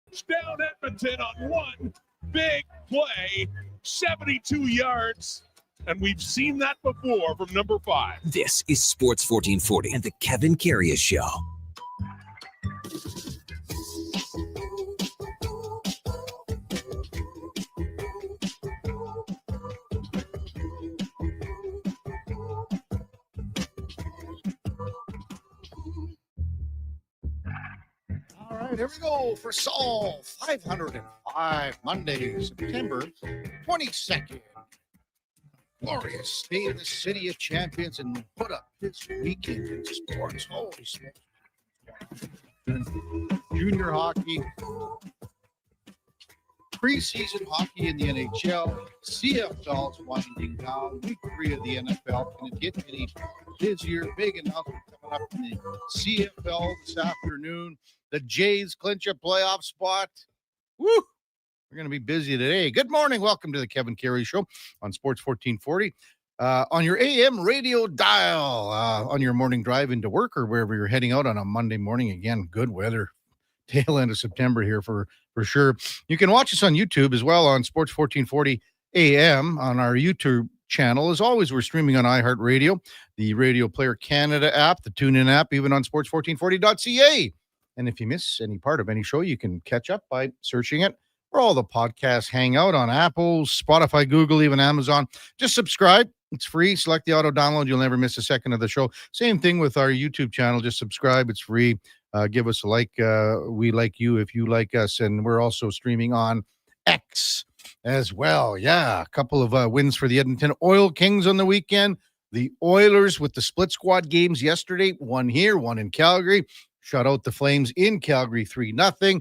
Down Edmonton on one big play, 72 yards. And we've seen that before from number 5. This is Sports 1440 and the Kevin Karius Show. All right, here we go for Saul. 505 Monday, September 22nd. Glorious day of the City of Champions, and put up this weekend in sports. Holy smokes. Junior hockey, preseason hockey in the NHL, CFL's winding down, week 3 of the NFL. Can it get any busier? Big announcement coming up in the CFL this afternoon. The Jays clinch a playoff spot. Woo! We're going to be busy today. Good morning. Welcome to the Kevin Karius Show on Sports 1440. On your AM radio dial, on your morning drive into work or wherever you're heading out on a Monday morning. Again, good weather. Tail end of September here for sure. You can watch us on YouTube as well on Sports 1440 AM on our YouTube channel. As always, we're streaming on iHeartRadio, the Radio Player Canada app, the TuneIn app, even on sports1440.ca. And if you miss any part of any show, you can catch up by searching it where all the podcasts hang out on Apple, Spotify, Google, even Amazon. Just subscribe. It's free. Select the auto download. You'll never miss a second of the show. Same thing with our YouTube channel. Just subscribe. It's free. Give us a like. We like you if you like us. And we're also streaming on X as well. Yeah, a couple of wins for the Edmonton Oil Kings on the weekend. The Oilers with the split squad games yesterday. One here, one in Calgary. Shut out the Flames in Calgary 3-0.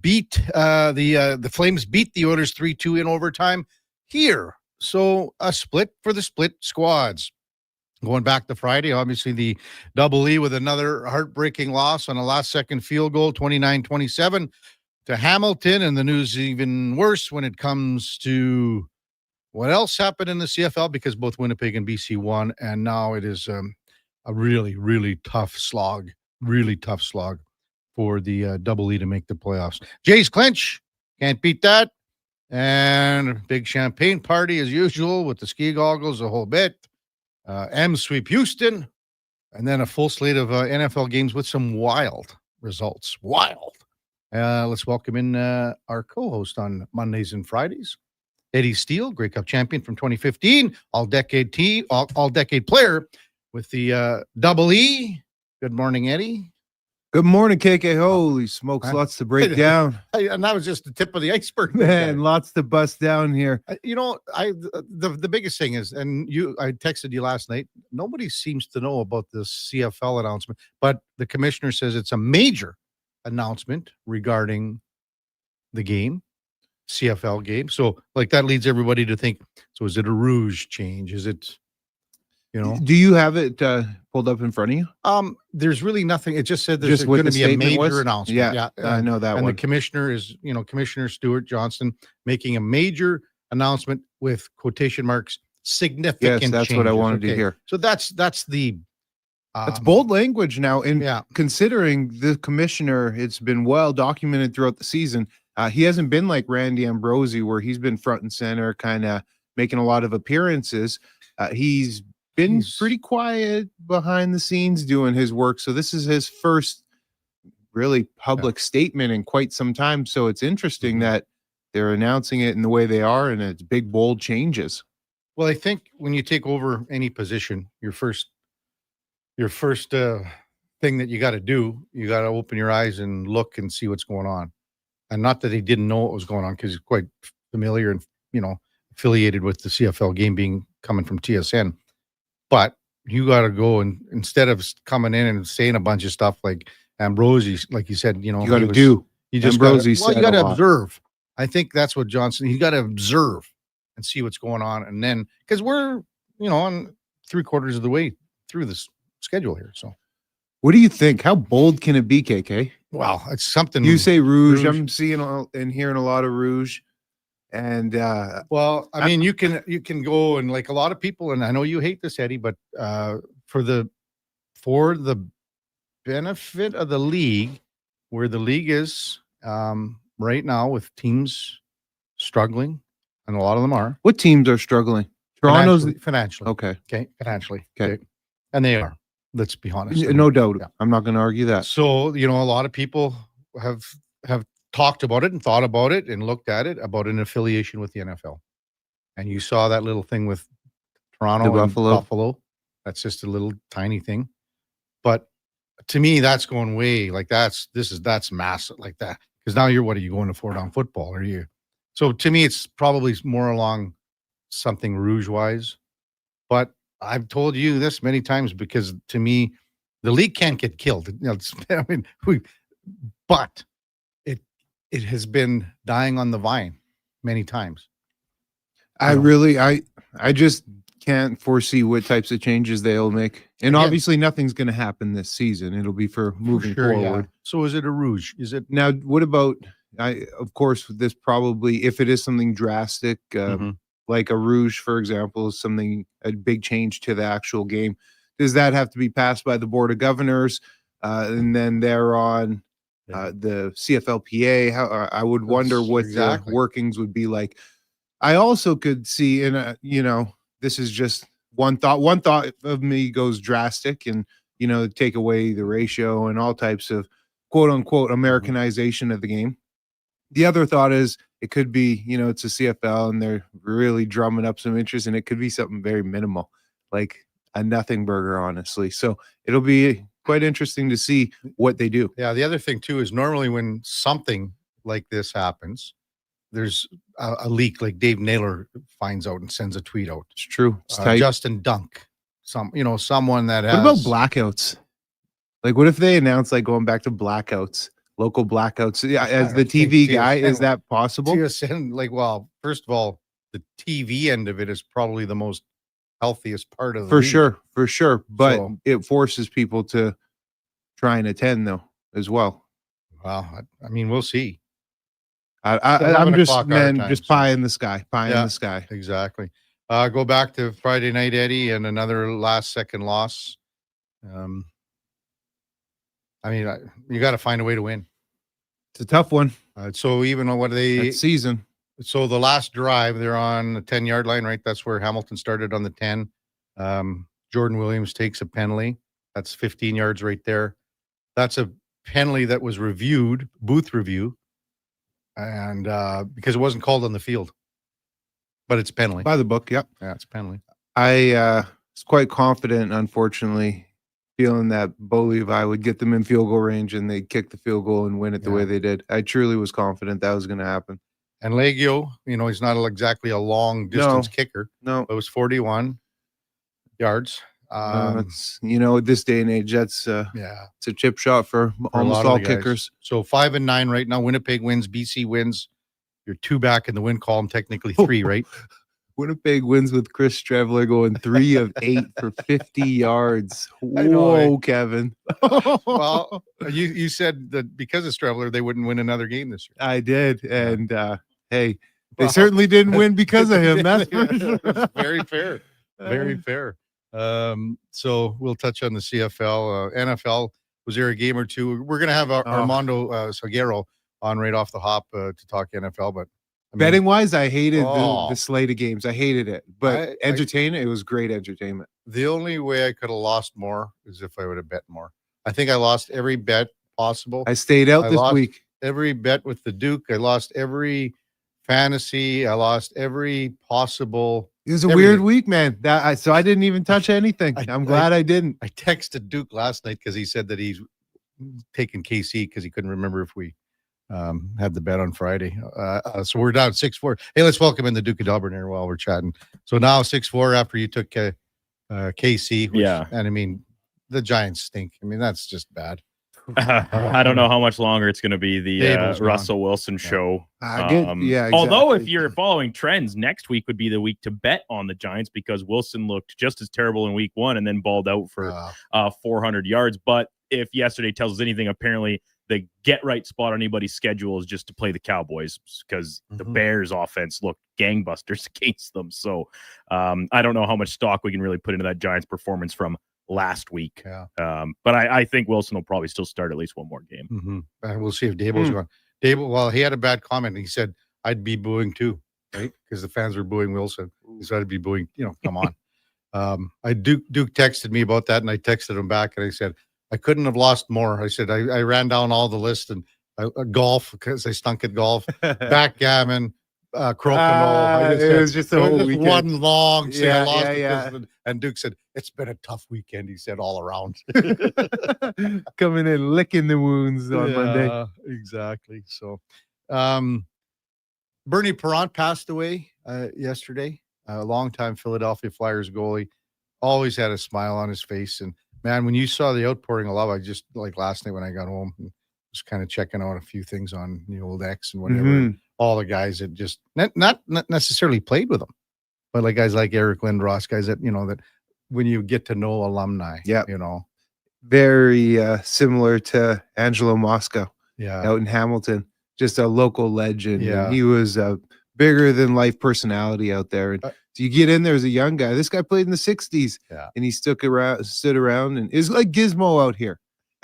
The Flames beat the Oilers 3-2 in overtime here. So a split for the split squads. Going back to Friday, obviously the Double E with another heartbreaking loss on a last-second field goal, 29-27 to Hamilton. And the news is even worse when it comes to what else happened in the CFL, because both Winnipeg and BC won, and now it is a really, really tough slog. Really tough slog for the Double E to make the playoffs. Jays clinch. Can't beat that. And big champagne party as usual with the ski goggles, a whole bit. M sweep Houston. And then a full slate of NFL games with some wild results. Wild. Let's welcome in our co-host on Mondays and Fridays, Eddie Steele, Grey Cup champion from 2015, all-decade player with the Double E. Good morning, Eddie. Good morning, KK. Holy smokes, lots to break down. And that was just the tip of the iceberg. Man, lots to bust down here. The biggest thing is, and I texted you last night, nobody seems to know about this CFL announcement, but the commissioner says it's a major announcement regarding the game, CFL game. So, that leads everybody to think, so is it a rouge change? Is it... Do you have it pulled up in front of you? There's really nothing. It just said there's going to be a major announcement. Yeah, I know that and one. The commissioner is, Commissioner Stuart Johnston making a major announcement with quotation marks, significant Yes, that's changes. what I wanted to hear. So that's the... That's bold language now. And considering the commissioner, it's been well documented throughout the season. He hasn't been like Randy Ambrosie, where he's been front and center, kind of making a lot of appearances. He's been pretty quiet behind the scenes doing his work. So this is his first really public statement in quite some time. So it's interesting that they're announcing it in the way they are, and it's big, bold changes. Well, I think when you take over any position, your first thing that you got to do, you got to open your eyes and look and see what's going on. And not that he didn't know what was going on, because he's quite familiar and, affiliated with the CFL game coming from TSN. But you got to go, and instead of coming in and saying a bunch of stuff like Ambrosie, like you said, you got to do. You just you got to observe. I think that's what Johnson. You got to observe and see what's going on, and then because we're on 3/4 of the way through this schedule here. So, what do you think? How bold can it be, KK? Well, it's something. You say rouge. I'm seeing and hearing a lot of rouge. And I mean, you can go and like a lot of people, and I know you hate this, Eddie, but for the benefit of the league, where the league is right now with teams struggling, and a lot of them are. What teams are struggling? Toronto's financially. okay. Okay, financially. Okay. And they are. Let's be honest. No doubt. Yeah. I'm not going to argue that. So, you know, a lot of people have talked about it and thought about it and looked at it about an affiliation with the NFL. And you saw that little thing with Toronto and Buffalo. That's just a little tiny thing. But to me, that's going way like that's massive like that. Because now what are you going to 4-down football? Are you? So to me, it's probably more along something Rouge wise. But I've told you this many times because to me, the league can't get killed. You know, but it has been dying on the vine many times. I just can't foresee what types of changes they'll make. And obviously nothing's going to happen this season. It'll be for moving forward. Yeah. So is it a Rouge? Is it now? What about? Of course, this probably, if it is something drastic, like a Rouge, for example, is a big change to the actual game. Does that have to be passed by the Board of Governors, and then they're on the CFLPA? How I would wonder what the workings would be like. I also could see this is just one thought. One thought of me goes drastic and, take away the ratio and all types of quote unquote Americanization of the game. The other thought is it could be, it's a CFL and they're really drumming up some interest, and it could be something very minimal, like a nothing burger, honestly. So it'll be quite interesting to see what they do. Yeah. The other thing too is normally when something like this happens, there's a leak, like Dave Naylor finds out and sends a tweet out. It's true. It's Justin Dunk, someone that has. What about blackouts? Like, what if they announce like going back to blackouts, local blackouts? Yeah, as the TV guy, is that possible? Well, first of all, the TV end of it is probably the most healthiest part of the league. For sure. But it forces people to try and attend though as well. Well, I mean, we'll see. I'm just pie in the sky. In the sky. Exactly. Go back to Friday night, Eddie, and another last-second loss. You got to find a way to win. It's a tough one. So even what are they? That season. So the last drive, they're on the 10-yard line, right? That's where Hamilton started on the 10. Jordan Williams takes a penalty. That's 15 yards right there. That's a penalty that was reviewed, booth review. And because it wasn't called on the field, but it's penalty by the book. Yep. Yeah, it's penalty. I was quite confident, unfortunately, feeling that Bo Levi would get them in field goal range and they'd kick the field goal and win it the way they did. I truly was confident that was going to happen. And Legio, he's not exactly a long distance kicker. No, it was 41 yards. It's this day and age, that's it's a chip shot for almost all kickers. So 5-9 right now. Winnipeg wins, BC wins. You're 2 back in the win column, technically 3, right? Winnipeg wins with Chris Streveler going 3 of 8 for 50 yards. Whoa, Kevin. Well, you said that because of Streveler, they wouldn't win another game this year. I did, and hey, they certainly didn't win because of him. That's for sure. Very fair. Very fair. So we'll touch on the CFL. NFL, was there a game or two? We're going to have Armando Salguero on right off the hop to talk NFL, but betting wise, I hated the slate of games. I hated it, but entertainment, it was great entertainment. The only way I could have lost more is if I would have bet more. I think I lost every bet possible. I stayed out this week. Every bet with the Duke. I lost every fantasy. I lost every possible. It was a weird week, man. So I didn't even touch anything. I'm glad I didn't. I texted Duke last night because he said that he's taking KC because he couldn't remember if we had the bet on Friday. So we're down 6-4. Hey, let's welcome in the Duke of Delburne here while we're chatting. So now 6-4 after you took KC. And I mean, the Giants stink. I mean, that's just bad. I don't know how much longer it's going to be the Russell Wilson show. Exactly. Although if you're following trends, next week would be the week to bet on the Giants because Wilson looked just as terrible in week 1 and then balled out for 400 yards. But if yesterday tells us anything, apparently the get right spot on anybody's schedule is just to play the Cowboys because the Bears offense looked gangbusters against them. So I don't know how much stock we can really put into that Giants performance from last week. But I think Wilson will probably still start at least one more game. We'll see if Dabo's gone. Dable, well, he had a bad comment. He said, I'd be booing too, right? Because the fans were booing Wilson. He said, I'd be booing, come on. Duke texted me about that, and I texted him back, and I said, I couldn't have lost more. I said, I ran down all the list, and golf, because I stunk at golf, backgammon, crokinole. It was just a whole weekend. One long thing. I lost yeah. And Duke said, it's been a tough weekend, he said, all around. Coming in, licking the wounds on Monday. Exactly. So, Bernie Perrant passed away yesterday. A longtime Philadelphia Flyers goalie, always had a smile on his face. And man, when you saw the outpouring of love, I just like last night when I got home, was kind of checking out a few things on the old X and whatever. Mm-hmm. All the guys that just not necessarily played with them, but like guys like Eric Lindros, guys that that when you get to know alumni, very similar to Angelo Mosco, out in Hamilton, just a local legend. Yeah, and he was a bigger than life personality out there. And so you get in there as a young guy. This guy played in the '60s, and he stood around, and it's like Gizmo out here,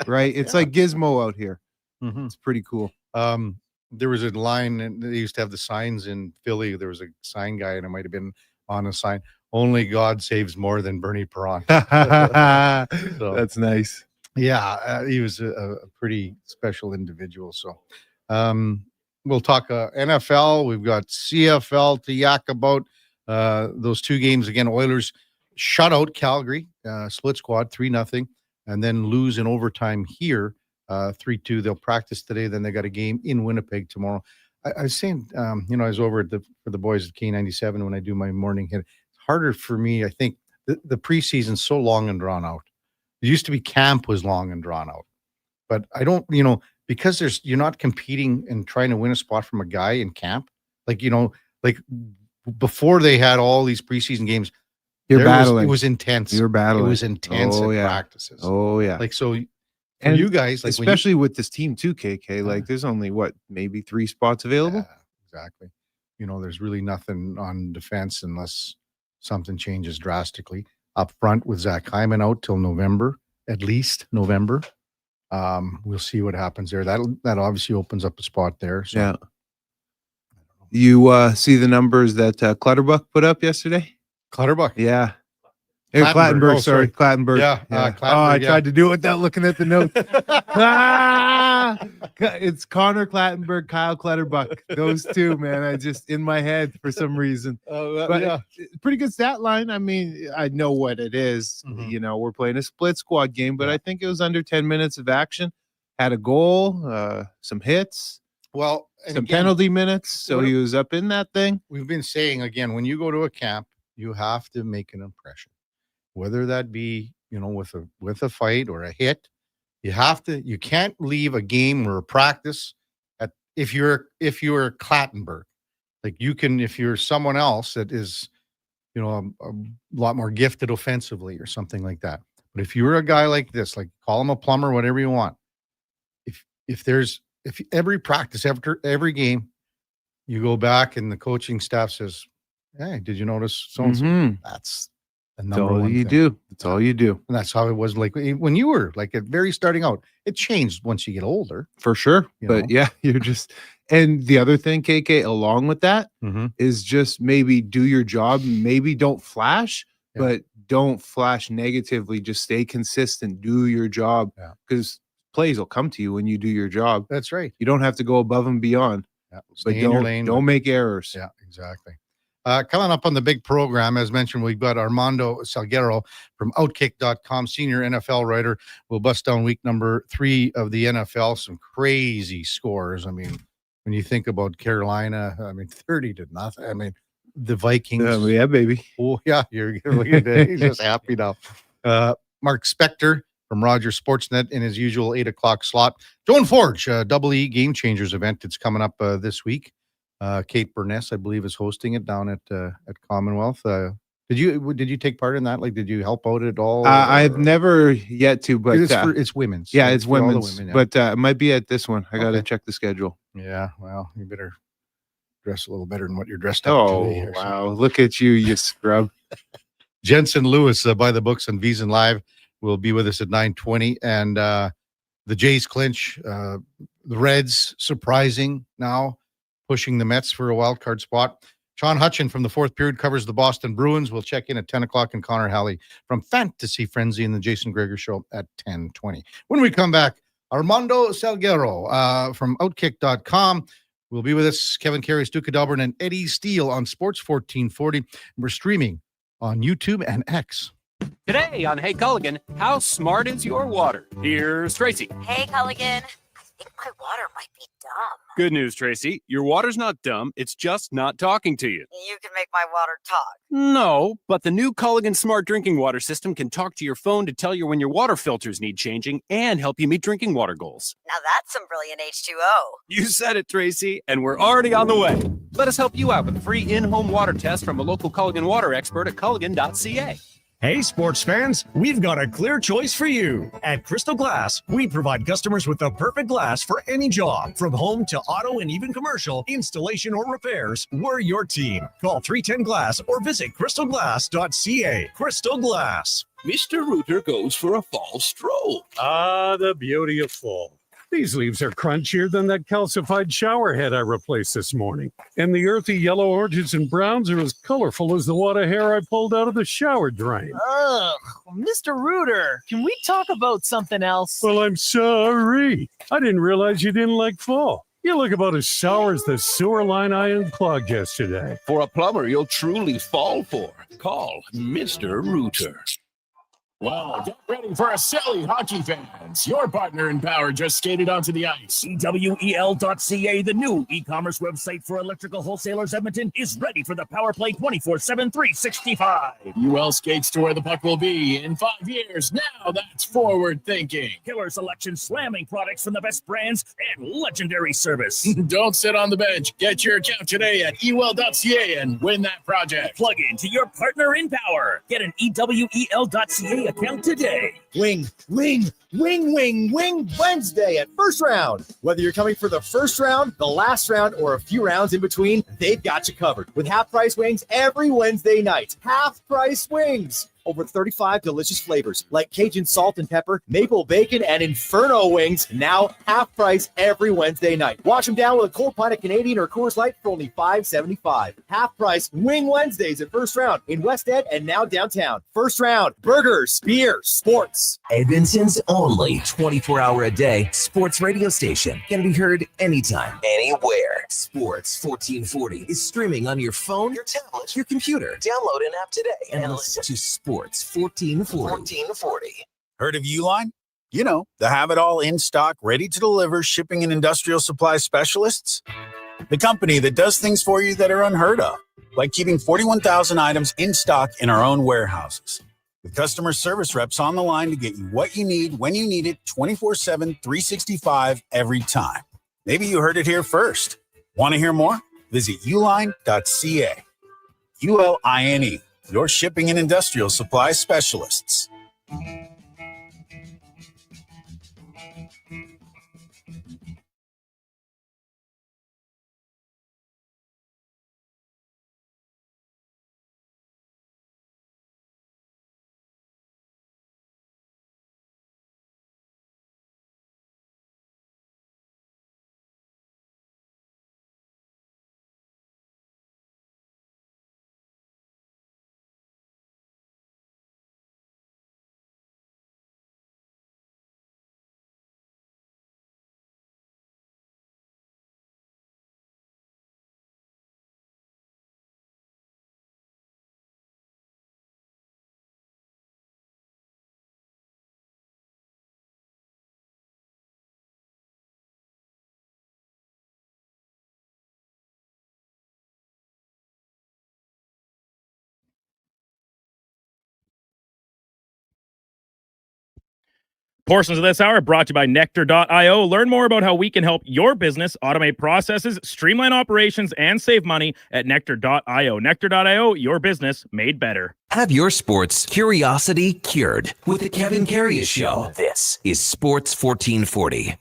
right? It's like Gizmo out here. Mm-hmm. It's pretty cool. There was a line, and they used to have the signs in Philly. There was a sign guy, and it might have been on a sign, only God saves more than Bernie Perrant. So, that's nice. Yeah, he was a pretty special individual. So we'll talk NFL. We've got CFL to yak about. Those two games again. Oilers shut out Calgary, split squad 3-0, and then lose in overtime here 3-2. They'll practice today. Then they got a game in Winnipeg tomorrow. I was saying, I was over for the boys at K97 when I do my morning hit. It's harder for me. I think the preseason's so long and drawn out. It used to be camp was long and drawn out, but I don't, because you're not competing and trying to win a spot from a guy in camp. Like before they had all these preseason games, you're battling. It was intense. You're battling. It was intense in practices. Oh yeah. Like, so and you guys, like especially with this team too, KK, like there's only maybe 3 spots available. Yeah, exactly. There's really nothing on defense unless something changes drastically. Up front with Zach Hyman out till November, at least November. We'll see what happens there. That obviously opens up a spot there. So. Yeah. You see the numbers that Clutterbuck put up yesterday? Clutterbuck? Yeah. Clattenburg, sorry. Clattenburg. Yeah. I tried to do it without looking at the notes. It's Connor Clattenburg, Kyle Clutterbuck. Those two, man. I just in my head for some reason. Pretty good stat line. I mean, I know what it is. Mm-hmm. We're playing a split squad game, but I think it was under 10 minutes of action. Had a goal, some hits. Well, some penalty minutes. So he was up in that thing. We've been saying again, when you go to a camp, you have to make an impression. Whether that be, with a fight or a hit, you can't leave a game or a practice if you're Clattenburg. Like you can, if you're someone else that is, a lot more gifted offensively or something like that. But if you're a guy like this, like call him a plumber, whatever you want. If every practice, after every game, you go back and the coaching staff says, hey, did you notice so-and-so? That's the number one thing. That's all you do. And that's how it was like when you were like at very starting out. It changed once you get older. For sure. But yeah, you're just, and the other thing, KK, along with that is just maybe do your job. Maybe don't flash, but don't flash negatively. Just stay consistent. Do your job because plays will come to you when you do your job. That's right. You don't have to go above and beyond. Yeah. But don't make errors. Yeah, exactly. Coming up on the big program, as mentioned, we've got Armando Salguero from Outkick.com, senior NFL writer. We'll bust down week number 3 of the NFL. Some crazy scores. I mean, when you think about Carolina, 30-0. I mean, the Vikings. Yeah, baby. Oh, yeah. You're he's just happy now. Mark Spector from Rogers Sportsnet in his usual 8 o'clock slot. Joan Forge, Double E Game Changers event. It's coming up this week. Kate Burness, I believe, is hosting it down at Commonwealth. Did you take part in that? Like, did you help out at all? I've never yet to, but it's women's. Yeah, it's women's. Women, but it might be at this one. I got to check the schedule. Yeah, well, you better dress a little better than what you're dressed up today. Oh, wow. Look at you, you scrub. Jensen Lewis, by the books on Vison Live, will be with us at 9:20. And the Jays clinch. The Reds surprising now, pushing the Mets for a wild card spot. Sean Hutchin from the fourth period covers the Boston Bruins. We'll check in at 10 o'clock, and Connor Halley from Fantasy Frenzy and the Jason Greger Show at 10:20. When we come back, Armando Salguero from Outkick.com will be with us. Kevin Karius, Duke of Delburne, and Eddie Steele on Sports 1440. We're streaming on YouTube and X. Today on Hey Culligan, how smart is your water? Here's Tracy. Hey Culligan, I think my water might be dumb. Good news, Tracy. Your water's not dumb. It's just not talking to you. You can make my water talk. No, but the new Culligan Smart Drinking Water System can talk to your phone to tell you when your water filters need changing and help you meet drinking water goals. Now that's some brilliant H2O. You said it, Tracy, and we're already on the way. Let us help you out with a free in-home water test from a local Culligan water expert at culligan.ca. Hey, sports fans, we've got a clear choice for you. At Crystal Glass, we provide customers with the perfect glass for any job. From home to auto and even commercial, installation or repairs, we're your team. Call 310 Glass or visit crystalglass.ca. Crystal Glass. Mr. Rooter goes for a fall stroll. Ah, the beauty of fall. These leaves are crunchier than that calcified shower head I replaced this morning. And the earthy yellow oranges and browns are as colorful as the wad of hair I pulled out of the shower drain. Ugh, Mr. Rooter, can we talk about something else? Well, I'm sorry. I didn't realize you didn't like fall. You look about as sour as the sewer line I unclogged yesterday. For a plumber you'll truly fall for. Call Mr. Rooter. Well, get ready for a silly hockey fans. Your partner in power just skated onto the ice. EWEL.ca, the new e-commerce website for electrical wholesalers Edmonton, is ready for the power play 24/7, 365. UL skates to where the puck will be in 5 years. Now that's forward thinking. Killer selection, slamming products from the best brands, and legendary service. Don't sit on the bench. Get your account today at EWEL.ca and win that project. Plug into your partner in power. Get an EWEL.ca account today. Wing Wednesday at First Round. Whether you're coming for the first round, the last round, or a few rounds in between, they've got you covered. With half price wings every Wednesday night. Half price wings. Over 35 delicious flavors like Cajun salt and pepper, maple bacon, and Inferno wings. Now half price every Wednesday night. Wash them down with a cold pint of Canadian or Coors Light for only $5.75. Half price Wing Wednesdays at First Round in West Ed and now downtown. First Round, burgers, beer, sports. Edmonton's only 24-hour-a-day sports radio station can be heard anytime, anywhere. Sports 1440 is streaming on your phone, your tablet, your computer. Download an app today and listen to Sports 1440. Heard of Uline? You know, the have-it-all in-stock, ready-to-deliver shipping and industrial supply specialists. The company that does things for you that are unheard of, like keeping 41,000 items in stock in our own warehouses. With customer service reps on the line to get you what you need, when you need it, 24/7, 365, every time. Maybe you heard it here first. Want to hear more? Visit uline.ca. ULINE, your shipping and industrial supply specialists. Portions of this hour brought to you by Nectar.io. Learn more about how we can help your business automate processes, streamline operations, and save money at Nectar.io. Nectar.io, your business made better. Have your sports curiosity cured with the Kevin Karius Show. This is Sports 1440.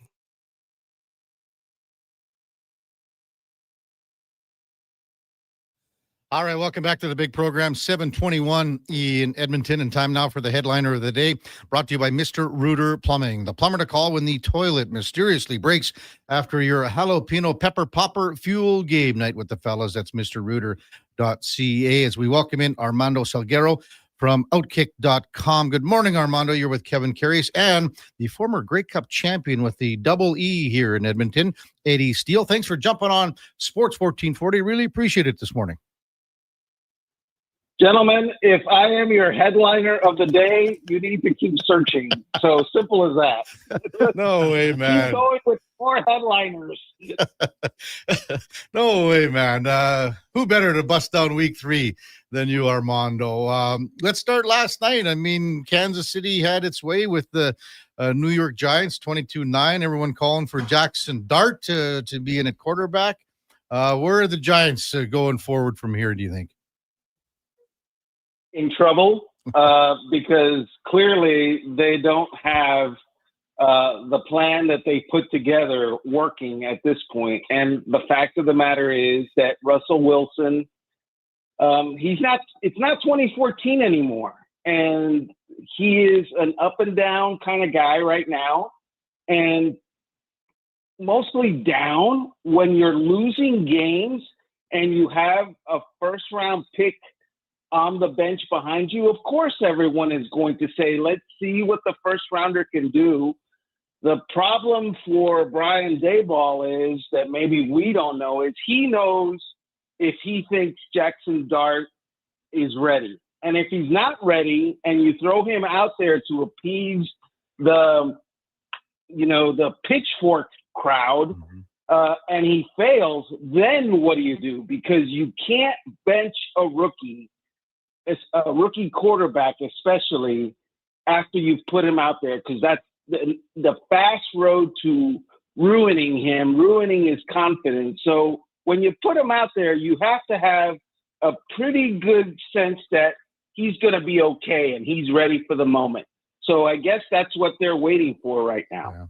All right, welcome back to the big program, 7:21 in Edmonton, and time now for the headliner of the day, brought to you by Mr. Rooter Plumbing. The plumber to call when the toilet mysteriously breaks after your jalapeno pepper popper fuel game night with the fellas. That's mrrooter.ca. As we welcome in Armando Salguero from Outkick.com. Good morning, Armando. You're with Kevin Karius and the former Grey Cup champion with the double E here in Edmonton, Eddie Steele. Thanks for jumping on Sports 1440. Really appreciate it this morning. Gentlemen, if I am your headliner of the day, you need to keep searching. So simple as that. No way, man. Keep going with more headliners. No way, man. Who better to bust down week 3 than you, Armando? Let's start last night. I mean, Kansas City had its way with the New York Giants, 22-9. Everyone calling for Jackson Dart to be in at quarterback. Where are the Giants going forward from here, do you think? In trouble because clearly they don't have the plan that they put together working at this point. And the fact of the matter is that Russell Wilson, it's not 2014 anymore. And he is an up and down kind of guy right now. And mostly down when you're losing games and you have a first round pick on the bench behind you. Of course, everyone is going to say, let's see what the first rounder can do. The problem for Brian Daboll is that maybe we don't know is he knows if he thinks Jackson Dart is ready. And if he's not ready and you throw him out there to appease the pitchfork crowd, and he fails, then what do? Because you can't bench a rookie quarterback, especially after you've put him out there, because that's the fast road to ruining his confidence. So when you put him out there, you have to have a pretty good sense that he's going to be okay and he's ready for the moment. So I guess that's what they're waiting for right now. Yeah.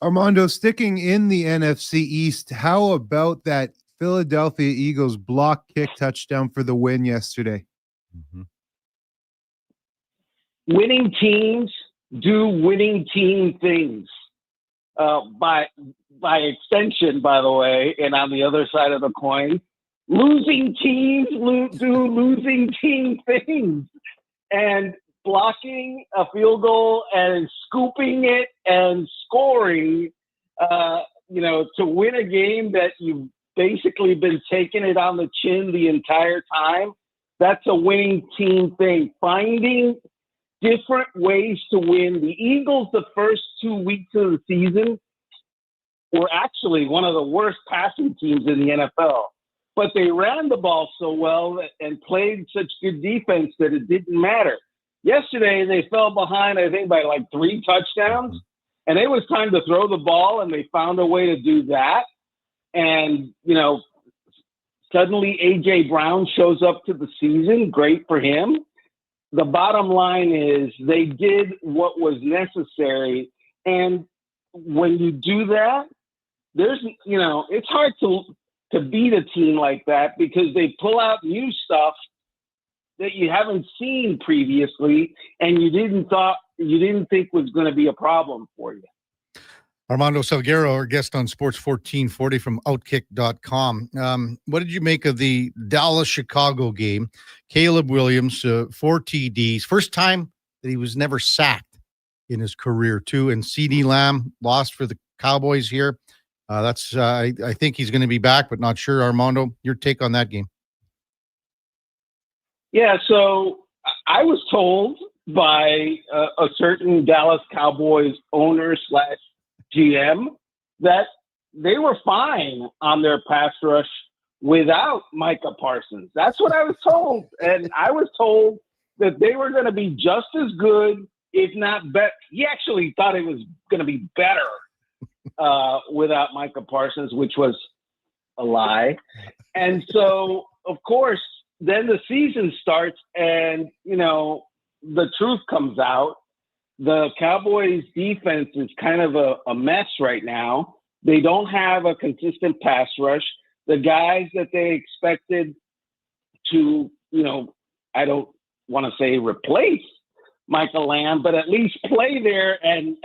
Armando, sticking in the NFC East, how about that Philadelphia Eagles block kick touchdown for the win yesterday? Winning teams do winning team things. By extension, by the way, and on the other side of the coin, losing teams do losing team things. And blocking a field goal and scooping it and scoring, to win a game that you've basically been taking it on the chin the entire time, that's a winning team thing. Finding different ways to win. The Eagles, the first 2 weeks of the season, were actually one of the worst passing teams in the NFL. But they ran the ball so well and played such good defense that it didn't matter. Yesterday, they fell behind, I think, by like 3 touchdowns. And it was time to throw the ball, and they found a way to do that. And, suddenly A.J. Brown shows up to the season. Great for him. The bottom line is they did what was necessary. And when you do that, it's hard to beat a team like that because they pull out new stuff that you haven't seen previously and you didn't think was going to be a problem for you. Armando Salguero, our guest on Sports 1440 from Outkick.com. What did you make of the Dallas-Chicago game? Caleb Williams, 4 TDs. First time that he was never sacked in his career, too. And CeeDee Lamb lost for the Cowboys here. I think he's going to be back, but not sure. Armando, your take on that game? Yeah, so I was told by a certain Dallas Cowboys owner / GM that they were fine on their pass rush without Micah Parsons. That's what I was told. And I was told that they were going to be just as good, if not better. He actually thought it was going to be better without Micah Parsons, which was a lie. And so, of course, then the season starts and, the truth comes out. The Cowboys defense is kind of a mess right now. They don't have a consistent pass rush. The guys that they expected to, I don't want to say replace Michael Lamb, but at least play there and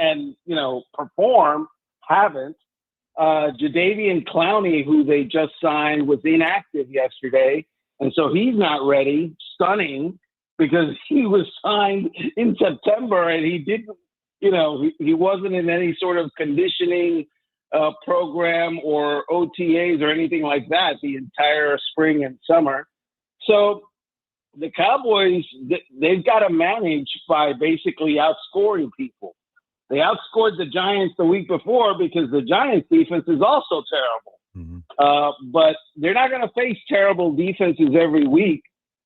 perform. Haven't. Jadeveon Clowney, who they just signed, was inactive yesterday, and so he's not ready. Stunning, because he was signed in September and he didn't, he wasn't in any sort of conditioning program or OTAs or anything like that the entire spring and summer. So the Cowboys, they've got to manage by basically outscoring people. They outscored the Giants the week before because the Giants defense is also terrible. But they're not going to face terrible defenses every week.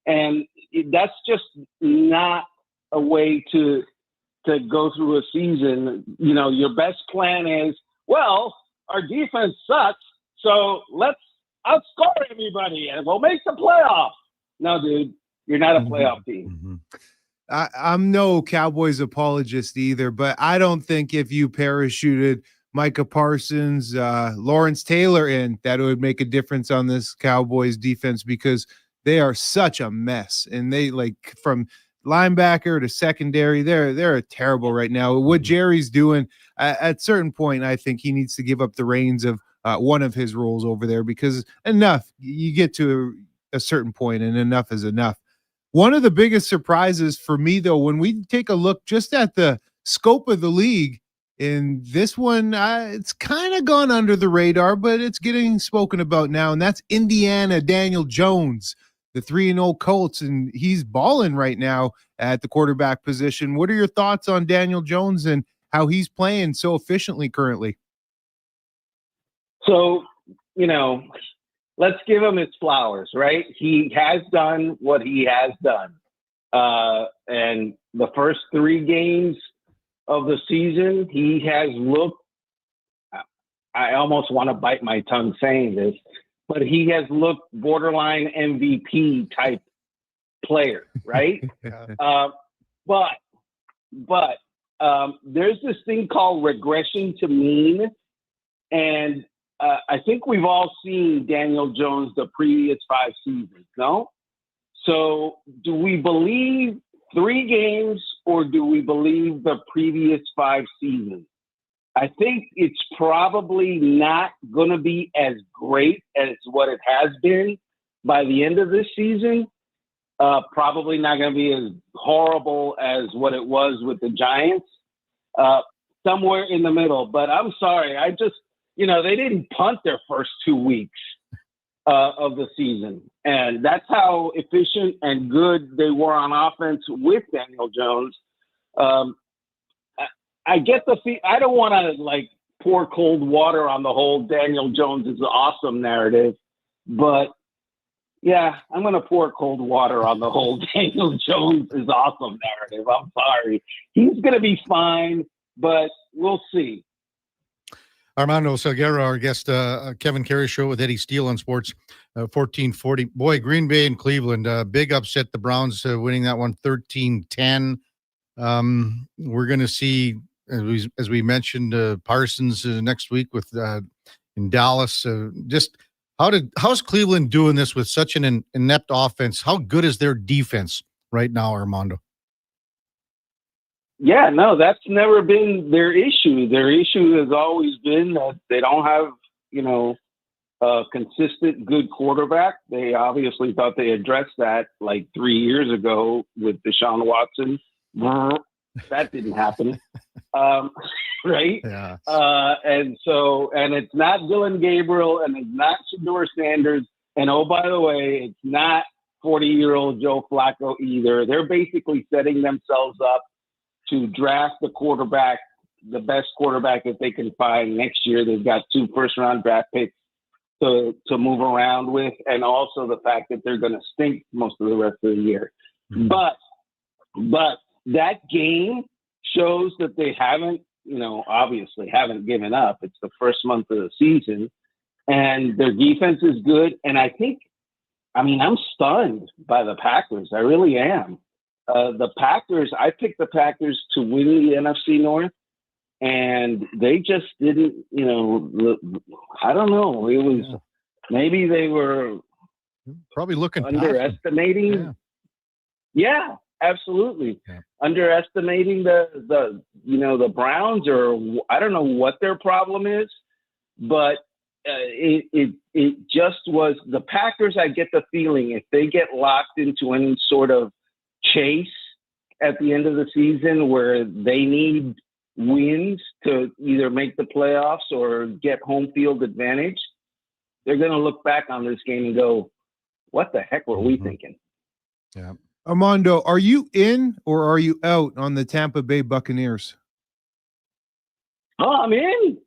And that's just not a way to go through a season. Your best plan is, well, our defense sucks, so let's outscore everybody and we'll make the playoffs. No, dude, you're not a playoff team. I'm no Cowboys apologist either, but I don't think if you parachuted Micah Parsons, Lawrence Taylor in, that it would make a difference on this Cowboys defense, because they are such a mess. And they, from linebacker to secondary, they're terrible right now. What Jerry's doing, at certain point, I think he needs to give up the reins of one of his roles over there, because enough, you get to a certain point and enough is enough. One of the biggest surprises for me, though, when we take a look just at the scope of the league, in this one, it's kind of gone under the radar, but it's getting spoken about now, and that's Indiana Daniel Jones, the 3-0 Colts, and he's balling right now at the quarterback position. What are your thoughts on Daniel Jones and how he's playing so efficiently currently? So, let's give him his flowers, right? He has done what he has done. And the first 3 games of the season, he has looked, I almost want to bite my tongue saying this, but he has looked borderline MVP type player, right? But there's this thing called regression to mean. And I think we've all seen Daniel Jones the previous 5 seasons, no? So do we believe 3 games or do we believe the previous 5 seasons? I think it's probably not going to be as great as what it has been by the end of this season. Probably not going to be as horrible as what it was with the Giants. Somewhere in the middle. But I'm sorry, they didn't punt their first 2 weeks of the season. And that's how efficient and good they were on offense with Daniel Jones. I get I don't want to pour cold water on the whole Daniel Jones is awesome narrative, but yeah, I'm going to pour cold water on the whole Daniel Jones is awesome narrative. I'm sorry. He's going to be fine, but we'll see. Armando Salguero, our guest, Kevin Karius Show with Eddie Steele on Sports 1440. Boy, Green Bay and Cleveland, big upset. The Browns winning that one 13-10. We're going to see, as we mentioned, Parsons next week with in Dallas. Just how's Cleveland doing this with such an inept offense? How good is their defense right now, Armando? Yeah, no, that's never been their issue. Their issue has always been that they don't have, a consistent good quarterback. They obviously thought they addressed that 3 years ago with Deshaun Watson. That didn't happen. Right? Yeah. And it's not Dylan Gabriel and it's not Shedeur Sanders. And oh, by the way, it's not 40-year-old Joe Flacco either. They're basically setting themselves up to draft the quarterback, the best quarterback that they can find next year. They've got 2 first-round draft picks to move around with, and also the fact that they're going to stink most of the rest of the year. Mm-hmm. But that game shows that they haven't, obviously haven't given up. It's the first month of the season, and their defense is good. And I'm stunned by the Packers. I really am. The Packers, I picked the Packers to win the NFC North, and they just didn't, I don't know. It was maybe they were Probably looking past underestimating. them. Yeah, absolutely. Underestimating the Browns, or I don't know what their problem is, but it just was the Packers. I get the feeling if they get locked into any sort of chase at the end of the season where they need wins to either make the playoffs or get home field advantage, they're going to look back on this game and go, what the heck were we thinking? Yeah. Armando, are you in or are you out on the Tampa Bay Buccaneers? Oh, I'm in.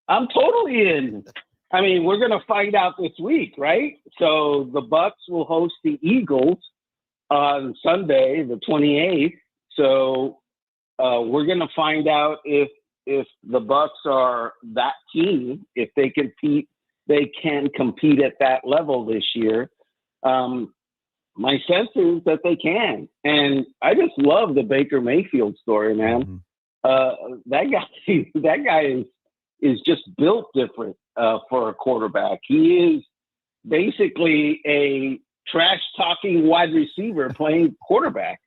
I'm totally in. I mean, we're going to find out this week, right? So the Bucs will host the Eagles on Sunday, the 28th. So we're going to find out if the Bucs are that team, if they can compete at that level this year. My sense is that they can, and I just love the Baker Mayfield story, man. That guy is just built different for a quarterback. He is basically a trash-talking wide receiver playing quarterback.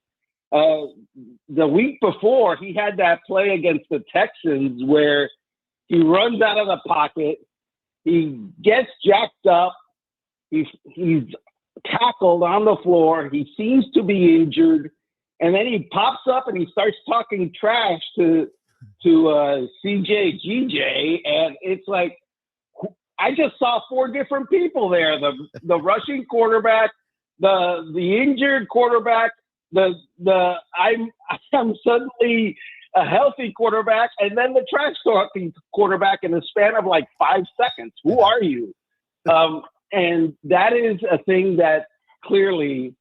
The week before, he had that play against the Texans where he runs out of the pocket, he gets jacked up, he's tackled on the floor, he seems to be injured, and then he pops up and he starts talking trash to CJ GJ, and it's like, I just saw four different people there: the rushing quarterback, the injured quarterback, I'm suddenly a healthy quarterback, and then the trash talking quarterback in the span of like 5 seconds. Who are you? And that is a thing that clearly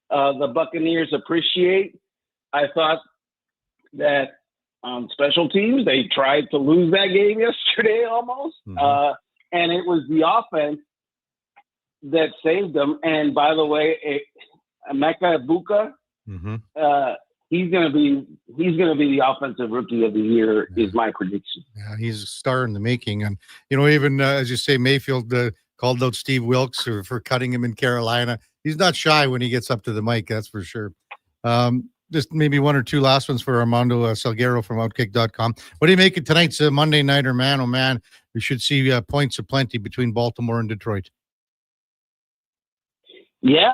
the Buccaneers appreciate. I thought that on special teams, they tried to lose that game yesterday almost. And it was the offense that saved them. And by the way, Emeka Egbuka, he's going to be the offensive rookie of the year is my prediction. Yeah, he's a star in the making. And, even as you say, Mayfield called out Steve Wilkes for cutting him in Carolina. He's not shy when he gets up to the mic, that's for sure. Just maybe one or two last ones for Armando Salguero from Outkick.com. What do you make of tonight's Monday Nighter, man? Oh, man, we should see points aplenty between Baltimore and Detroit. Yeah.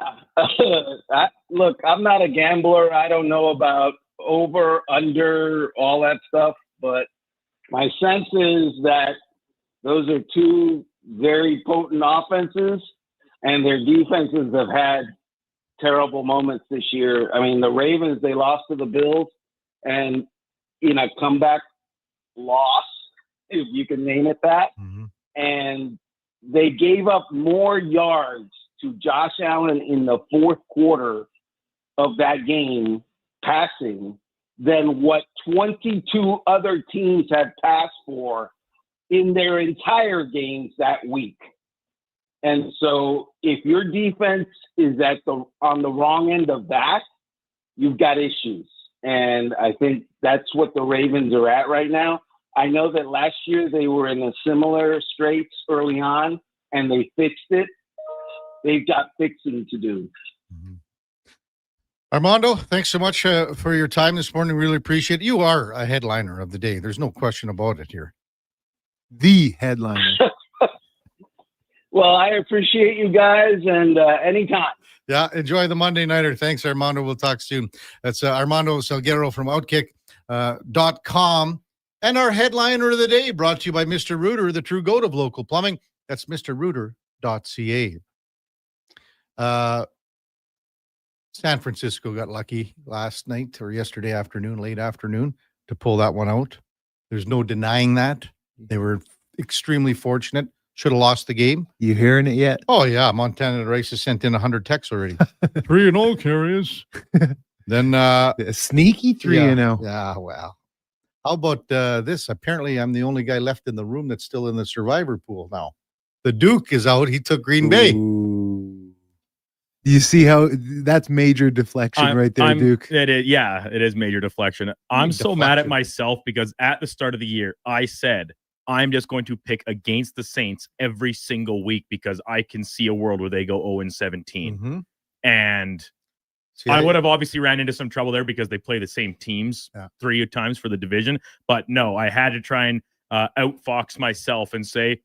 Look, I'm not a gambler. I don't know about over, under, all that stuff. But my sense is that those are two very potent offenses, and their defenses have had terrible moments this year. I mean, the Ravens, they lost to the Bills, and in a comeback loss, if you can name it that. And they gave up more yards to Josh Allen in the fourth quarter of that game passing than what 22 other teams had passed for in their entire games that week. And so if your defense is on the wrong end of that, you've got issues. And I think that's what the Ravens are at right now. I know that last year they were in a similar straits early on, and they fixed it. They've got fixing to do. Armando, thanks so much for your time this morning. Really appreciate it. You are a headliner of the day. There's no question about it here. The headliner. Well, I appreciate you guys, and anytime. Yeah, enjoy the Monday Nighter. Thanks, Armando. We'll talk soon. That's Armando Salguero from Outkick.com. And our headliner of the day brought to you by Mr. Rooter, the true goat of local plumbing. That's mrrooter.ca. San Francisco got lucky last night or yesterday afternoon, late afternoon, to pull that one out. There's no denying that. They were extremely fortunate. Should have lost the game. You hearing it yet? Oh, yeah. Montana Rice has sent in 100 texts already. 3-0 carriers. Then sneaky 3-0. Yeah, well. How about this? Apparently, I'm the only guy left in the room that's still in the survivor pool now. The Duke is out. He took Green Bay. You see how that's major deflection right there, Duke? It is major deflection. I'm so mad at myself because at the start of the year, I said I'm just going to pick against the Saints every single week because I can see a world where they go 0-17. Mm-hmm. And I would have obviously ran into some trouble there because they play the same teams 3 times for the division. But no, I had to try and outfox myself and say,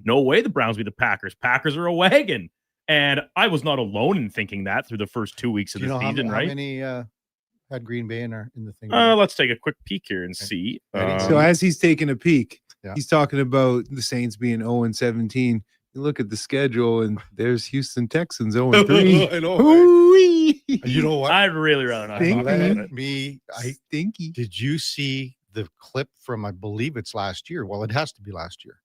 no way the Browns beat the Packers. Packers are a wagon. And I was not alone in thinking that through the first 2 weeks of the season, right? How many had Green Bay in the thing? Let's take a quick peek here and see. So as he's taking a peek, he's talking about the Saints being 0-17. You look at the schedule, and there's Houston Texans 0-3. I know. Hoo-wee. You know what? I'd really rather not talk about it. Stinky. Did you see the clip from, I believe it's last year? Well, it has to be last year.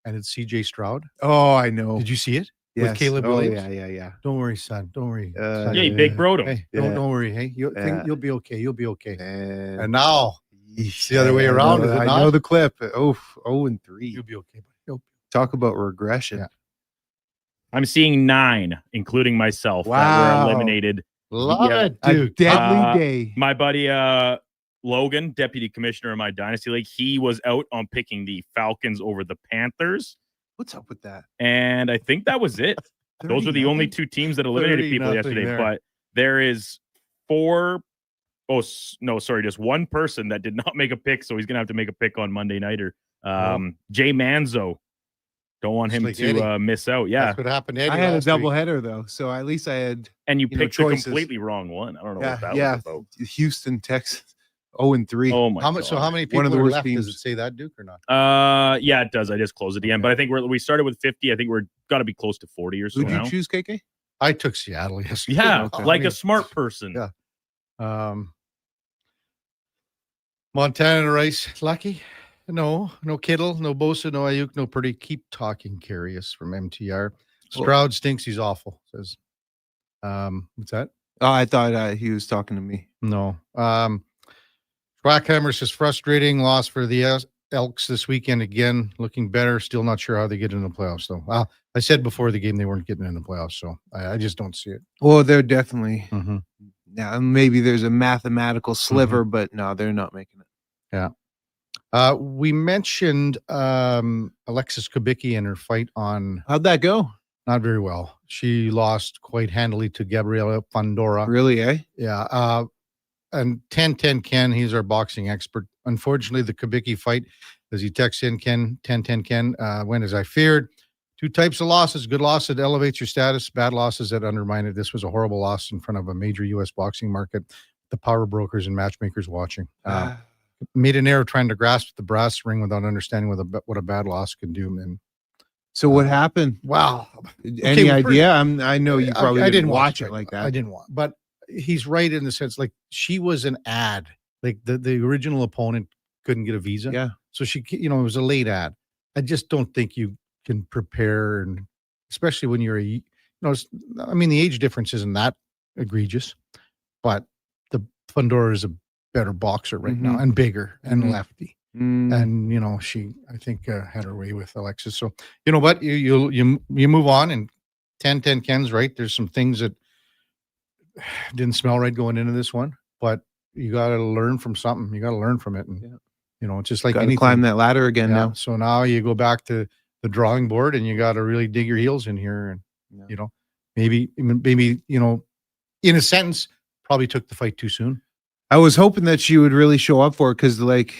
And it's CJ Stroud. Oh, I know. Did you see it? Yes. With Caleb Williams? Yeah. Don't worry, son. Don't worry. Son. Yeah, he big broed him. Hey, don't worry. Hey, you'll be okay. You'll be okay. And now it's the other way around. I know the clip. 0-3. You'll be okay. Talk about regression. Yeah. I'm seeing 9, including myself, that were eliminated. Love it, dude. A deadly day. My buddy Logan, deputy commissioner of my dynasty league, he was out on picking the Falcons over the Panthers. What's up with that? And I think that was it. Those are the only 2 teams that eliminated people yesterday. there. But there is just one person that did not make a pick, so he's gonna have to make a pick on Monday nighter. Jay Manzo. Don't want him to miss out. Yeah, that's what happened to Eddie I had a last week. doubleheader though, so at least I had. And you picked the choices. completely wrong one. I don't know what that was about. Houston, Texas, 0-3. Oh my God. So how many One people of the are worst left? teams. Does it say that, Duke, or not? Yeah, it does. I just closed it again, but I think we started with 50. I think we're got to be close to 40 or so Who'd now. you choose, KK? I took Seattle yesterday. Yeah, like a smart person. Yeah. Montana and Rice, lucky. No Kittle, no Bosa, no Ayuk, no Purdy. Keep talking, Karius from MTR. Stroud stinks. He's awful. Says, what's that? Oh, I thought he was talking to me. No. Schwackhammer says frustrating loss for the Elks this weekend again. Looking better. Still not sure how they get into the playoffs though. Well, I said before the game they weren't getting in the playoffs, so I just don't see it. Well, they're definitely. Mm-hmm. Now maybe there's a mathematical sliver, but no, they're not making it. Yeah. We mentioned Alexis Kubicki and her fight on. How'd that go? Not very well. She lost quite handily to Gabriela Pandora. Really, eh? Yeah. And 10-10 Ken, he's our boxing expert. Unfortunately, the Kubicki fight, as he texts in, Ken, 10-10 Ken, went as I feared. 2 types of losses. Good loss that elevates your status. Bad losses that undermine it. This was a horrible loss in front of a major U.S. boxing market. The power brokers and matchmakers watching. Made an error trying to grasp the brass ring without understanding what a bad loss can do. And so what happened? Wow. Any idea? I know you probably didn't watch it like that. I didn't watch, but he's right in the sense like she was an ad. Like the original opponent couldn't get a visa. Yeah. So she, it was a late ad. I just don't think you can prepare, and especially when you're the age difference isn't that egregious, but the Pandora is a better boxer right now and bigger and lefty. And she I think had her way with Alexis. So you know what, you move on, and 10-10 Ken's right. There's some things that didn't smell right going into this one, but you got to learn from something. You got to learn from it, and it's just like anything. Climb that ladder again now. So now you go back to the drawing board, and you got to really dig your heels in here, and maybe in a sentence, probably took the fight too soon. I was hoping that she would really show up for it because, like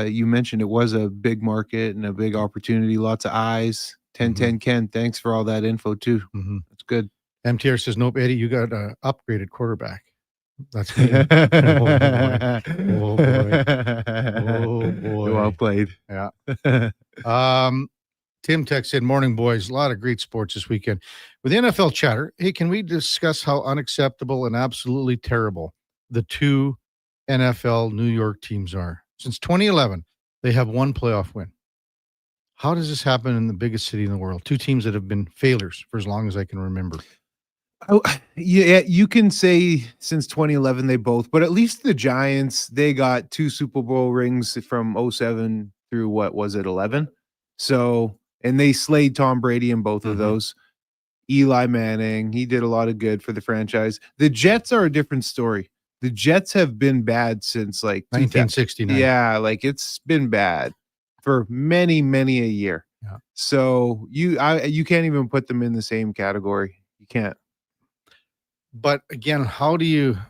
you mentioned, it was a big market and a big opportunity, lots of eyes. 10-10 Ken, thanks for all that info too. That's good. MTR says, nope, Eddie, you got an upgraded quarterback. That's me. Oh boy. Well played. Yeah. Tim Tech said, morning, boys. A lot of great sports this weekend. With the NFL chatter, hey, can we discuss how unacceptable and absolutely terrible the 2 NFL New York teams are? Since 2011, they have 1 playoff win. How does this happen in the biggest city in the world? 2 teams that have been failures for as long as I can remember. Oh, yeah, you can say since 2011 they both, but at least the Giants, they got 2 Super Bowl rings from 2007 through what was it, 11? So, and they slayed Tom Brady in both of those. Eli Manning, he did a lot of good for the franchise. The Jets are a different story. The Jets have been bad since like 1969. Yeah, like it's been bad. for many, many a year. Yeah. So you can't even put them in the same category. You can't. But again, how can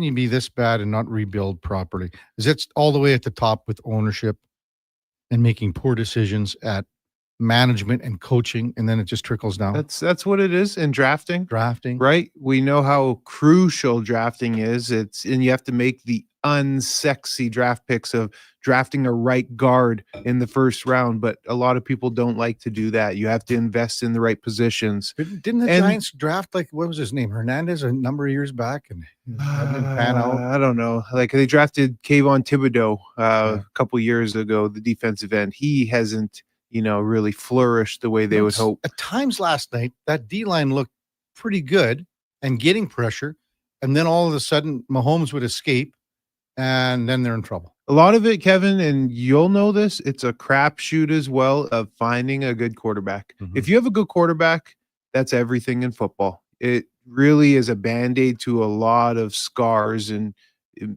you be this bad and not rebuild properly? Is it all the way at the top with ownership and making poor decisions at management and coaching, and then it just trickles down? That's what it is in drafting. Drafting, right? We know how crucial drafting is. And you have to make the unsexy draft picks of drafting a right guard in the first round, but a lot of people don't like to do that. You have to invest in the right positions. Didn't the Giants draft, like, what was his name, Hernandez, a number of years back, and that didn't pan out? I don't know. Like, they drafted Kayvon Thibodeau a couple years ago, the defensive end. He hasn't, really flourished the way they would hope. At times last night, that D-line looked pretty good and getting pressure, and then all of a sudden Mahomes would escape, and then they're in trouble. A lot of it, Kevin, and you'll know this, it's a crapshoot as well of finding a good quarterback. If you have a good quarterback, that's everything in football. It really is a Band-Aid to a lot of scars and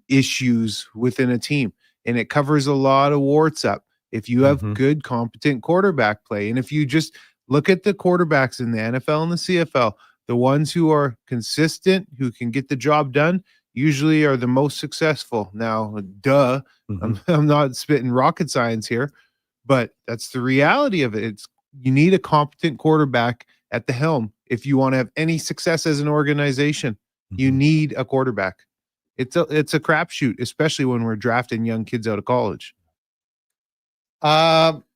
issues within a team, and it covers a lot of warts up if you have good, competent quarterback play. And if you just look at the quarterbacks in the NFL and the CFL, the ones who are consistent, who can get the job done, usually are the most successful. Now, I'm not spitting rocket science here, but that's the reality of it. You need a competent quarterback at the helm if you want to have any success as an organization. You need a quarterback. It's a crapshoot, especially when we're drafting young kids out of college.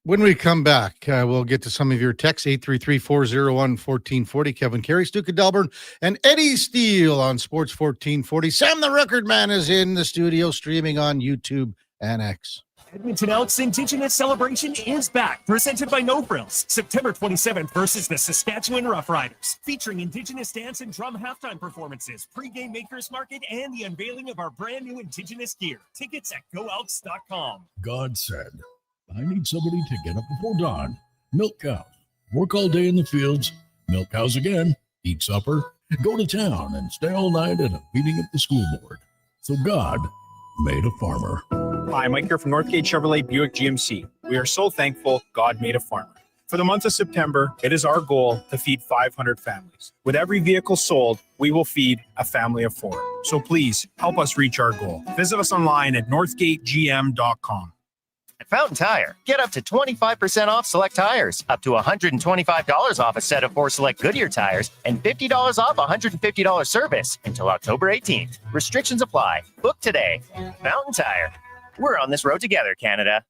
When we come back, we'll get to some of your texts, 833-401-1440. Kevin Karius, Duke of Delburne, and Eddie Steele on Sports 1440. Sam the Record Man is in the studio, streaming on YouTube and X. Edmonton Elks Indigenous Celebration is back, presented by No Frills. September 27th versus the Saskatchewan Roughriders, featuring Indigenous dance and drum halftime performances, pregame makers market, and the unveiling of our brand new Indigenous gear. Tickets at goelks.com. God said, I need somebody to get up before dawn, milk cows, work all day in the fields, milk cows again, eat supper, go to town, and stay all night at a meeting at the school board. So God made a farmer. Hi, Mike here from Northgate Chevrolet Buick GMC. We are so thankful God made a farmer. For the month of September, it is our goal to feed 500 families. With every vehicle sold, we will feed a family of 4. So please help us reach our goal. Visit us online at northgategm.com. At Fountain Tire, get up to 25% off select tires, up to $125 off a set of 4 select Goodyear tires, and $50 off $150 service until October 18th. Restrictions apply. Book today. Fountain Tire. We're on this road together, Canada.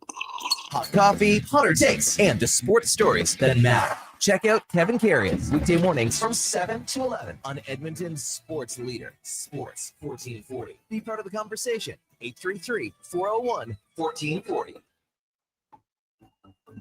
Hot coffee, hotter takes, and the sports stories that matter. Check out Kevin Karius weekday mornings from 7 to 11 on Edmonton's sports leader, Sports 1440. Be part of the conversation. 833-401-1440.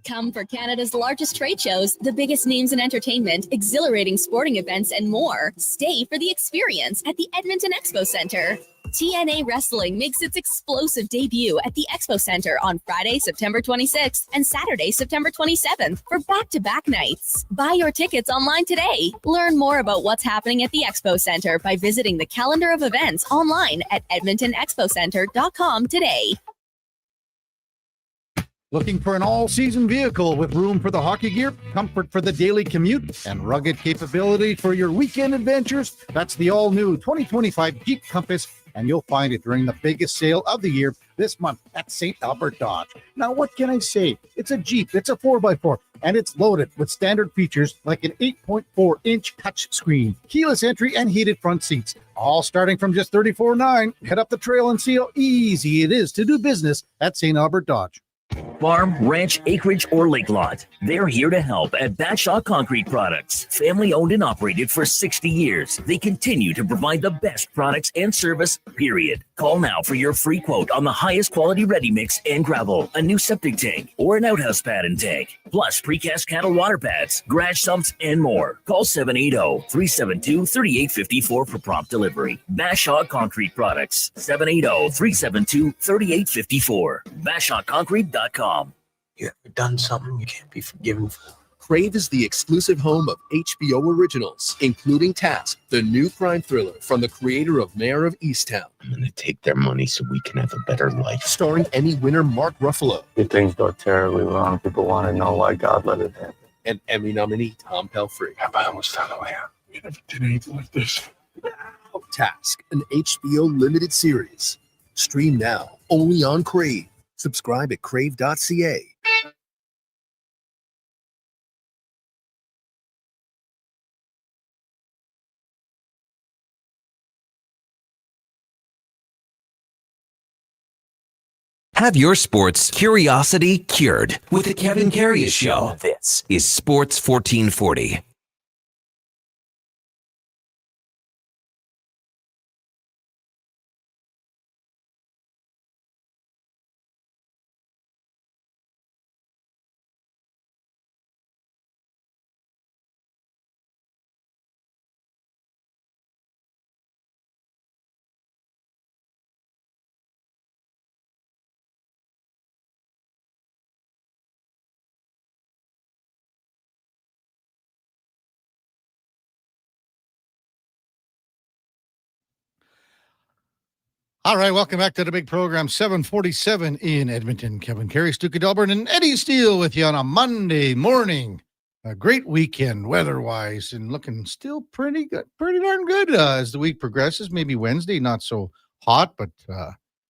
Come for Canada's largest trade shows, the biggest names in entertainment, exhilarating sporting events, and more. Stay for the experience at the Edmonton Expo Center. TNA Wrestling makes its explosive debut at the Expo Center on Friday, September 26th and Saturday, September 27th for back-to-back nights. Buy your tickets online today. Learn more about what's happening at the Expo Center by visiting the calendar of events online at edmontonexpocenter.com today. Looking for an all-season vehicle with room for the hockey gear, comfort for the daily commute, and rugged capability for your weekend adventures? That's the all-new 2025 Jeep Compass, and you'll find it during the biggest sale of the year this month at St. Albert Dodge. Now, what can I say? It's a Jeep, it's a 4x4, and it's loaded with standard features like an 8.4-inch touchscreen, keyless entry, and heated front seats, all starting from just $34,900. Head up the trail and see how easy it is to do business at St. Albert Dodge. Farm, ranch, acreage, or lake lot. They're here to help at Bashaw Concrete Products. Family owned and operated for 60 years. They continue to provide the best products and service, period. Call now for your free quote on the highest quality ready mix and gravel, a new septic tank, or an outhouse pad and tank, plus precast cattle water pads, garage sumps, and more. Call 780-372-3854 for prompt delivery. Bashaw Concrete Products, 780-372-3854. BashawConcrete.com. You ever done something you can't be forgiven for? Crave is the exclusive home of HBO originals, including Task, the new crime thriller from the creator of Mayor of Easttown. I'm going to take their money so we can have a better life. Starring Emmy winner Mark Ruffalo. If things go terribly wrong, people want to know why God let it happen. And Emmy nominee Tom Pelfrey. I almost found a way out. We never did anything like this. Task, an HBO limited series. Stream now, only on Crave. Subscribe at crave.ca. Have your sports curiosity cured with the Kevin Karius Show. This is Sports 1440. All right, welcome back to the big program, 747 in Edmonton. Kevin Karius, Duke of Delburne, and Eddie Steele with you on a Monday morning. A great weekend weather-wise and looking still pretty good, pretty darn good as the week progresses. Maybe Wednesday, not so hot, but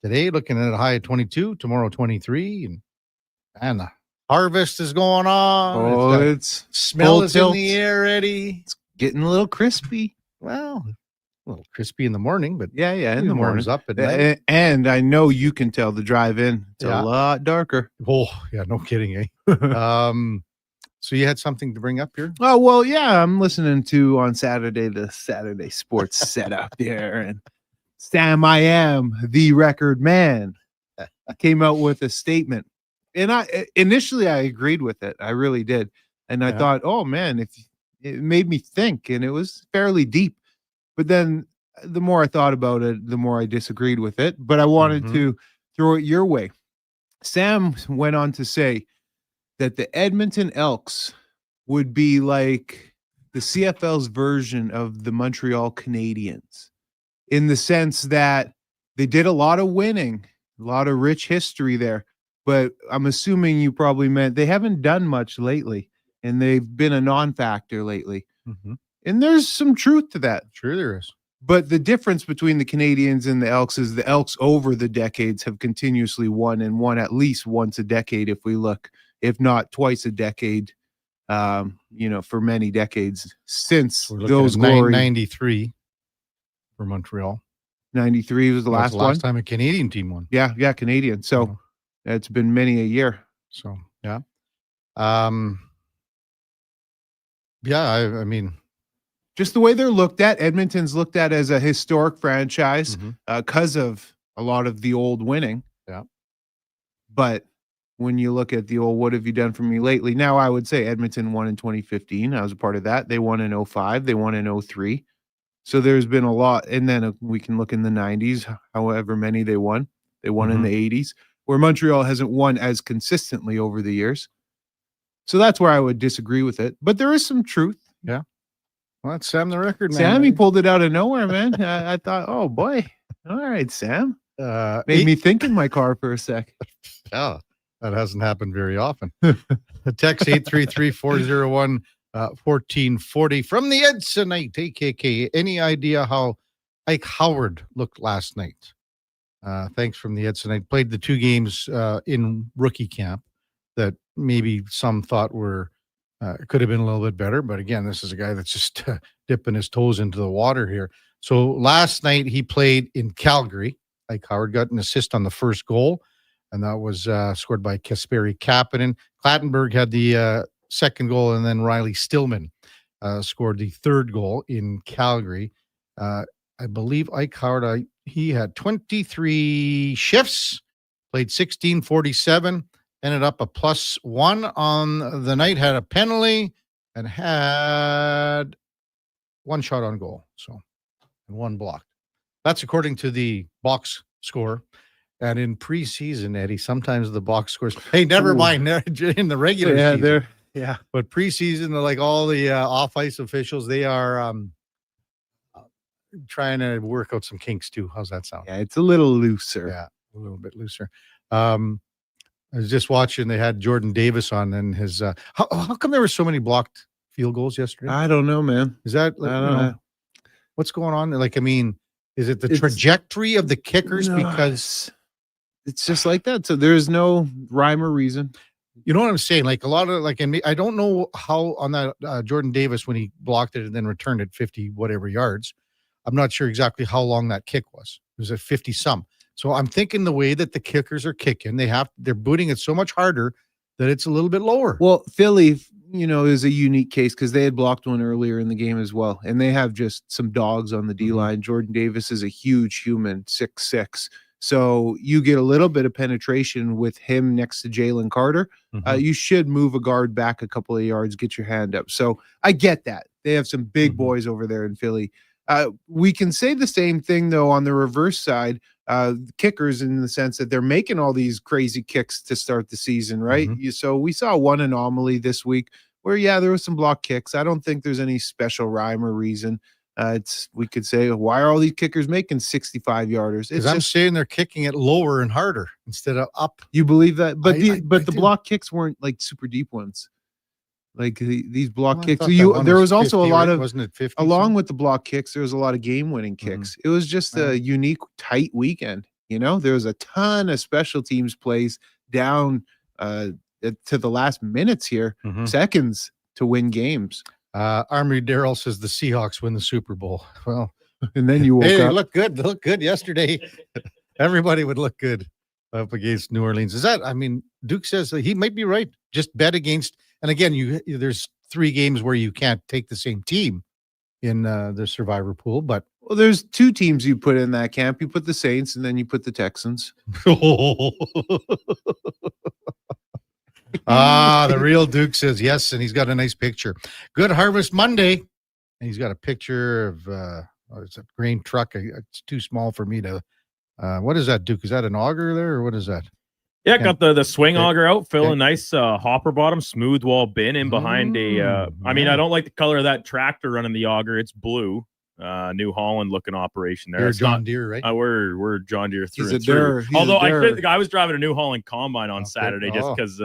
today looking at a high of 22, tomorrow 23, and the harvest is going on. Oh, it's smell full is tilt. in the air, Eddie. It's getting a little crispy. Well, a little crispy in the morning, but Yeah, in the it morning. warms up at night. And I know you can tell the drive in. It's Yeah. a lot darker. Oh, yeah, no kidding, eh? So you had something to bring up here? Oh, well, yeah, I'm listening to on Saturday the Saturday Sports Setup there. And Sam, I am the record man, came out with a statement. And I initially I agreed with it. I really did. And I thought, oh man, if it made me think, and it was fairly deep. But then the more I thought about it, the more I disagreed with it. But I wanted to throw it your way. Sam went on to say that the Edmonton Elks would be like the CFL's version of the Montreal Canadiens, in the sense that they did a lot of winning, a lot of rich history there. But I'm assuming you probably meant they haven't done much lately, and they've been a non-factor lately. And there's some truth to that. Sure there is. But the difference between the Canadians and the Elks is the Elks over the decades have continuously won, and won at least once a decade if we look, if not twice a decade, for many decades since those glory. 93 for Montreal. 93 was the That last the one. last time a Canadian team won. Yeah, Canadian. So it's been many a year. So, yeah. I mean, just the way they're looked at, Edmonton's looked at as a historic franchise because of a lot of the old winning. Yeah. But when you look at the old, what have you done for me lately? Now, I would say Edmonton won in 2015. I was a part of that. They won in 05. They won in 03. So there's been a lot. And then we can look in the 90s, however many they won. They won in the 80s, where Montreal hasn't won as consistently over the years. So that's where I would disagree with it. But there is some truth. Yeah. Well, that's Sam the record man. Sam, he pulled it out of nowhere, man. I thought, oh boy. All right, Sam. Made me think in my car for a sec. Yeah, that hasn't happened very often. Text 833-401-1440 from the Edsonite, AKK. Any idea how Ike Howard looked last night? Thanks from the Edsonite. Played the 2 games in rookie camp that maybe some thought were could have been a little bit better. But again, this is a guy that's just dipping his toes into the water here. So last night he played in Calgary. Ike Howard got an assist on the first goal, and that was scored by Kasperi Kapanen. Clattenburg had the second goal, and then Riley Stillman scored the third goal in Calgary. I believe Ike Howard, he had 23 shifts, played 16:47, ended up a +1 on the night, had a penalty, and had 1 shot on goal. So, and 1 blocked. That's according to the box score. And in preseason, Eddie, sometimes the box scores. Hey, never mind. In the regular season, Yeah. But preseason, like all the off-ice officials, they are trying to work out some kinks too. How's that sound? Yeah, it's a little looser. Yeah, a little bit looser. I was just watching. They had Jordan Davis on, and his. How come there were so many blocked field goals yesterday? I don't know, man. Is that I don't know. What's going on? Like, I mean, is it the trajectory of the kickers? No, Because it's just like that. So there's no rhyme or reason. you know what I'm saying? Like a lot of I don't know how on that Jordan Davis when he blocked it and then returned it 50 whatever yards. I'm not sure exactly how long that kick was. It was at 50 some. So I'm thinking the way that the kickers are kicking, they're booting it so much harder that it's a little bit lower. Well, Philly, is a unique case because they had blocked one earlier in the game as well. And they have just some dogs on the D line. Jordan Davis is a huge human, 6'6". So you get a little bit of penetration with him next to Jalen Carter. You should move a guard back a couple of yards, get your hand up. So I get that. They have some big boys over there in Philly. We can say the same thing, though, on the reverse side, kickers, in the sense that they're making all these crazy kicks to start the season, right? So we saw one anomaly this week where, there was some block kicks. I don't think there's any special rhyme or reason. We could say, why are all these kickers making 65-yarders? Because I'm saying they're kicking it lower and harder instead of up. You believe that? But the block kicks weren't like super deep ones. Like these block kicks. There was also 50, a lot right? of, wasn't it 50? along with the block kicks, there was a lot of game-winning kicks. It was just a unique, tight weekend. There was a ton of special teams plays down to the last minutes here, seconds to win games. Armory Darrell says the Seahawks win the Super Bowl. Well, and then you woke up. Look good. They look good yesterday. Everybody would look good up against New Orleans. Duke says that he might be right. Just bet against. And again, there's 3 games where you can't take the same team in the survivor pool, but there's 2 teams you put in that camp. You put the Saints and then you put the Texans. The real Duke says yes, and he's got a nice picture. Good Harvest Monday, and he's got a picture of it's a grain truck. It's too small for me to. What is that, Duke? Is that an auger there, or what is that? Yeah, got the swing auger out, fill a nice hopper bottom, smooth wall bin in behind I don't like the color of that tractor running the auger. It's blue. New Holland looking operation there. You're It's John Deere, right? We're John Deere through He's and a through. Deere. Although I was driving a New Holland combine on Saturday just Oh. because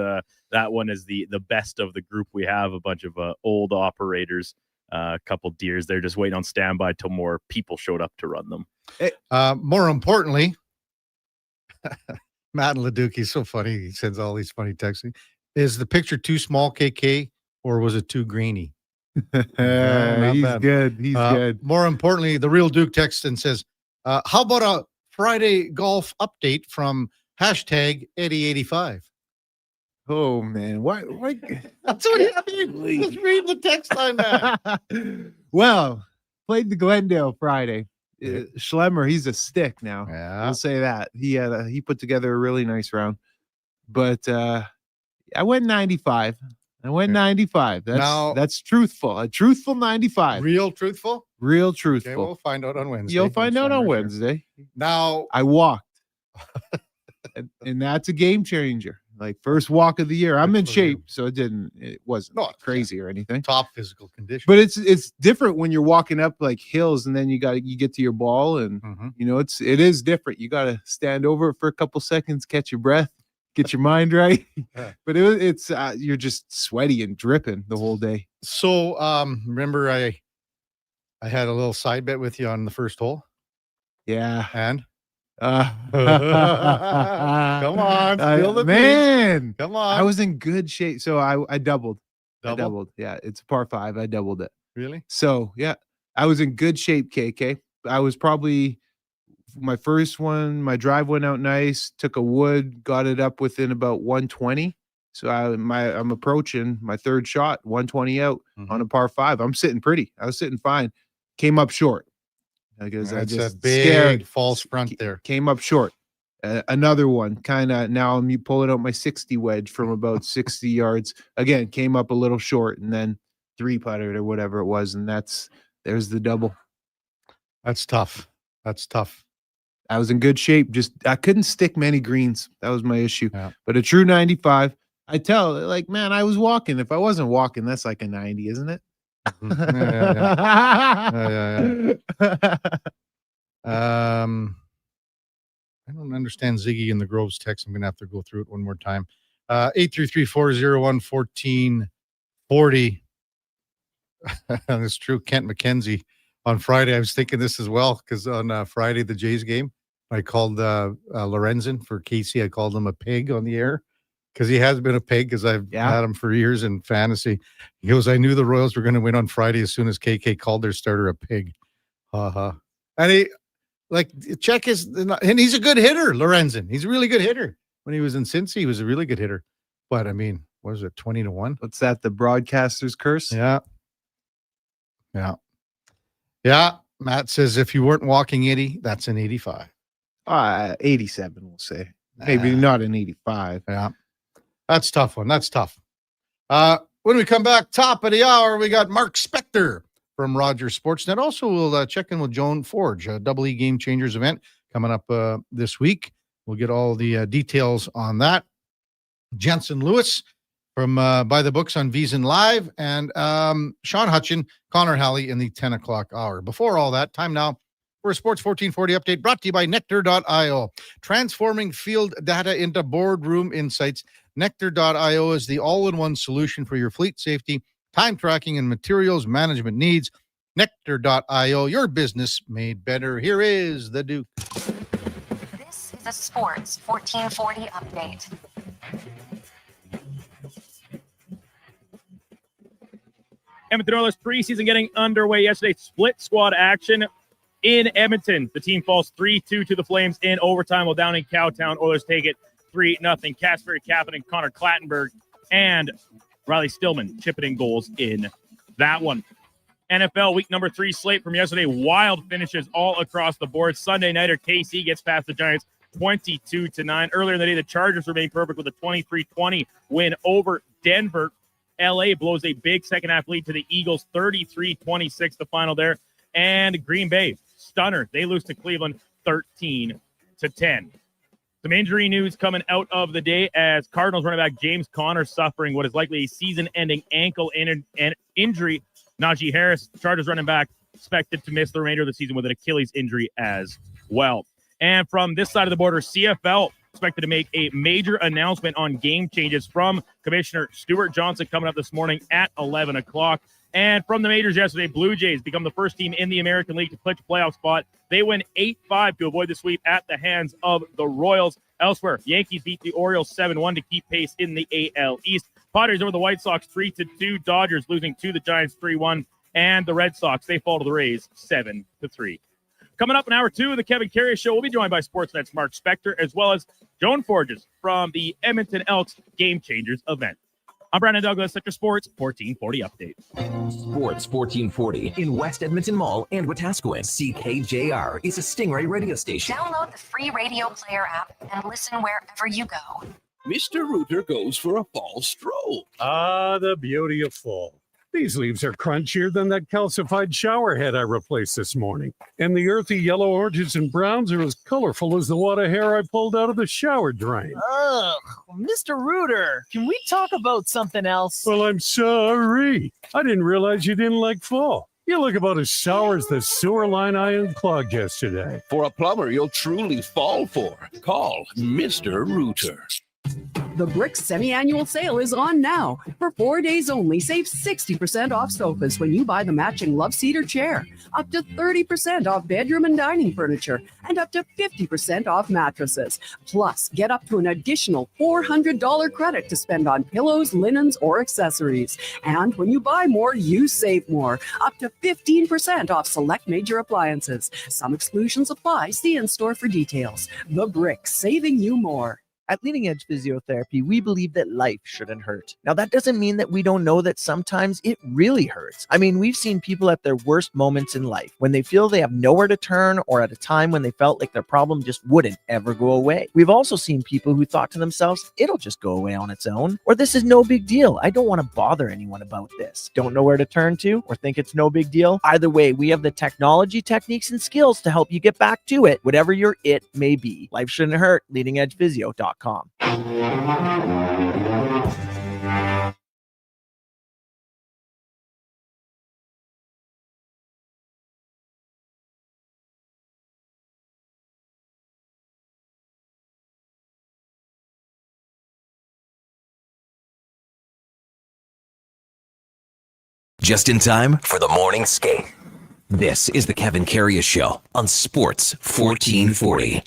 that one is the best of the group we have. A bunch of old operators, a couple Deeres. They're just waiting on standby till more people showed up to run them. More importantly, Matt and Leduc, he's so funny. He sends all these funny texts. Is the picture too small, KK, or was it too grainy? He's good. He's good. More importantly, the real Duke texts and says, how about a Friday golf update from #Eddie85? Oh, man. Why? That's what happened. Let's read the text line back. Well, played the Glendale Friday. Schlemmer, he's a stick now. Yeah. We'll say that. He put together a really nice round. But I went 95. 95. That's truthful. A truthful 95. Real truthful? Real truthful. Okay, we'll find out on Wednesday. You'll find out on Wednesday. Now I walked. and that's a game changer. Like first walk of the year. I'm in shape, so it wasn't crazy or anything. Top physical condition. But it's different when you're walking up like hills and then you get to your ball and it is different. You got to stand over it for a couple seconds, catch your breath, get your mind right. But it's you're just sweaty and dripping the whole day. So remember I had a little side bet with you on the first hole. Yeah. And come on, spill the man. beans. Come on. I was in good shape. So I doubled. Double? I doubled. Yeah, it's a par 5. I doubled it. Really? So yeah, I was in good shape, KK. I was probably my first one, my drive went out nice, took a wood, got it up within about 120. So I'm approaching my third shot, 120 out on a par 5. I'm sitting pretty. I was sitting fine. Came up short. Because I just a big scared. false front there. Came up short. Another one, kind of now I'm pulling out my 60 wedge from about 60 yards. Again, came up a little short and then 3-putted or whatever it was. And there's the double. That's tough. I was in good shape. Just I couldn't stick many greens. That was my issue. Yeah. But a true 95. I tell, like, man, I was walking. If I wasn't walking, that's like a 90, isn't it? I don't understand Ziggy in the Groves text. I'm going to have to go through it one more time. 833-401-1440. That's true. Kent McKenzie on Friday. I was thinking this as well because on Friday, the Jays game, I called Lorenzen for Casey. I called him a pig on the air because he has been a pig because I've had him for years in fantasy. He goes, I knew the Royals were going to win on Friday as soon as KK called their starter a pig. And he, like, check his, and he's a good hitter, Lorenzen. He's a really good hitter. When he was in Cincy, he was a really good hitter. But, I mean, what is it, 20-1? What's that, the broadcaster's curse? Yeah. Matt says, if you weren't walking 80, that's an 85. 87, we'll say. Maybe not an 85. Yeah. That's a tough one. That's tough. When we come back, top of the hour, we got Mark Spector from Rogers Sportsnet. Also, we'll check in with Joan Forge, a Double E Game Changers event coming up this week. We'll get all the details on that. Jensen Lewis from By the Books on VSiN Live, and Sean Hutchin, Connor Halley in the 10 o'clock hour. Before all that, time now for a Sports 1440 update brought to you by Nectar.io. Transforming field data into boardroom insights. Nectar.io is the all-in-one solution for your fleet safety, time tracking, and materials management needs. Nectar.io, your business made better. Here is the Duke. This is a Sports 1440 update. Edmonton Oilers preseason getting underway yesterday. Split squad action in Edmonton. The team falls 3-2 to the Flames in overtime, while down in Cowtown, Oilers take it 3-0. Casper Kapanen, Connor Clattenburg, and Riley Stillman chipping in goals in that one. NFL week number 3 slate from yesterday. Wild finishes all across the board. Sunday nighter KC gets past the Giants 22-9. Earlier in the day, the Chargers remained perfect with a 23-20 win over Denver. LA blows a big second half lead to the Eagles, 33-26, the final there. And Green Bay, stunner. They lose to Cleveland 13-10. Some injury news coming out of the day as Cardinals running back James Conner suffering what is likely a season-ending ankle injury. Najee Harris, Chargers running back, expected to miss the remainder of the season with an Achilles injury as well. And from this side of the border, CFL expected to make a major announcement on game changes from Commissioner Stuart Johnson coming up this morning at 11 o'clock. And from the majors yesterday, Blue Jays become the first team in the American League to clinch a playoff spot. They win 8-5 to avoid the sweep at the hands of the Royals. Elsewhere, Yankees beat the Orioles 7-1 to keep pace in the AL East. Padres over the White Sox 3-2. Dodgers losing to the Giants 3-1. And the Red Sox, they fall to the Rays 7-3. Coming up in hour 2 of the Kevin Karius Show, we'll be joined by Sportsnet's Mark Spector, as well as Joan Forges from the Edmonton Elks Game Changers event. I'm Brandon Douglas at your Sports 1440 update. Sports 1440 in West Edmonton Mall and Wetaskiwin. CKJR is a Stingray radio station. Download the free radio player app and listen wherever you go. Mr. Rooter goes for a fall stroll. Ah, the beauty of fall. These leaves are crunchier than that calcified shower head I replaced this morning. And the earthy yellow oranges and browns are as colorful as the wad of hair I pulled out of the shower drain. Ugh, Mr. Rooter, can we talk about something else? Well, I'm sorry. I didn't realize you didn't like fall. You look about as sour as the sewer line I unclogged yesterday. For a plumber you'll truly fall for. Call Mr. Rooter. The Bricks semi-annual sale is on now. For 4 days only, save 60% off sofas when you buy the matching love seat chair, up to 30% off bedroom and dining furniture, and up to 50% off mattresses. Plus, get up to an additional $400 credit to spend on pillows, linens, or accessories. And when you buy more, you save more, up to 15% off select major appliances. Some exclusions apply. See in-store for details. The Bricks, saving you more. At Leading Edge Physiotherapy, we believe that life shouldn't hurt. Now, that doesn't mean that we don't know that sometimes it really hurts. I mean, we've seen people at their worst moments in life, when they feel they have nowhere to turn, or at a time when they felt like their problem just wouldn't ever go away. We've also seen people who thought to themselves, it'll just go away on its own, or this is no big deal. I don't want to bother anyone about this. Don't know where to turn to, or think it's no big deal. Either way, we have the technology, techniques, and skills to help you get back to it, whatever your it may be. Life shouldn't hurt. LeadingEdgePhysio.com. Just in time for the morning skate. This is the Kevin Karius Show on Sports 1440.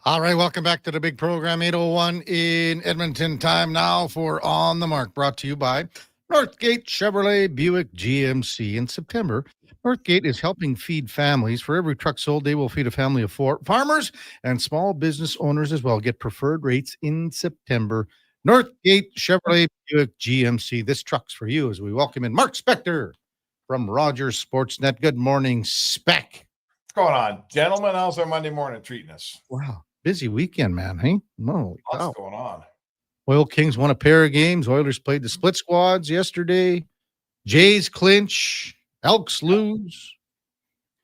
All right, welcome back to the big program. 8:01 in Edmonton. Time now for On the Mark, brought to you by Northgate Chevrolet Buick GMC. In September, Northgate is helping feed families. For every truck sold, they will feed a family of 4 farmers and small business owners as well. Get preferred rates in September. Northgate Chevrolet Buick GMC. This truck's for you as we welcome in Mark Spector from Rogers Sportsnet. Good morning, Spec. What's going on, gentlemen? How's our Monday morning treating us? Wow. Busy weekend, man. Hey, no. What's going on? Oil Kings won a pair of games. Oilers played the split squads yesterday. Jays clinch. Elks lose.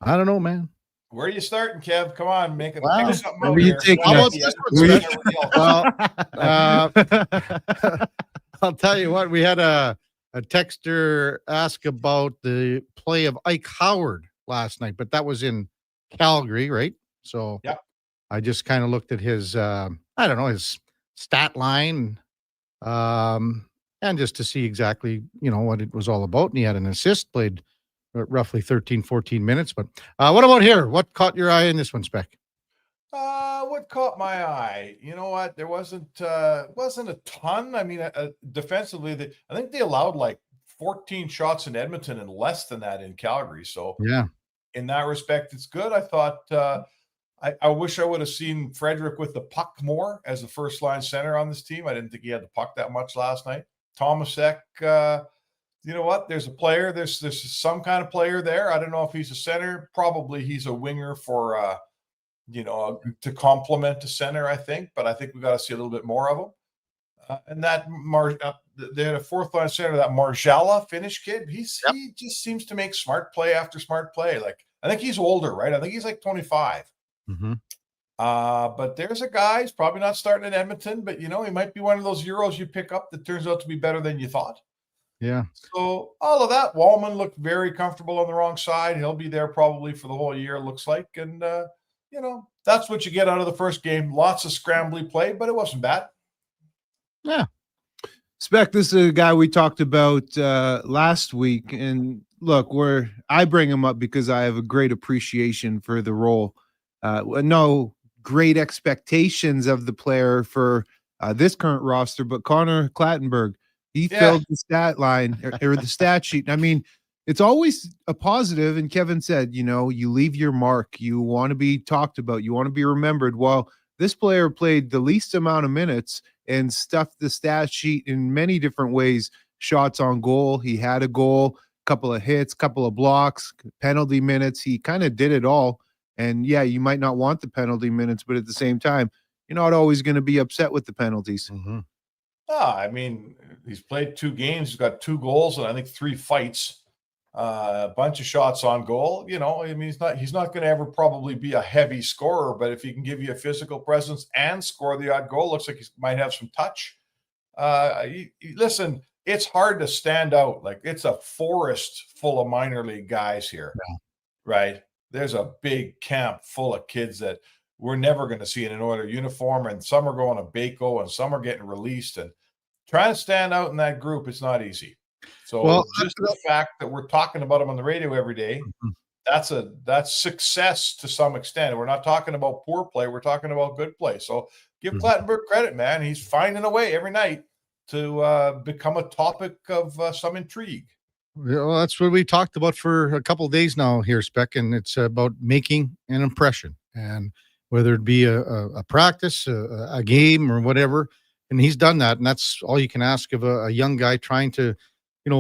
I don't know, man. Where are you starting, Kev? Come on, make it something out you here. taking How us- about Well, I'll tell you what. We had a texter ask about the play of Ike Howard last night, but that was in Calgary, right? So yeah. I just kind of looked at his, his stat line, and just to see exactly, what it was all about. And he had an assist, played roughly 13, 14 minutes. But what about here? What caught your eye in this one, Spec? What caught my eye? You know what? There wasn't a ton. I mean, defensively, I think they allowed like 14 shots in Edmonton and less than that in Calgary. So yeah, in that respect, it's good. I thought. I wish I would have seen Frederick with the puck more as the first line center on this team. I didn't think he had the puck that much last night. Tomasek, you know what? There's a player. There's some kind of player there. I don't know if he's a center. Probably he's a winger for, to complement the center, I think. But I think we got to see a little bit more of him. And that they had a fourth line center, that Marjala Finnish kid. He just seems to make smart play after smart play. Like, I think he's older, right? I think he's like 25. Mm-hmm. But there's a guy, he's probably not starting in Edmonton, but he might be one of those Euros you pick up that turns out to be better than you thought. Yeah. So all of that, Wallman looked very comfortable on the wrong side. He'll be there probably for the whole year, it looks like. And, that's what you get out of the first game. Lots of scrambly play, but it wasn't bad. Yeah. Spec, this is a guy we talked about last week. And look, I bring him up because I have a great appreciation for the role. No great expectations of the player for this current roster, but Connor Clattenburg, he filled the stat line or the stat sheet. I mean, it's always a positive. And Kevin said, you leave your mark. You want to be talked about. You want to be remembered. Well, this player played the least amount of minutes and stuffed the stat sheet in many different ways. Shots on goal. He had a goal, couple of hits, couple of blocks, penalty minutes. He kind of did it all. And yeah, you might not want the penalty minutes, but at the same time, you're not always going to be upset with the penalties. Mm-hmm. I mean, he's played 2 games. He's got 2 goals and I think 3 fights, a bunch of shots on goal. I mean, he's not going to ever probably be a heavy scorer, but if he can give you a physical presence and score the odd goal, looks like he might have some touch. Listen, it's hard to stand out. Like, it's a forest full of minor league guys here, right? There's a big camp full of kids that we're never going to see in an Oiler uniform, and some are going to Baco, and some are getting released. And trying to stand out in that group, it's not easy. So just the fact that we're talking about them on the radio every day, that's success to some extent. We're not talking about poor play. We're talking about good play. So give Clattenburg credit, man. He's finding a way every night to become a topic of some intrigue. Well, that's what we talked about for a couple of days now here, Spec, and it's about making an impression, and whether it be a practice, a game, or whatever. And he's done that, and that's all you can ask of a young guy trying to,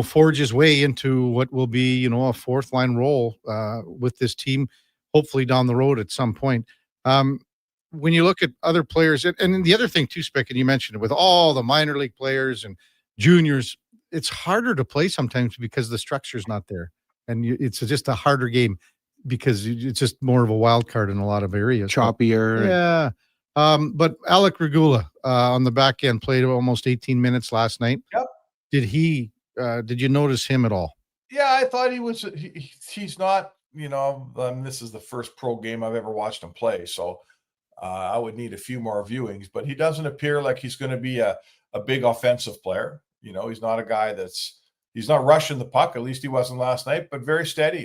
forge his way into what will be, a fourth line role with this team, hopefully down the road at some point. When you look at other players, and the other thing too, Spec, and you mentioned it, with all the minor league players and juniors, it's harder to play sometimes because the structure's not there, and it's just a harder game because it's just more of a wild card in a lot of areas. Choppier. Yeah. But Alec Regula on the back end played almost 18 minutes last night. Yep. Did you notice him at all? Yeah, I thought he's not, this is the first pro game I've ever watched him play. So I would need a few more viewings, but he doesn't appear like he's going to be a big offensive player. He's not a guy he's not rushing the puck. At least he wasn't last night, but very steady.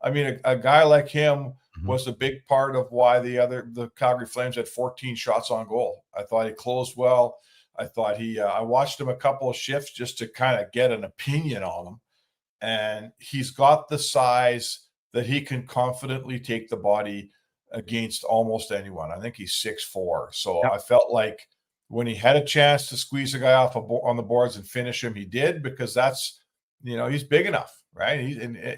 A guy like him was a big part of why the Calgary Flames had 14 shots on goal. I thought he closed well. I thought I watched him a couple of shifts just to kind of get an opinion on him. And he's got the size that he can confidently take the body against almost anyone. I think he's 6'4". So I felt like when he had a chance to squeeze a guy off on the boards and finish him, he did, because that's, he's big enough, right?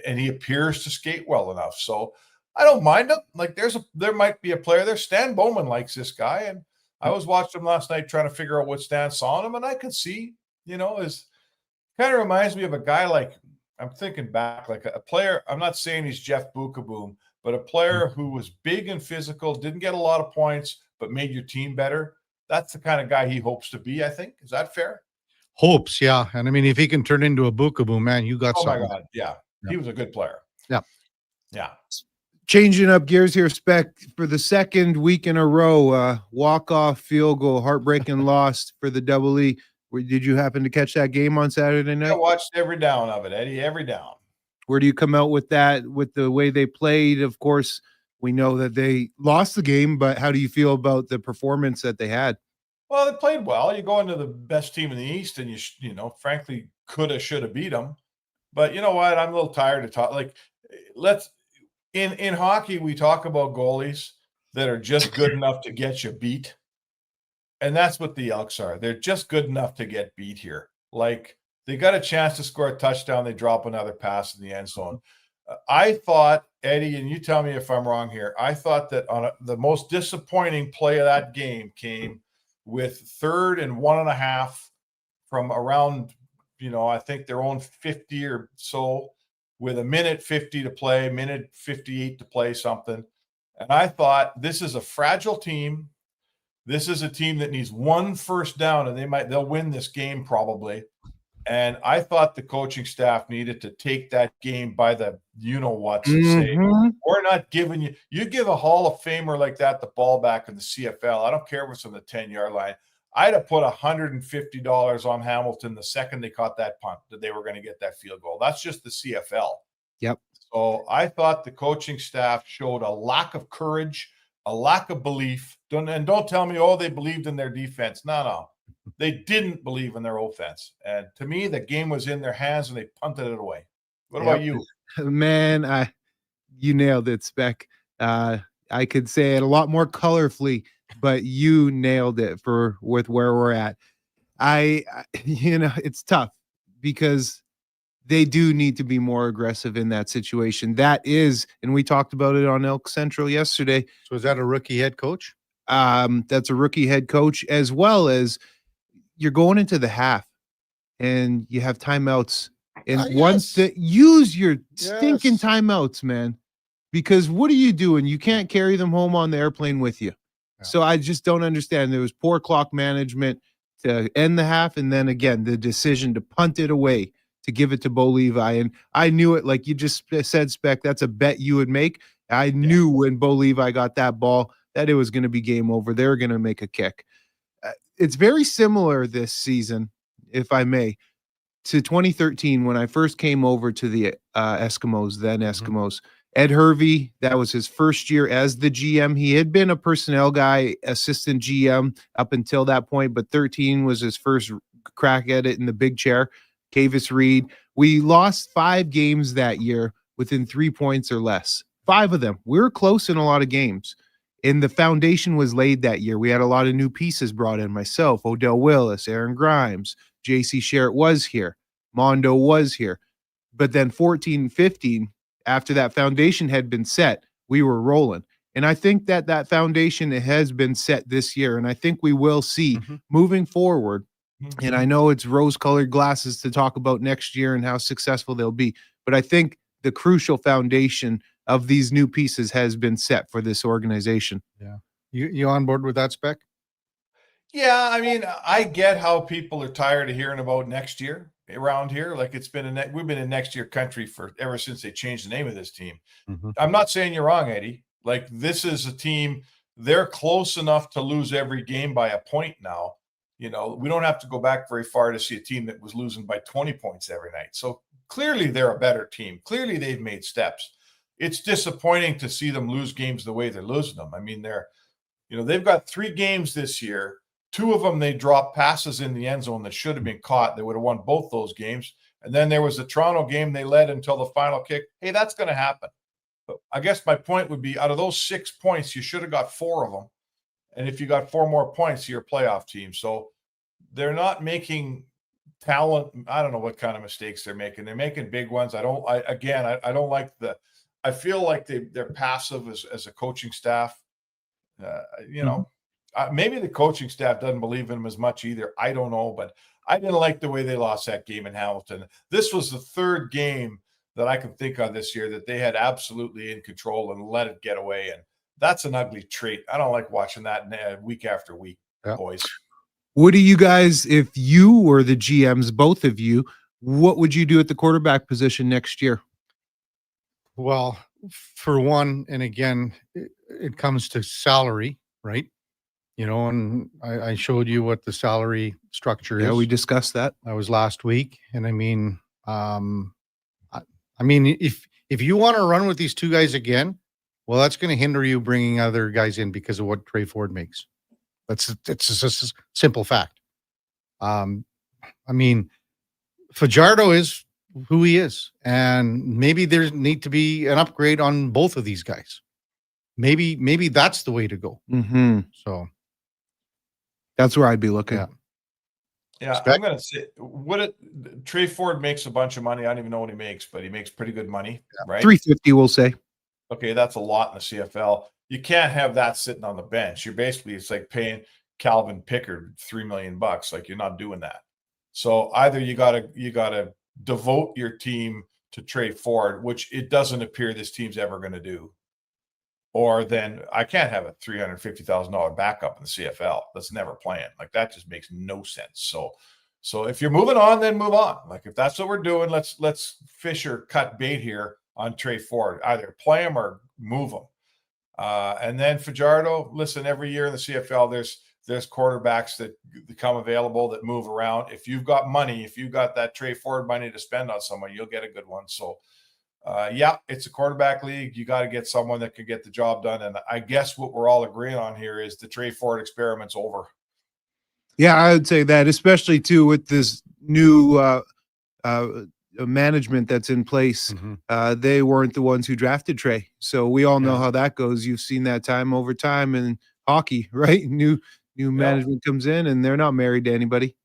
And he appears to skate well enough. So I don't mind him. Like there might be a player there. Stan Bowman likes this guy. And I was watching him last night trying to figure out what Stan saw in him. And I could see, is kind of reminds me of a guy like, I'm thinking back, like a player. I'm not saying he's Jeff Bukaboom, but a player who was big and physical, didn't get a lot of points, but made your team better. That's the kind of guy he hopes to be, I think. Is that fair? Hopes, yeah. And I mean, if he can turn into a Bukaboom, man, you got something. Oh, my God, yeah. He was a good player. Yeah. Yeah. Changing up gears here, Spec, for the second week in a row, walk-off field goal, heartbreaking loss for the Double E. Did you happen to catch that game on Saturday night? I watched every down of it, Eddie, every down. Where do you come out with that, with the way they played? Of course, we know that they lost the game, but how do you feel about the performance that they had? Well, they played well. You go into the best team in the East, and frankly, coulda, shoulda beat them. But you know what? I'm a little tired of talking. Like, in hockey, we talk about goalies that are just good enough to get you beat. And that's what the Elks are. They're just good enough to get beat here. Like, they got a chance to score a touchdown. They drop another pass in the end zone. I thought, Eddie, and you tell me if I'm wrong here, I thought that the most disappointing play of that game came with 3rd and 1.5 from around, I think their own 50 or so, with a minute 50 to play, minute 58 to play, something. And I thought, this is a fragile team. This is a team that needs one first down, and they'll win this game probably. And I thought the coaching staff needed to take that game by the you-know-whats and say, we're not giving you give a Hall of Famer like that the ball back in the CFL. I don't care if it's on the 10-yard line. I'd have put $150 on Hamilton the second they caught that punt, that they were going to get that field goal. That's just the CFL. Yep. So I thought the coaching staff showed a lack of courage, a lack of belief. Don't tell me, they believed in their defense. No. They didn't believe in their offense. And to me, the game was in their hands and they punted it away. What about you? Man, you nailed it, Spec. I could say it a lot more colorfully, but you nailed it with where we're at. It's tough because they do need to be more aggressive in that situation. That is, and we talked about it on Elk Central yesterday. So is that a rookie head coach? That's a rookie head coach, as well as you're going into the half and you have timeouts. And use your stinking timeouts, man, because what are you doing? You can't carry them home on the airplane with you. Yeah. So I just don't understand. There was poor clock management to end the half. And then again, the decision to punt it away, to give it to Bo Levi. And I knew it, like you just said, Spec, that's a bet you would make. I knew when Bo Levi got that ball that it was going to be game over. They were going to make a kick. It's very similar this season, if I may, to 2013 when I first came over to the Eskimos, then Eskimos. Ed Hervey, that was his first year as the GM. He had been a personnel guy, assistant GM up until that point, but 13 was his first crack at it in the big chair. Kavis Reed. We lost 5 games that year within 3 points or less. 5 of them. We were close in a lot of games. And the foundation was laid that year. We had a lot of new pieces brought in. Myself, Odell Willis, Aaron Grimes, J.C. Sherritt was here. Mondo was here. But then 14, 15, after that foundation had been set, we were rolling. And I think that foundation has been set this year. And I think we will see moving forward. And I know it's rose-colored glasses to talk about next year and how successful they'll be. But I think the crucial foundation of these new pieces has been set for this organization. Yeah. You on board with that, Spec? Yeah, I mean, I get how people are tired of hearing about next year around here. Like it's been we've been in next year country for ever since they changed the name of this team. I'm not saying you're wrong, Eddie. Like this is a team, they're close enough to lose every game by a point now. You know, we don't have to go back very far to see a team that was losing by 20 points every night. So clearly they're a better team. Clearly they've made steps. It's disappointing to see them lose games the way they're losing them. I mean, they've got 3 games this year. 2 of them, they dropped passes in the end zone that should have been caught. They would have won both those games. And then there was the Toronto game they led until the final kick. Hey, that's going to happen. But I guess my point would be out of those 6 points, you should have got 4 of them. And if you got 4 more points, you're a playoff team. So they're not making talent. I don't know what kind of mistakes they're making. They're making big ones. I don't like I feel like they're passive as a coaching staff. Maybe the coaching staff doesn't believe in them as much either. I don't know, but I didn't like the way they lost that game in Hamilton. This was the 3rd game that I can think of this year that they had absolutely in control and let it get away. And that's an ugly trait. I don't like watching that week after week, boys. What do you guys, if you were the GMs, both of you, what would you do at the quarterback position next year? Well, for one, and again, it comes to salary, right? And I showed you what the salary structure is. Yeah, we discussed that. That was last week. And I mean, if you want to run with these 2 guys again, well, that's going to hinder you bringing other guys in because of what Trey Ford makes. It's just a simple fact. Fajardo is who he is, and maybe there need to be an upgrade on both of these guys. Maybe that's the way to go. Mm-hmm. So that's where I'd be looking. Yeah, I'm going to say Trey Ford makes a bunch of money. I don't even know what he makes, but he makes pretty good money, right? $350, we'll say. Okay, that's a lot in the CFL. You can't have that sitting on the bench. It's like paying Calvin Pickard $3 million. Like you're not doing that. So either you gotta devote your team to Trey Ford, which it doesn't appear this team's ever going to do, or then I can't have a $350,000 backup in the CFL that's never playing. Like that just makes no sense. So if you're moving on, then move on. Like if that's what we're doing, let's fish or cut bait here on Trey Ford. Either play him or move him. And then Fajardo, listen, every year in the CFL, there's quarterbacks that become available that move around. If you've got money, if you've got that Trey Ford money to spend on someone, you'll get a good one. So, it's a quarterback league. You got to get someone that can get the job done. And I guess what we're all agreeing on here is the Trey Ford experiment's over. Yeah, I would say that, especially too with this new management that's in place. They weren't the ones who drafted Trey, so we all know how that goes. You've seen that time over time in hockey, right? New management comes in and they're not married to anybody.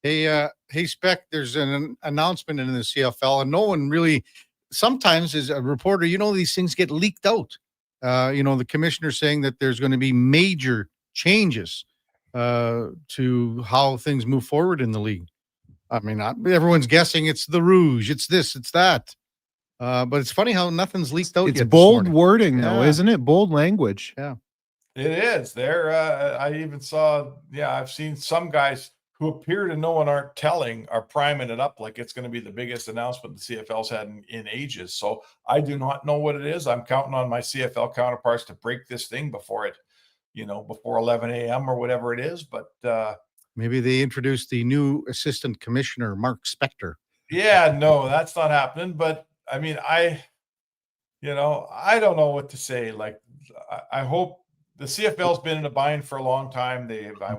Hey, Spec, there's an announcement in the CFL, and no one really. Sometimes, as a reporter, these things get leaked out. The commissioner saying that there's going to be major changes to how things move forward in the league. I mean, everyone's guessing it's the Rouge, it's this, it's that. But it's funny how nothing's leaked out. It's bold wording, though, isn't it? Bold language. Yeah, it is. I even saw. Yeah, I've seen some guys who appear to know and aren't telling are priming it up like it's going to be the biggest announcement the CFL's had in ages. So I do not know what it is. I'm counting on my CFL counterparts to break this thing before 11 a.m. or whatever it is. But maybe they introduced the new assistant commissioner, Mark Spector. Yeah, no, that's not happening. But I mean, I don't know what to say. Like, I hope the CFL's been in a bind for a long time.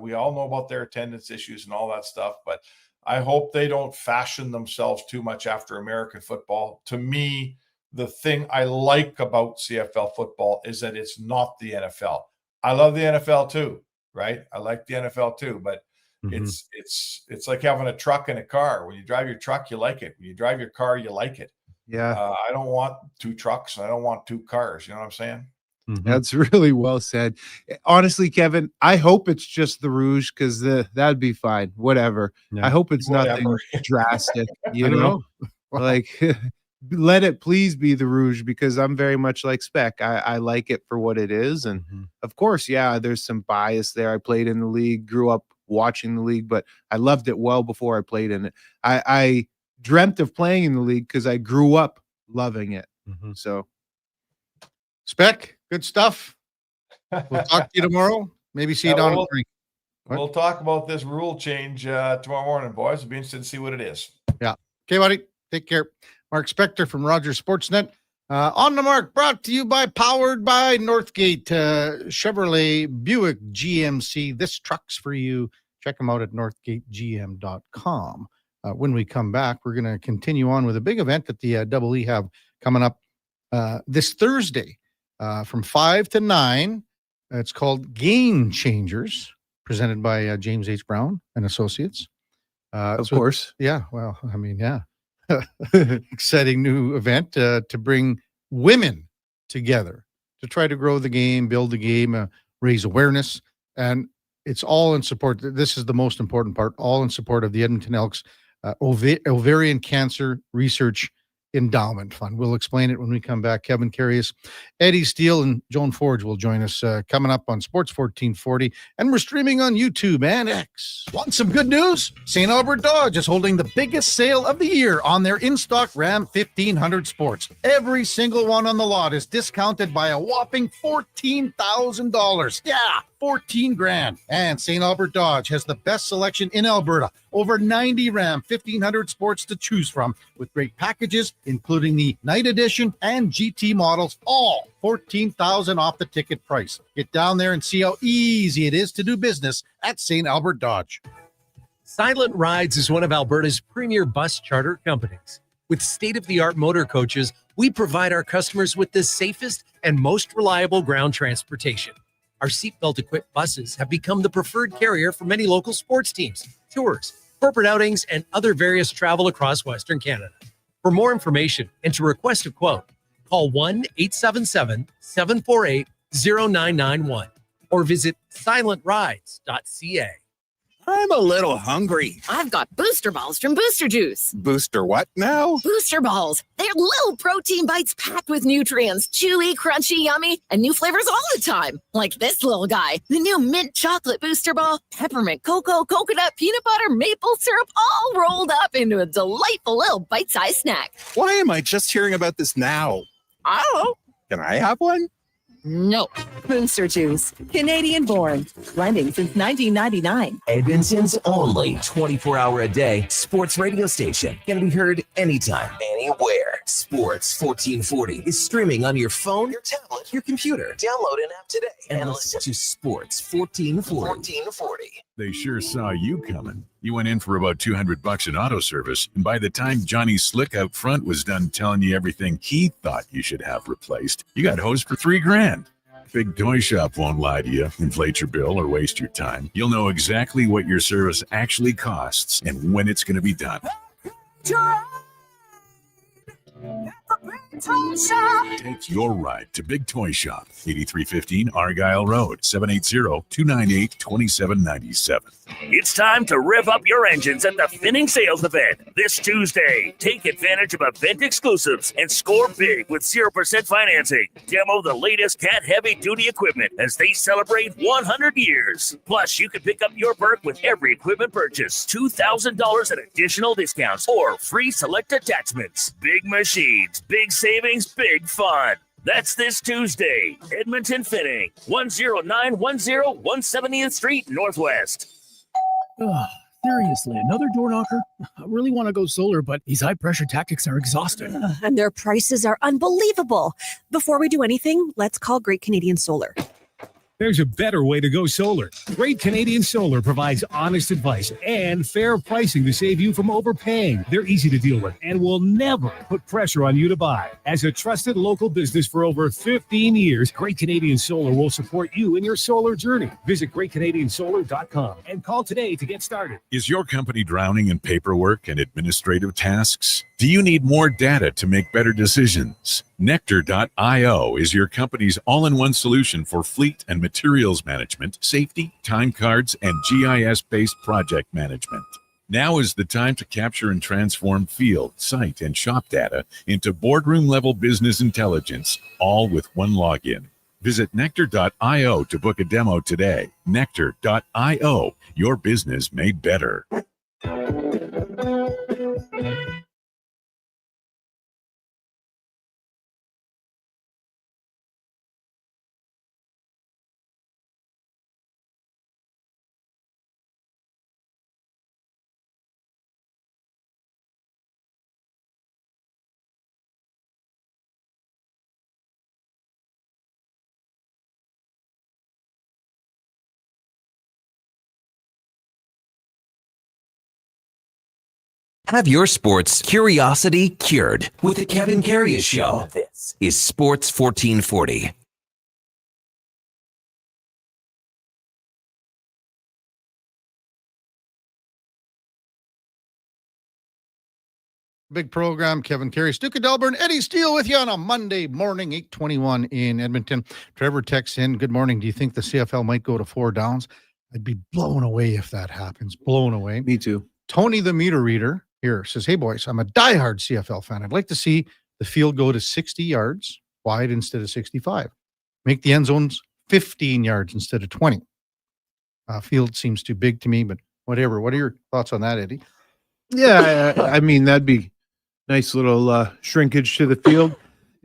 We all know about their attendance issues and all that stuff, but I hope they don't fashion themselves too much after American football. To me, the thing I like about CFL football is that it's not the NFL. I love the NFL too, right? I like the NFL too, but it's like having a truck and a car. When you drive your truck, you like it. When you drive your car, you like it. Yeah. I don't want 2 trucks and I don't want 2 cars. You know what I'm saying? That's really well said. Honestly, Kevin, I hope it's just the Rouge because that'd be fine. Whatever. I hope it's nothing drastic. Like let it please be the Rouge, because I'm very much like Spec. I like it for what it is. And of course, yeah, there's some bias there. I played in the league, grew up watching the league, but I loved it well before I played in it. I dreamt of playing in the league because I grew up loving it. So, Spec, good stuff. We'll talk to you tomorrow. Maybe see you down at 3. We'll talk about this rule change tomorrow morning, boys. It'll be interesting to see what it is. Yeah. Okay, buddy. Take care. Mark Spector from Rogers Sportsnet. On the Mark, brought to you powered by Northgate Chevrolet Buick GMC. This truck's for you. Check them out at northgategm.com. When we come back, we're going to continue on with a big event that the Double E have coming up this Thursday from 5 to 9. It's called Game Changers, presented by James H. Brown and Associates. Of course. Yeah. Well, I mean, yeah. Exciting new event to bring women together to try to grow the game, build the game, raise awareness. And it's all in support. This is the most important part, all in support of the Edmonton Elks Ovarian Cancer Research Endowment Fund. We'll explain it when we come back. Kevin Karius, Eddie Steele, and Joan Forge will join us coming up on Sports 1440. And we're streaming on YouTube and X. Want some good news? St. Albert Dodge is holding the biggest sale of the year on their in-stock Ram 1500 Sports. Every single one on the lot is discounted by a whopping $14,000. Yeah, 14 grand. And St. Albert Dodge has the best selection in Alberta. Over 90 Ram 1500 Sports to choose from, with great packages, including the Night Edition and GT models, all $14,000 off the ticket price. Get down there and see how easy it is to do business at St. Albert Dodge. Silent Rides is one of Alberta's premier bus charter companies. With state-of-the-art motor coaches, we provide our customers with the safest and most reliable ground transportation. Our seatbelt-equipped buses have become the preferred carrier for many local sports teams, tours, corporate outings, and other various travel across Western Canada. For more information and to request a quote, call 1-877-748-0991 or visit silentrides.ca. I'm a little hungry. I've got Booster Balls from Booster Juice. Booster what now? Booster Balls. They're little protein bites packed with nutrients. Chewy, crunchy, yummy, and new flavors all the time. Like this little guy. The new mint chocolate Booster Ball. Peppermint, cocoa, coconut, peanut butter, maple syrup, all rolled up into a delightful little bite-sized snack. Why am I just hearing about this now? I don't know. Can I have one? No. Booster Juice. Canadian born. Blending since 1999. Edmonton's only 24-hour-a-day sports radio station. Can be heard anytime, anywhere. Sports 1440 is streaming on your phone, your tablet, your computer. Download an app today and listen to Sports 1440. They sure saw you coming. You went in for about $200 in auto service, and by the time Johnny Slick out front was done telling you everything he thought you should have replaced, you got hosed for $3,000. Big Toy Shop won't lie to you, inflate your bill, or waste your time. You'll know exactly what your service actually costs and when it's going to be done. Take your ride to Big Toy Shop, 8315 Argyle Road, 780-298-2797. It's time to rev up your engines at the Finning Sales Event this Tuesday. Take advantage of event exclusives and score big with 0% financing. Demo the latest Cat heavy-duty equipment as they celebrate 100 years. Plus, you can pick up your perk with every equipment purchase, $2,000 in additional discounts or free select attachments. Big machines, big savings, big fun. That's this Tuesday. Edmonton Finning, 10910 170th Street Northwest. Seriously, another door knocker? I really want to go solar, but these high-pressure tactics are exhausting. And their prices are unbelievable. Before we do anything, let's call Great Canadian Solar. There's a better way to go solar. Great Canadian Solar provides honest advice and fair pricing to save you from overpaying. They're easy to deal with and will never put pressure on you to buy. As a trusted local business for over 15 years, Great Canadian Solar will support you in your solar journey. Visit greatcanadiansolar.com and call today to get started. Is your company drowning in paperwork and administrative tasks? Do you need more data to make better decisions? Nectar.io is your company's all-in-one solution for fleet and materials management, safety, time cards, and GIS-based project management. Now is the time to capture and transform field, site, and shop data into boardroom-level business intelligence, all with one login. Visit nectar.io to book a demo today. Nectar.io, your business made better. Have your sports curiosity cured with the Kevin Karius Show. This is Sports 1440. Big program. Kevin Karius, Duke of Delburne, Eddie Steele with you on a Monday morning, 8:21 in Edmonton. Trevor texts in, good morning. Do you think the CFL might go to 4 downs? I'd be blown away if that happens. Blown away. Me too. Tony, the meter reader here, says, hey, boys, I'm a diehard CFL fan. I'd like to see the field go to 60 yards wide instead of 65. Make the end zones 15 yards instead of 20. Field seems too big to me, but whatever. What are your thoughts on that, Eddie? Yeah, I mean, that'd be nice little shrinkage to the field.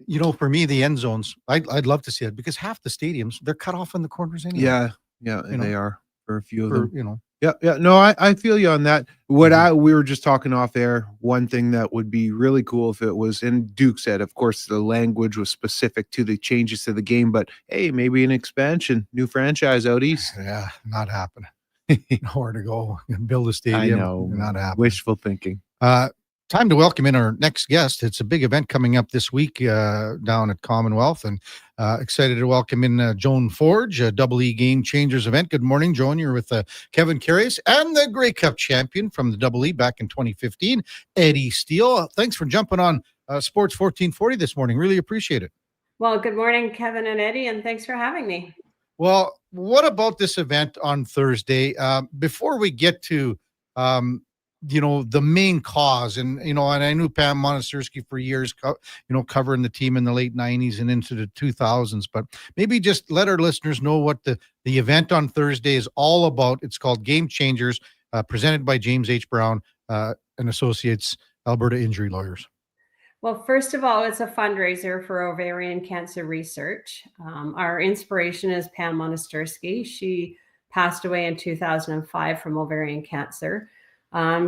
You know, for me, the end zones, I'd love to see it because half the stadiums, they're cut off in the corners anyway. Yeah, and they are for a few of them. You know. Yeah. No, I feel you on that. We were just talking off air. One thing that would be really cool if it was, and Duke said, of course, the language was specific to the changes to the game, but hey, maybe an expansion, new franchise out east. Yeah, not happening. Nowhere to go and build a stadium. I know. Not happening. Wishful thinking. Time to welcome in our next guest. It's a big event coming up this week down at Commonwealth, and excited to welcome in Joan Forge, a Double E Game Changers event. Good morning, Joan. You're with Kevin Karius and the Grey Cup champion from the Double E back in 2015, Eddie Steele. Thanks for jumping on Sports 1440 this morning. Really appreciate it. Well, good morning, Kevin and Eddie, and thanks for having me. Well, what about this event on Thursday? Before we get to the main cause, and I knew Pam Monastersky for years, covering the team in the late 90s and into the 2000s, but maybe just let our listeners know what the event on Thursday is all about. It's called Game Changers, presented by James H. Brown and Associates, Alberta Injury Lawyers. Well, first of all, it's a fundraiser for ovarian cancer research. Our inspiration is Pam Monastersky. She passed away in 2005 from ovarian cancer.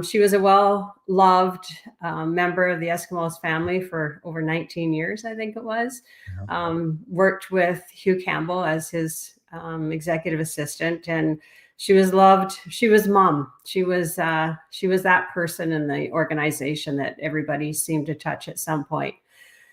She was a well-loved member of the Eskimos family for over 19 years, I think it was. Worked with Hugh Campbell as his executive assistant, and she was loved. She was mom. She was that person in the organization that everybody seemed to touch at some point.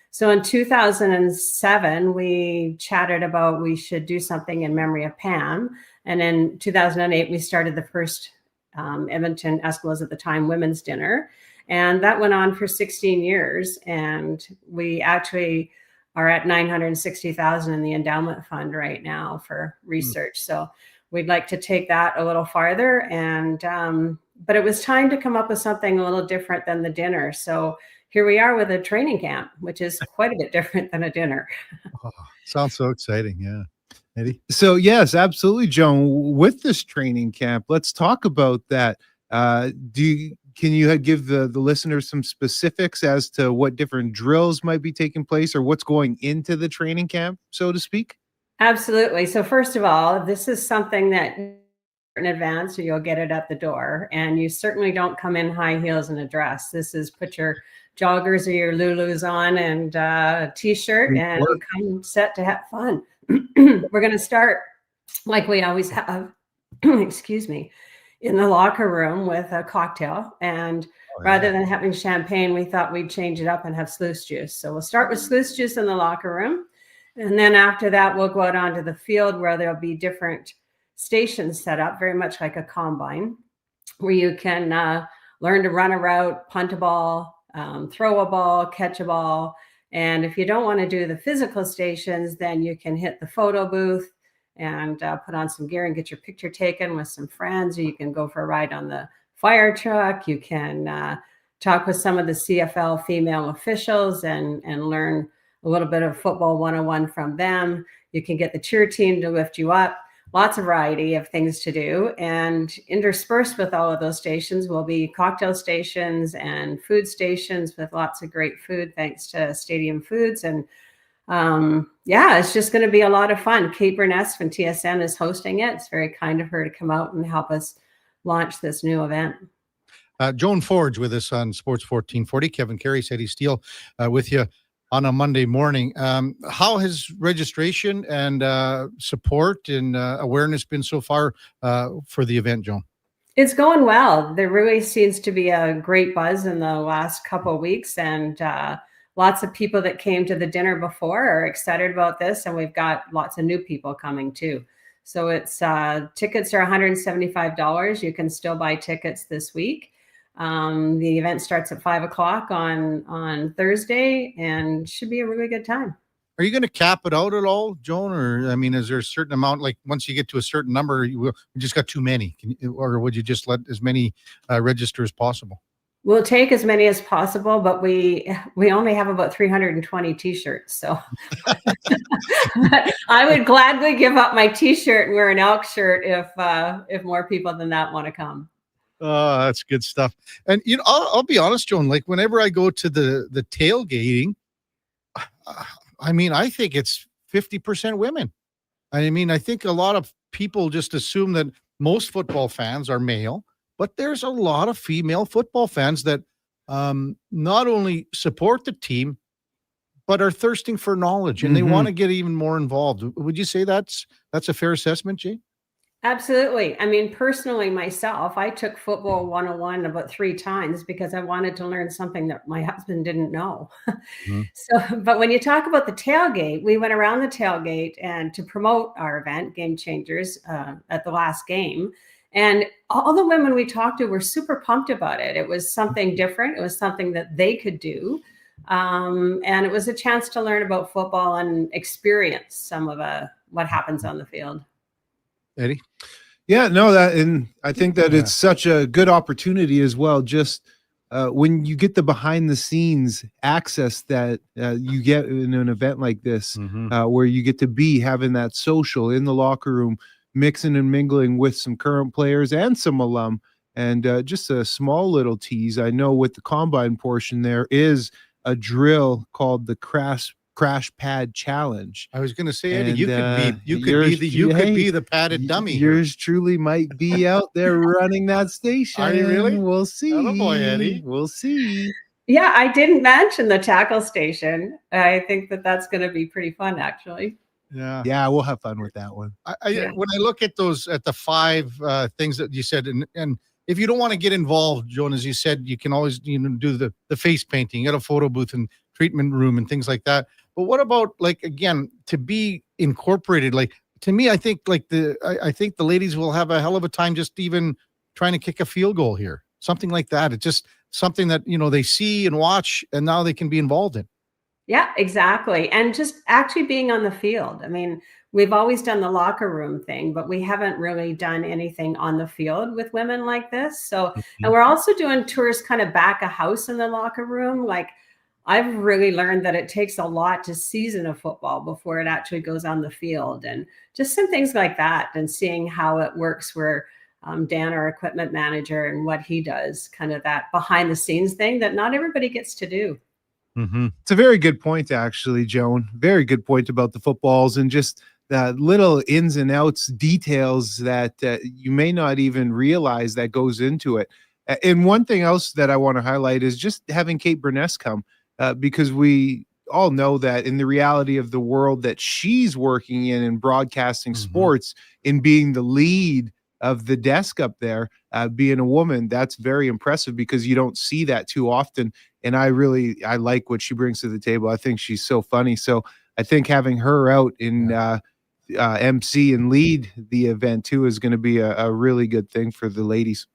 So in 2007, we chatted about we should do something in memory of Pam. And in 2008, we started the first Edmonton Eskimos at the time women's dinner. And that went on for 16 years. And we actually are at $960,000 in the endowment fund right now for research. So we'd like to take that a little farther. And but it was time to come up with something a little different than the dinner. So here we are with a training camp, which is quite a bit different than a dinner. Sounds so exciting. Yeah. Eddie? So yes, absolutely, Joan. With this training camp, let's talk about that. Can you give the listeners some specifics as to what different drills might be taking place or what's going into the training camp, so to speak? Absolutely. So first of all, this is something that in advance, so you'll get it at the door, and you certainly don't come in high heels and a dress. This is put your joggers or your Lulus on and a t-shirt, and you come set to have fun. We're going to start like we always have, excuse me, in the locker room with a cocktail. And rather than having champagne, we thought we'd change it up and have sluice juice. So we'll start with sluice juice in the locker room. And then after that, we'll go out onto the field where there'll be different stations set up, very much like a combine, where you can learn to run a route, punt a ball, throw a ball, catch a ball. And if you don't want to do the physical stations, then you can hit the photo booth and put on some gear and get your picture taken with some friends, or you can go for a ride on the fire truck. You can talk with some of the CFL female officials and learn a little bit of football 101 from them. You can get the cheer team to lift you up. Lots of variety of things to do. And interspersed with all of those stations will be cocktail stations and food stations with lots of great food, thanks to Stadium Foods. And it's just going to be a lot of fun. Kate Burness from TSN is hosting it. It's very kind of her to come out and help us launch this new event. Joan Forge with us on Sports 1440. Kevin Karius, Eddie Steele with you on a Monday morning. How has registration and support and awareness been so far for the event, Joan? It's going well. There really seems to be a great buzz in the last couple of weeks, and lots of people that came to the dinner before are excited about this, and we've got lots of new people coming too. So it's tickets are $175. You can still buy tickets this week. The event starts at 5:00 on Thursday and should be a really good time. Are you going to cap it out at all, Joan? Or, I mean, is there a certain amount, like once you get to a certain number, you just got too many? Or would you just let as many register as possible? We'll take as many as possible, but we only have about 320 T-shirts. So I would gladly give up my T-shirt and wear an Elks shirt if more people than that want to come. Oh, that's good stuff. And I'll be honest, Joan. Like whenever I go to the tailgating, I mean, I think it's 50% women. I mean, I think a lot of people just assume that most football fans are male, but there's a lot of female football fans that not only support the team, but are thirsting for knowledge and they want to get even more involved. Would you say that's a fair assessment, Jane? Absolutely. I mean, personally, myself, I took football 101 about 3 times because I wanted to learn something that my husband didn't know. But when you talk about the tailgate, we went around the tailgate and to promote our event, Game Changers, at the last game. And all the women we talked to were super pumped about it. It was something different. It was something that they could do. And it was a chance to learn about football and experience some of what happens on the field. Eddie? Yeah, no, and I think that it's such a good opportunity as well. Just when you get the behind the scenes access that you get in an event like this, where you get to be having that social in the locker room, mixing and mingling with some current players and some alum. And just a small little tease, I know with the combine portion, there is a drill called the crash pad challenge. I was going to say, Eddie, you could be the padded dummy. Yours truly might be out there running that station. Are you really? We'll see. Oh boy, Eddie. We'll see. Yeah, I didn't mention the tackle station. I think that's going to be pretty fun, actually. Yeah, we'll have fun with that one. When I look at the 5 things that you said, and if you don't want to get involved, Joan, as you said, you can always do the face painting at a photo booth and treatment room and things like that. But what about, like, again, to be incorporated? Like, to me, I think I think the ladies will have a hell of a time just even trying to kick a field goal here, something like that. It's just something that they see and watch, and now they can be involved in. Yeah, exactly. And just actually being on the field. I mean, we've always done the locker room thing, but we haven't really done anything on the field with women like this. So, and we're also doing tours kind of back of house in the locker room. Like, I've really learned that it takes a lot to season a football before it actually goes on the field, and just some things like that, and seeing how it works where Dan, our equipment manager, and what he does, kind of that behind the scenes thing that not everybody gets to do. It's a very good point, actually, Joan. Very good point about the footballs and just the little ins and outs details that you may not even realize that goes into it. And one thing else that I want to highlight is just having Kate Burness come. Because we all know that in the reality of the world that she's working in broadcasting sports, in being the lead of the desk up there, being a woman, that's very impressive because you don't see that too often. And I like what she brings to the table. I think she's so funny. So I think having her out in MC and lead the event too is going to be a really good thing for the ladies.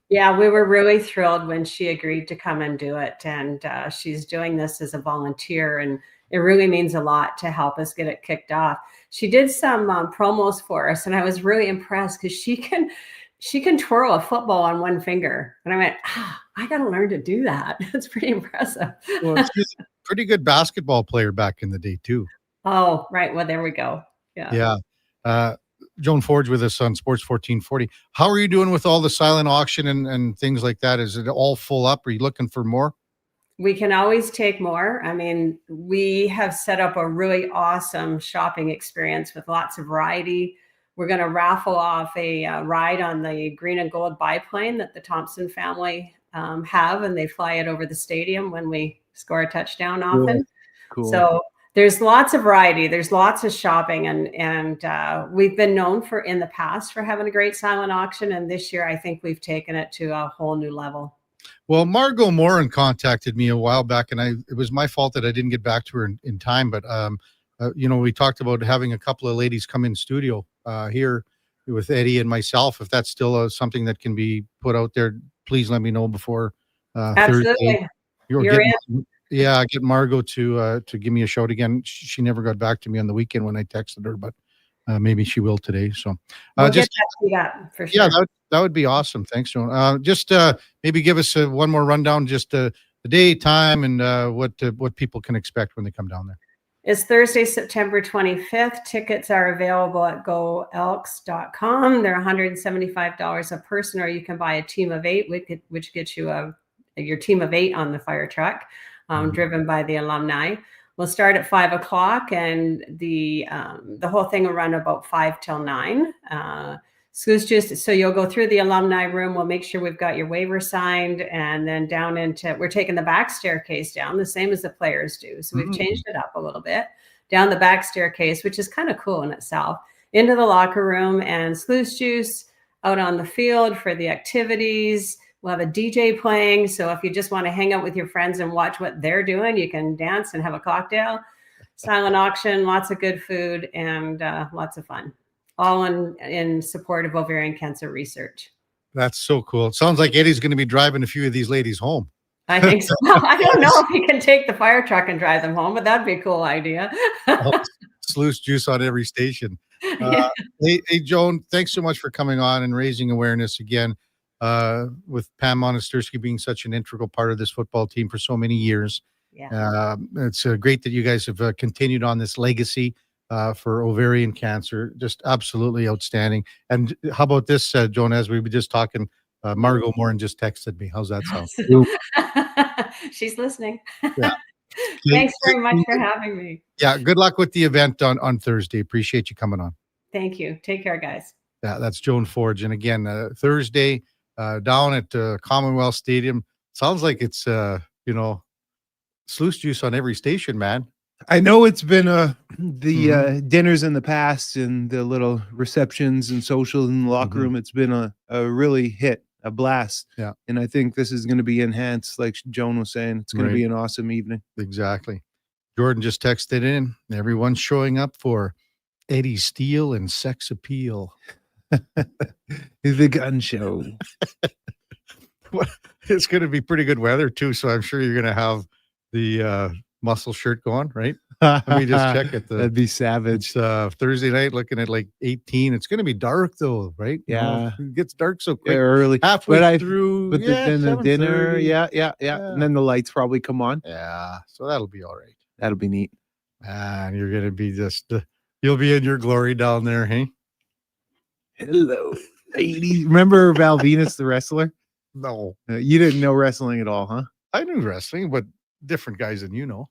Yeah, we were really thrilled when she agreed to come and do it. And she's doing this as a volunteer, and it really means a lot to help us get it kicked off. She did some promos for us, and I was really impressed because she can she can twirl a football on one finger. And I went, I got to learn to do that. It's pretty impressive. Well, she's a pretty good basketball player back in the day, too. Oh, right. Well, there we go. Yeah. Yeah. Joan Forge with us on Sports 1440. How are you doing with all the silent auction and things like that? Is it all full up? Are you looking for more? We can always take more. I mean, we have set up a really awesome shopping experience with lots of variety. We're going to raffle off a ride on the green and gold biplane that the Thompson family have, and they fly it over the stadium when we score a touchdown often. Cool. So there's lots of variety. There's lots of shopping, and we've been known for in the past for having a great silent auction. And this year, I think we've taken it to a whole new level. Well, Margot Morin contacted me a while back, and it was my fault that I didn't get back to her in time. But we talked about having a couple of ladies come in studio here with Eddie and myself. If that's still something that can be put out there, please let me know before Absolutely. Thursday. Yeah, get Margot to give me a shout again. She never got back to me on the weekend when I texted her, but maybe she will today. So we'll get that for sure. Yeah, that would be awesome. Thanks, Joan. Just maybe give us one more rundown, just the day, time, and what people can expect when they come down there. It's Thursday, September 25th. Tickets are available at goelks.com. They're $175 a person, or you can buy a team of 8, which gets you your team of 8 on the fire truck, driven by the alumni. We'll start at 5 o'clock, and the whole thing will run about 5 till 9. So you'll go through the alumni room. We'll make sure we've got your waiver signed, and then down we're taking the back staircase down, the same as the players do. So we've changed it up a little bit, down the back staircase, which is kind of cool in itself, into the locker room, and Sluice Juice out on the field for the activities. We'll have a DJ playing. So if you just want to hang out with your friends and watch what they're doing, you can dance and have a cocktail. Silent auction, lots of good food, and lots of fun. All in support of ovarian cancer research. That's so cool. It sounds like Eddie's going to be driving a few of these ladies home. I think so. I don't know if he can take the fire truck and drive them home, but that'd be a cool idea. Sluice Juice on every station. Hey, Joan, thanks so much for coming on and raising awareness again. With Pam Monastersky being such an integral part of this football team for so many years. Yeah. It's great that you guys have continued on this legacy for ovarian cancer. Just absolutely outstanding. And how about this, Joan, as we were just talking, Margot Morin just texted me. How's that sound? She's listening. Yeah. Thanks very much for having me. Yeah, good luck with the event on Thursday. Appreciate you coming on. Thank you. Take care, guys. Yeah, that's Joan Forge. And again, Thursday, down at Commonwealth Stadium. Sounds like it's Sluice Juice on every station, man. I know it's been the dinners in the past and the little receptions and socials in the locker room. It's been a really hit, a blast. Yeah. And I think this is going to be enhanced, like Joan was saying. It's going to be an awesome evening. Exactly. Jordan just texted in. Everyone's showing up for Eddie Steele and Sex Appeal. The gun show. It's going to be pretty good weather too, so I'm sure you're going to have the muscle shirt going, right? Let me just check it. That'd be savage. It's Thursday night, looking at like 18. It's going to be dark though, right? Yeah, it gets dark so quick. Early, halfway through. But then the dinner, yeah, and then the lights probably come on. Yeah, so that'll be all right. That'll be neat. And you're going to be you'll be in your glory down there, hey? Hello, ladies. Remember Val Venus, the wrestler? No. You didn't know wrestling at all, huh? I knew wrestling, but different guys than you know.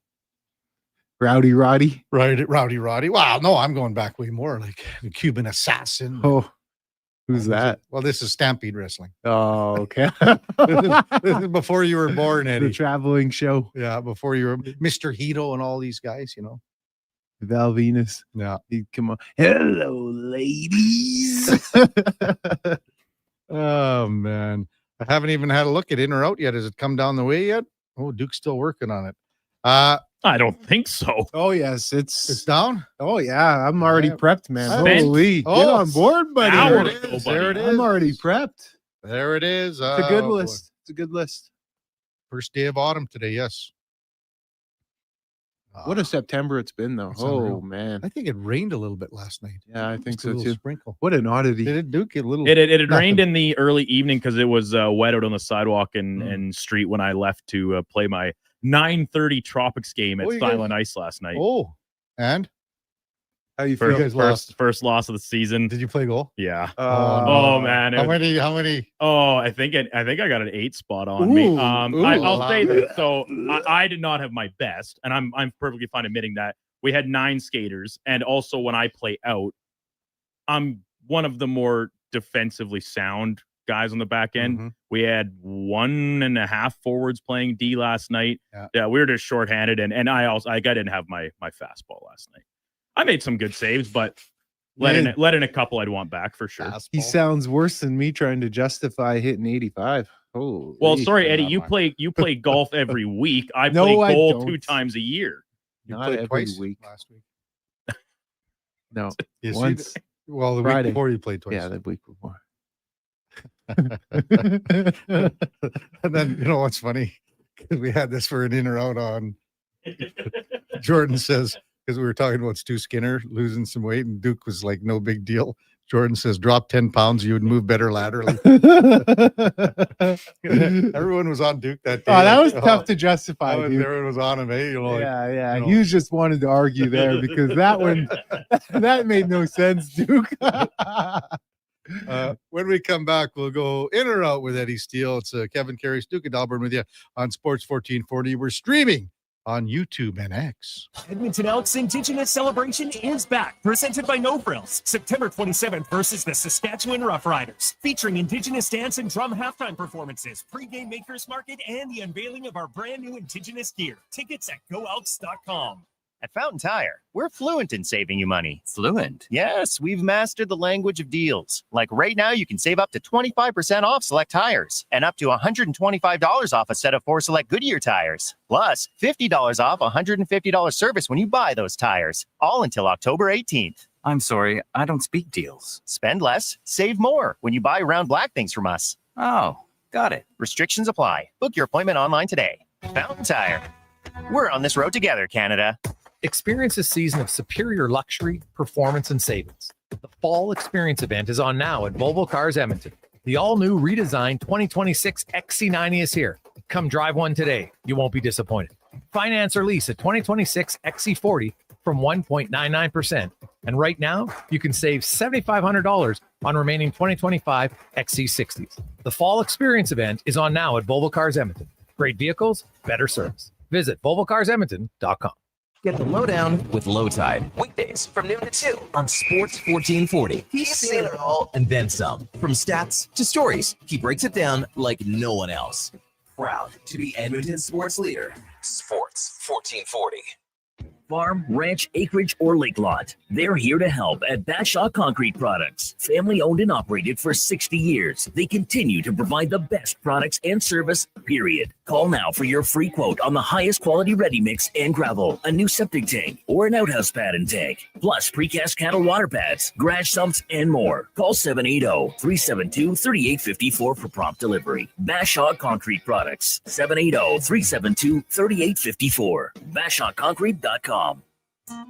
Rowdy Roddy? Right, Rowdy Roddy. Wow, no, I'm going back way more, like the Cuban Assassin. Oh, who's that? Well, this is Stampede Wrestling. Oh, okay. This is before you were born, Eddie. The traveling show. Yeah, before you were Mr. Hito and all these guys, you know. Val Venus. Yeah. Come on. Hello, ladies. Oh, man. I haven't even had a look at in or out yet. Has it come down the way yet? Oh, Duke's still working on it. I don't think so. Oh, yes. It's down? Oh, yeah. I'm already prepped, man. Spent. Holy. Get on board, buddy. Hour ago, buddy. There it is. I'm already prepped. There it is. It's a good list. It's a good list. First day of autumn today, yes. What a September it's been, though. It's Oh, unreal. man. I think it rained a little bit last night. Yeah, I think Just a so, little too. sprinkle. What an oddity. Did it, Duke? A little. It had Nothing. rained in the early evening because it was wet out on the sidewalk and street when I left to play my 9:30 Tropics game at Oh, you Silent guys- Ice last night. Oh, and how you feel? You guys lost. First loss of the season. Did you play goal? Yeah. Oh, man. How many? Oh, I think I got an 8 spot on me. I'll say this. So I did not have my best, and I'm perfectly fine admitting that. We had 9 skaters, and also when I play out, I'm one of the more defensively sound guys on the back end. We had 1.5 forwards playing D last night. Yeah, we were just shorthanded, and I didn't have my fastball last night. I made some good saves, but let in a couple I'd want back for sure. He sounds worse than me trying to justify hitting 85. Oh, well, sorry, Eddie. You play golf every week. I play goal 2 times a year. You Not played every twice week. last week. No, Yes, once. Well, the Friday. week before you played twice. Yeah, the week before. And then you know what's funny? 'Cause we had this for an in or out on. Jordan says, because we were talking about Stu Skinner losing some weight, and Duke was like, no big deal. Jordan says, drop 10 pounds, you would move better laterally. Everyone was on Duke that day. Oh, that was tough to justify. Dude. Everyone was on him, eh? You know, Yeah. you know. Hughes just wanted to argue there because that one, that made no sense, Duke. When we come back, we'll go in or out with Eddie Steele. It's Kevin Karius, Duke of Delburne with you on Sports 1440. We're streaming on YouTube and X. Edmonton Elks Indigenous Celebration is back, presented by No Frills. September 27th versus the Saskatchewan Roughriders, featuring Indigenous dance and drum halftime performances, pregame makers market, and the unveiling of our brand new Indigenous gear. Tickets at goelks.com. At Fountain Tire, we're fluent in saving you money. Fluent? Yes, we've mastered the language of deals. Like right now, you can save up to 25% off select tires and up to $125 off a set of 4 select Goodyear tires. Plus, $50 off $150 service when you buy those tires. All until October 18th. I'm sorry, I don't speak deals. Spend less, save more when you buy Round Black things from us. Oh, got it. Restrictions apply. Book your appointment online today. Fountain Tire. We're on this road together, Canada. Experience a season of superior luxury, performance, and savings. The Fall Experience event is on now at Volvo Cars Edmonton. The all-new redesigned 2026 XC90 is here. Come drive one today. You won't be disappointed. Finance or lease a 2026 XC40 from 1.99%. And right now, you can save $7,500 on remaining 2025 XC60s. The Fall Experience event is on now at Volvo Cars Edmonton. Great vehicles, better service. Visit volvocarsedmonton.com. Get the lowdown with Low Tide. Weekdays from noon to 2 on Sports 1440. He's seen it all and then some. From stats to stories, he breaks it down like no one else. Proud to be Edmonton's sports leader. Sports 1440. Farm, ranch, acreage, or lake lot. They're here to help at Bashaw Concrete Products. Family owned and operated for 60 years. They continue to provide the best products and service, period. Call now for your free quote on the highest quality ready mix and gravel, a new septic tank, or an outhouse pad and tank. Plus precast cattle water pads, garage sumps, and more. Call 780-372-3854 for prompt delivery. Bashaw Concrete Products. 780-372-3854. BashawConcrete.com.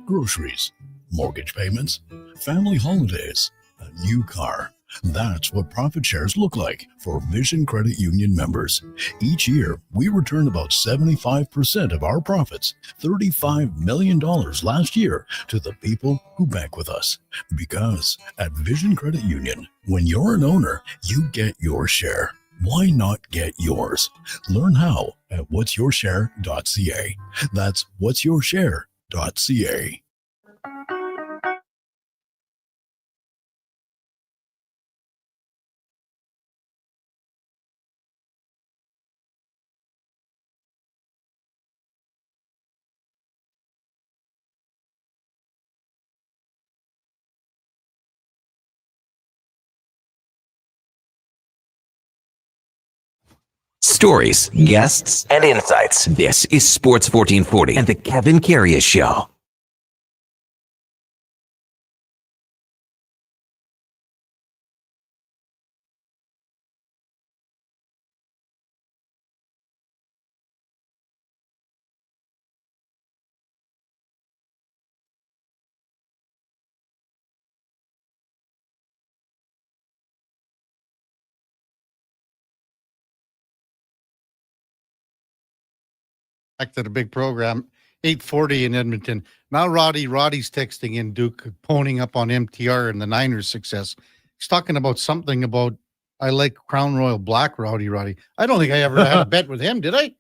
Groceries, mortgage payments, family holidays, a new car. That's what profit shares look like for Vision Credit Union members. Each year, we return about 75% of our profits, $35 million last year, to the people who bank with us. Because at Vision Credit Union, when you're an owner, you get your share. Why not get yours? Learn how at whatsyourshare.ca. That's whatsyourshare.ca. Stories, guests, and insights. This is Sports 1440 and the Kevin Karius Show. Back to the big program. 8:40 in Edmonton. Now Roddy's texting in Duke, poning up on MTR and the Niners' success. He's talking about something about I like Crown Royal Black Roddy. I don't think I ever had a bet with him, did I?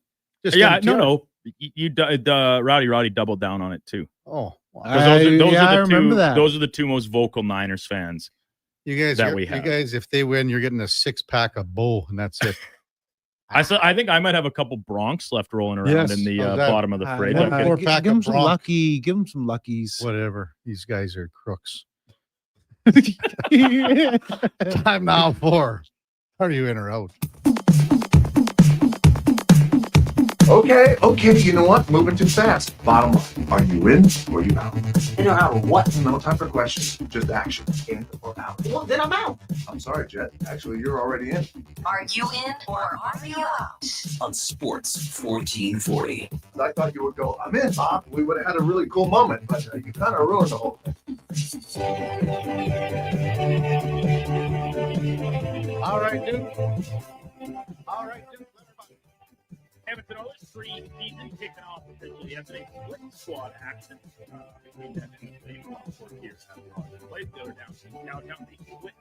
Just yeah, MTR. no. The Roddy doubled down on it too. Oh, wow. I remember that. Those are the two most vocal Niners fans. You guys, that we have. You guys, if they win, you're getting a 6-pack of Bull, and that's it. I think I might have a couple Bronx left rolling around in the bottom of the fridge. Give him some lucky. Give him some luckies. Whatever. These guys are crooks. Time now for Are You In or Out? Okay, you know what? Moving too fast. Bottom line, are you in or you out? In or out of what? No time for questions, just action. In or out? Well, then I'm out. I'm sorry, Jet. Actually, you're already in. Are you in or are you out? On Sports 1440. I thought you would go, I'm in, Bob. We would have had a really cool moment, but you kind of ruined the whole thing. All right, dude. Edmonton Oilers preseason kicking off officially yesterday. Split squad action between them and the same years have played the other down company split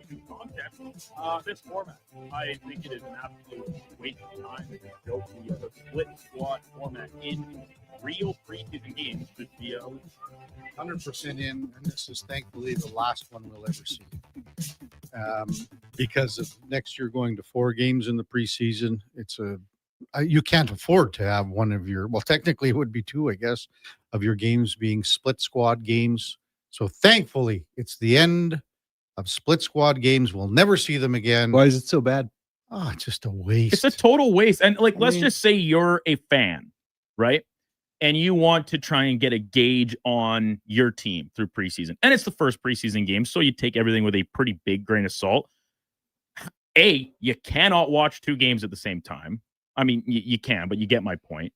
two contests. This format, I think it is an absolute waste of time. Go to the split squad format in real preseason games. 100% in, and this is thankfully the last one we'll ever see. Because of next year going to 4 games in the preseason, you can't afford to have one of your, well, technically it would be 2, I guess, of your games being split squad games. So thankfully, it's the end of split squad games. We'll never see them again. Why is it so bad? Oh, it's just a waste. It's a total waste. And let's just say you're a fan, right? And you want to try and get a gauge on your team through preseason. And it's the first preseason game, so you take everything with a pretty big grain of salt. You cannot watch 2 games at the same time. I mean, you can, but you get my point.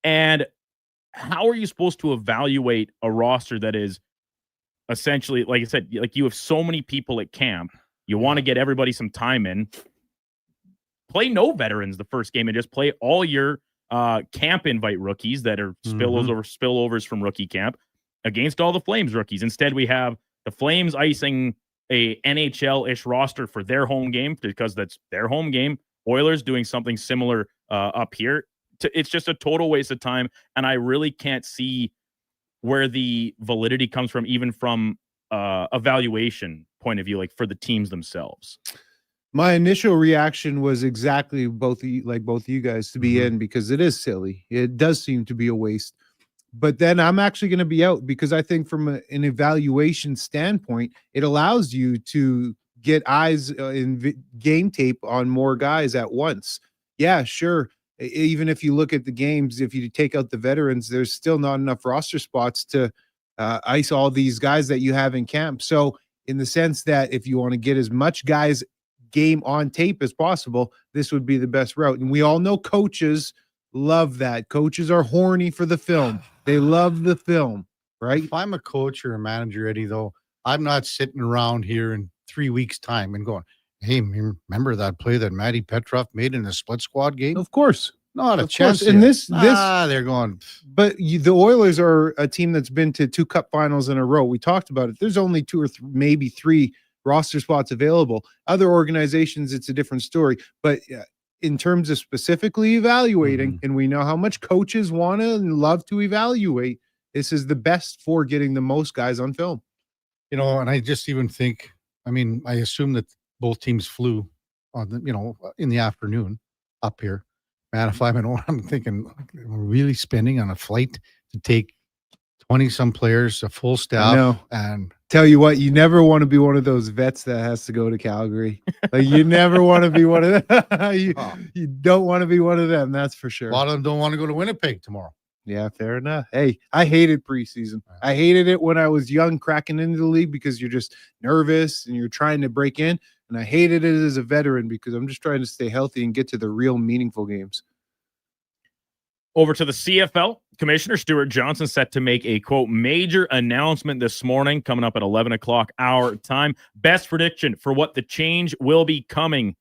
And how are you supposed to evaluate a roster that is essentially, like I said, like you have so many people at camp, you want to get everybody some time in. Play no veterans the first game and just play all your camp invite rookies that are spillovers from rookie camp against all the Flames rookies. Instead, we have the Flames icing a NHL-ish roster for their home game because that's their home game. Oilers doing something similar up here. It's just a total waste of time, and I really can't see where the validity comes from, even from evaluation point of view, like for the teams themselves. My initial reaction was exactly both of you guys to be in, because it is silly. It does seem to be a waste. But then I'm actually going to be out because I think from an evaluation standpoint, it allows you to get eyes in game tape on more guys at once. Yeah, sure. Even if you look at the games, if you take out the veterans, there's still not enough roster spots to ice all these guys that you have in camp. So in the sense that if you want to get as much guys game on tape as possible, this would be the best route. And we all know coaches love that. Coaches are horny for the film. They love the film, right? If I'm a coach or a manager, Eddie, though, I'm not sitting around here in 3 weeks' time and going, hey, remember that play that Matty Petrov made in the split squad game? Of course. Not a chance. And they're going. But the Oilers are a team that's been to 2 cup finals in a row. We talked about it. There's only 2 or maybe 3 roster spots available. Other organizations, it's a different story. But in terms of specifically evaluating, and we know how much coaches want to and love to evaluate, this is the best for getting the most guys on film. You know, and I just even think, I mean, I assume that both teams flew on the, in the afternoon up here. Man, if I'm thinking, we're really spending on a flight to take 20-some players, a full staff. No. And tell you what, you never want to be one of those vets that has to go to Calgary. Like, you never want to be one of them. You don't want to be one of them. That's for sure. A lot of them don't want to go to Winnipeg tomorrow. Yeah, fair enough. Hey, I hated preseason. I hated it when I was young, cracking into the league, because you're just nervous and you're trying to break in. And I hated it as a veteran because I'm just trying to stay healthy and get to the real meaningful games. Over to the CFL, Commissioner Stuart Johnson set to make a, quote, major announcement this morning, coming up at 11 o'clock our time. Best prediction for what the change will be coming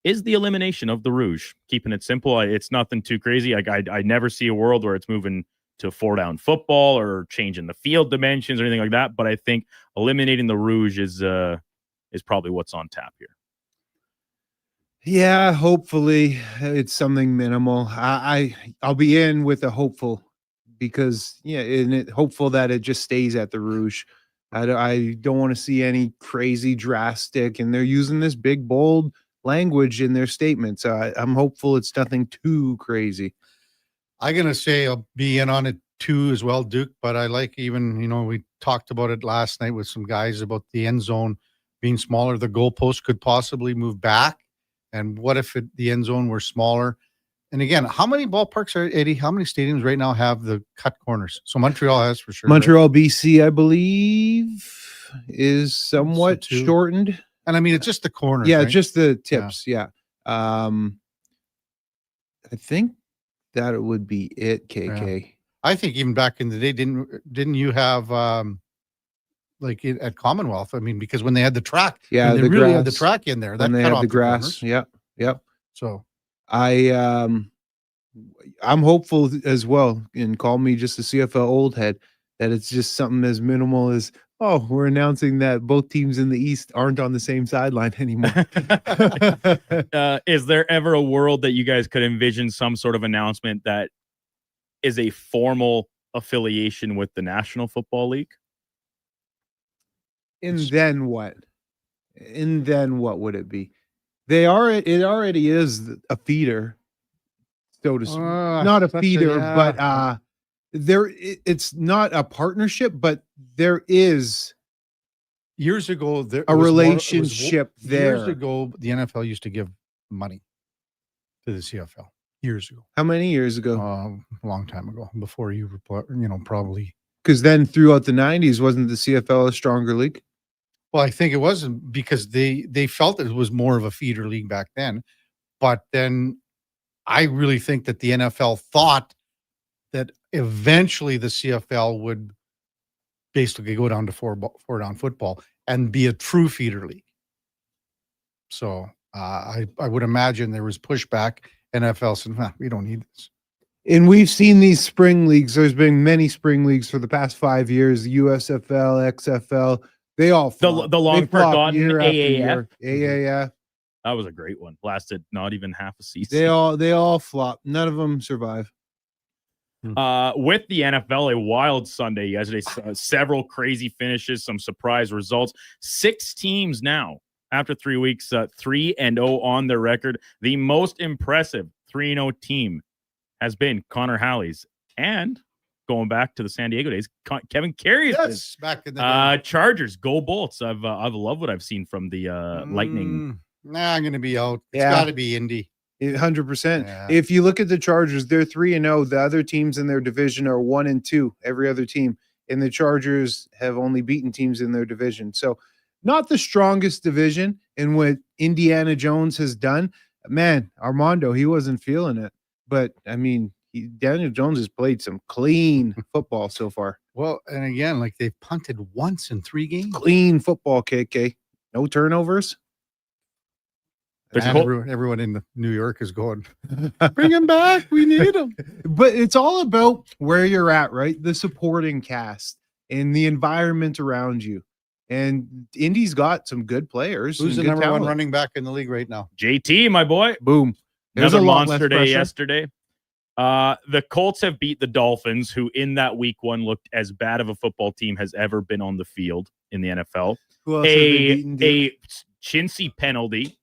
is the elimination of the Rouge. Keeping it simple, it's nothing too crazy. I never see a world where it's moving to 4-down football or changing the field dimensions or anything like that. But I think eliminating the Rouge is probably what's on tap here. Yeah, hopefully it's something minimal. I'll be in with a hopeful because hopeful that it just stays at the Rouge. I don't want to see any crazy drastic, and they're using this big bold language in their statements. I'm hopeful it's nothing too crazy. I'm gonna say I'll be in on it too as well, Duke. But I like we talked about it last night with some guys about the end zone being smaller. The goalpost could possibly move back. And what if the end zone were smaller? And again, how many ballparks how many stadiums right now have the cut corners? So Montreal has for sure. Montreal, right? BC, I believe, is somewhat shortened. And I mean, it's just the corners. Yeah, right? just the tips. Yeah. I think that would be it, KK. Yeah. I think even back in the day, didn't you have at Commonwealth? I mean, because when they had the track, yeah, they really had the track in there. That they had the grass. Yep. So I'm hopeful as well, and call me just a CFL old head, that it's just something as minimal as, oh, we're announcing that both teams in the East aren't on the same sideline anymore. Is there ever a world that you guys could envision some sort of announcement that is a formal affiliation with the National Football League? And then what? And then what would it be? It already is a feeder, so to speak. Not a feeder, but it's not a partnership, but there is years ago there a relationship there. Years ago, the NFL used to give money to the CFL. Years ago. How many years ago? A long time ago, before you were, probably. Because then throughout the 90s, wasn't the CFL a stronger league? Well, I think it wasn't, because they felt it was more of a feeder league back then. But then I really think that the NFL thought that eventually the CFL would basically go down to four-down football and be a true feeder league. So I would imagine there was pushback. NFL said, we don't need this. And we've seen these spring leagues. There's been many spring leagues for the past 5 years. The USFL, XFL, they all flop. The long forgotten AAF. AAF. That was a great one. Lasted not even half a season. They all flop. None of them survive. With the NFL, a wild Sunday yesterday. Several crazy finishes, some surprise results. 6 teams now, after 3 weeks, 3-0 on their record. The most impressive 3-0 team has been Connor Halley's, and going back to the San Diego days, Kevin Karius. Yes, back in the day. Chargers, go Bolts. I've loved what I've seen from the Lightning. Nah, I'm going to be out. It's got to be Indy. 100%. Yeah. If you look at the Chargers, they're 3-0. The other teams in their division are 1-2. Every other team, and the Chargers have only beaten teams in their division. So, not the strongest division. And what Indiana Jones has done, man, Armando, he wasn't feeling it. But I mean, Daniel Jones has played some clean football so far. Well, and again, like they've punted once in 3 games. Clean football, KK. No turnovers. Everyone in New York is going, bring him back. We need him. But it's all about where you're at, right? The supporting cast and the environment around you. And Indy's got some good players. Who's the number 1 running back in the league right now? JT, my boy. Boom. There's another monster day yesterday. The Colts have beat the Dolphins, who in that week 1 looked as bad of a football team has ever been on the field in the NFL. Who else have they beaten, a chintzy penalty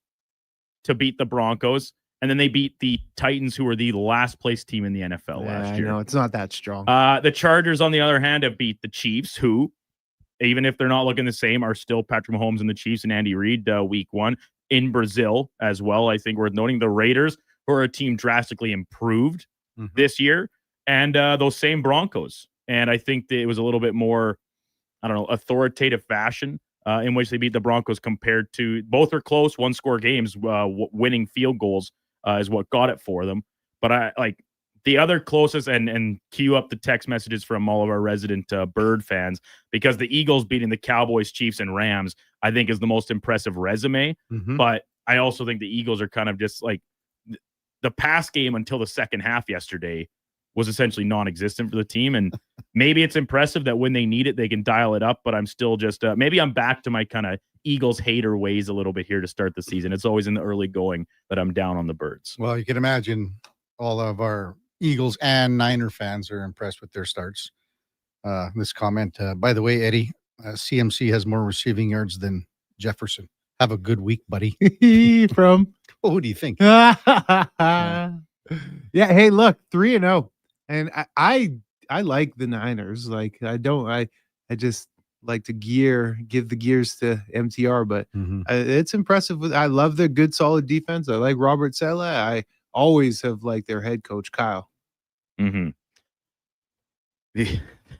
to beat the Broncos, and then they beat the Titans, who were the last place team in the NFL last year. I know, it's not that strong. The Chargers, on the other hand, have beat the Chiefs, who, even if they're not looking the same, are still Patrick Mahomes and the Chiefs and Andy Reid week 1 in Brazil as well. I think worth noting the Raiders, who are a team drastically improved this year, and those same Broncos. And I think that it was a little bit more, authoritative fashion in which they beat the Broncos compared to, both are close 1-score games. Winning field goals is what got it for them. But I like the other closest, and cue up the text messages from all of our resident Bird fans, because the Eagles beating the Cowboys, Chiefs, and Rams, I think, is the most impressive resume. But I also think the Eagles are kind of just like the pass game until the second half yesterday was essentially non-existent for the team. And maybe it's impressive that when they need it, they can dial it up, but I'm still just, maybe I'm back to my kind of Eagles hater ways a little bit here to start the season. It's always in the early going that I'm down on the Birds. Well, you can imagine all of our Eagles and Niner fans are impressed with their starts. This comment, by the way, Eddie, CMC has more receiving yards than Jefferson. Have a good week, buddy. From who do you think? Yeah. Hey, look, 3-0. And I like the Niners. Like I just like to give the gears to MTR, but it's impressive. I love their good, solid defense. I like Robert Saleh. I always have liked their head coach, Kyle. Mm-hmm.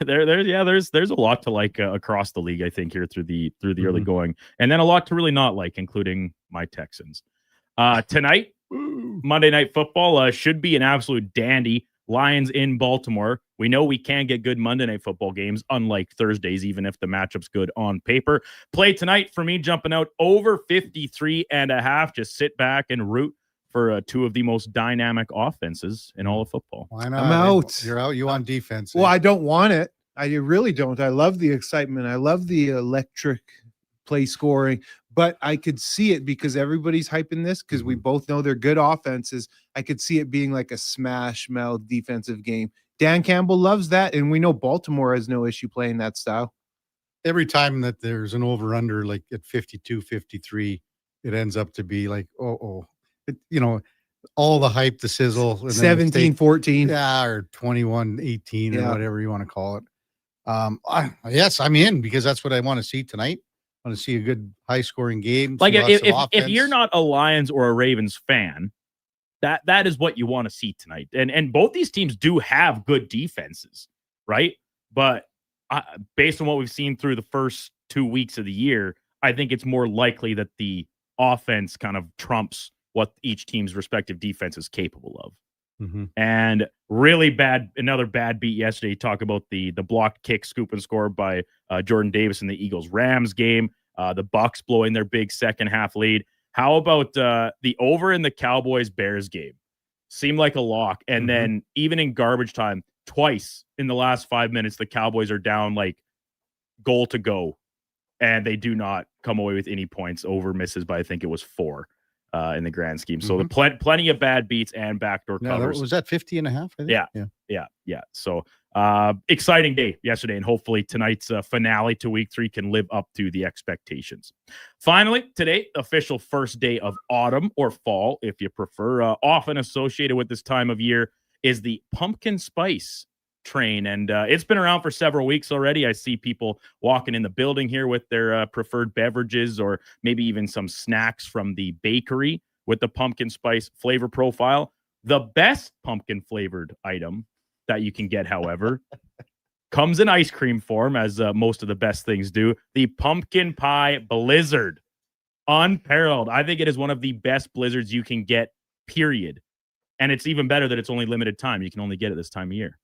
There's a lot to like across the league, I think, here through the early going, and then a lot to really not like, including my Texans. Tonight, Monday Night Football should be an absolute dandy. Lions in Baltimore. We know we can get good Monday Night Football games, unlike Thursdays, even if the matchup's good on paper. Play tonight for me, jumping out over 53.5. Just sit back and root for two of the most dynamic offenses in all of football. Why not? I'm out. You're out. You on defense. Well, I don't want it. I really don't. I love the excitement. I love the electric play scoring, but I could see it because everybody's hyping this because we both know they're good offenses. I could see it being like a smash mouth defensive game. Dan Campbell loves that, and we know Baltimore has no issue playing that style. Every time that there's an over-under, like at 52, 53, it ends up to be like, all the hype, the sizzle. 17-14. Yeah, or 21-18 or whatever you want to call it. Yes, I'm in because that's what I want to see tonight. I want to see a good high-scoring game. Like if you're not a Lions or a Ravens fan, that is what you want to see tonight. And both these teams do have good defenses, right? But based on what we've seen through the first 2 weeks of the year, I think it's more likely that the offense kind of trumps what each team's respective defense is capable of. And really another bad beat yesterday. Talk about the blocked kick, scoop and score by Jordan Davis in the Eagles-Rams game. The Bucs blowing their big second half lead. How about the over in the Cowboys-Bears game? Seemed like a lock. And then even in garbage time, twice in the last 5 minutes, the Cowboys are down like goal to go. And they do not come away with any points. Over misses by, I think it was 4 in the grand scheme. So plenty of bad beats and backdoor covers. Was that 50.5? I think? Yeah. So exciting day yesterday, and hopefully tonight's finale to week 3 can live up to the expectations. Finally, today, official first day of autumn or fall, if you prefer. Often associated with this time of year is the pumpkin spice train, and it's been around for several weeks already. I see people walking in the building here with their preferred beverages, or maybe even some snacks from the bakery with the pumpkin spice flavor profile. The best pumpkin flavored item that you can get, however, comes in ice cream form, as most of the best things do. The pumpkin pie blizzard, unparalleled. I think it is one of the best blizzards you can get, period. And it's even better that it's only limited time. You can only get it this time of year.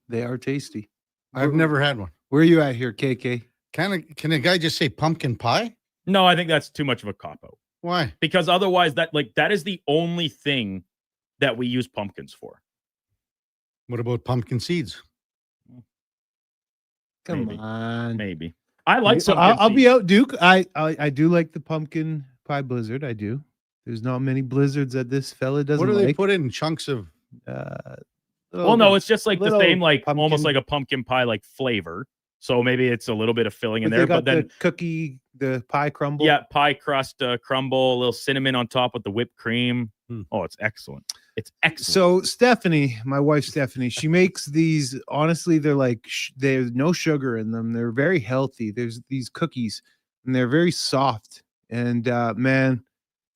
They are tasty. I've never had one. Where are you at here, KK? Can a guy just say pumpkin pie? No, I think that's too much of a cop-out. Why? Because otherwise that is the only thing that we use pumpkins for. What about pumpkin seeds? Come on. Maybe. I like some. I'll be out, Duke. I do like the pumpkin pie blizzard. I do. There's not many blizzards that this fella doesn't like. What do they put in chunks of? Well, no, it's just like the same, like pumpkin. Almost like a pumpkin pie, like flavor. So maybe it's a little bit of filling in there, but then the pie crumble. Yeah, pie crust crumble, a little cinnamon on top with the whipped cream. Oh, it's excellent. It's excellent. So Stephanie, my wife Stephanie, she makes these. Honestly, they're like there's no sugar in them. They're very healthy. There's these cookies, and they're very soft. And man,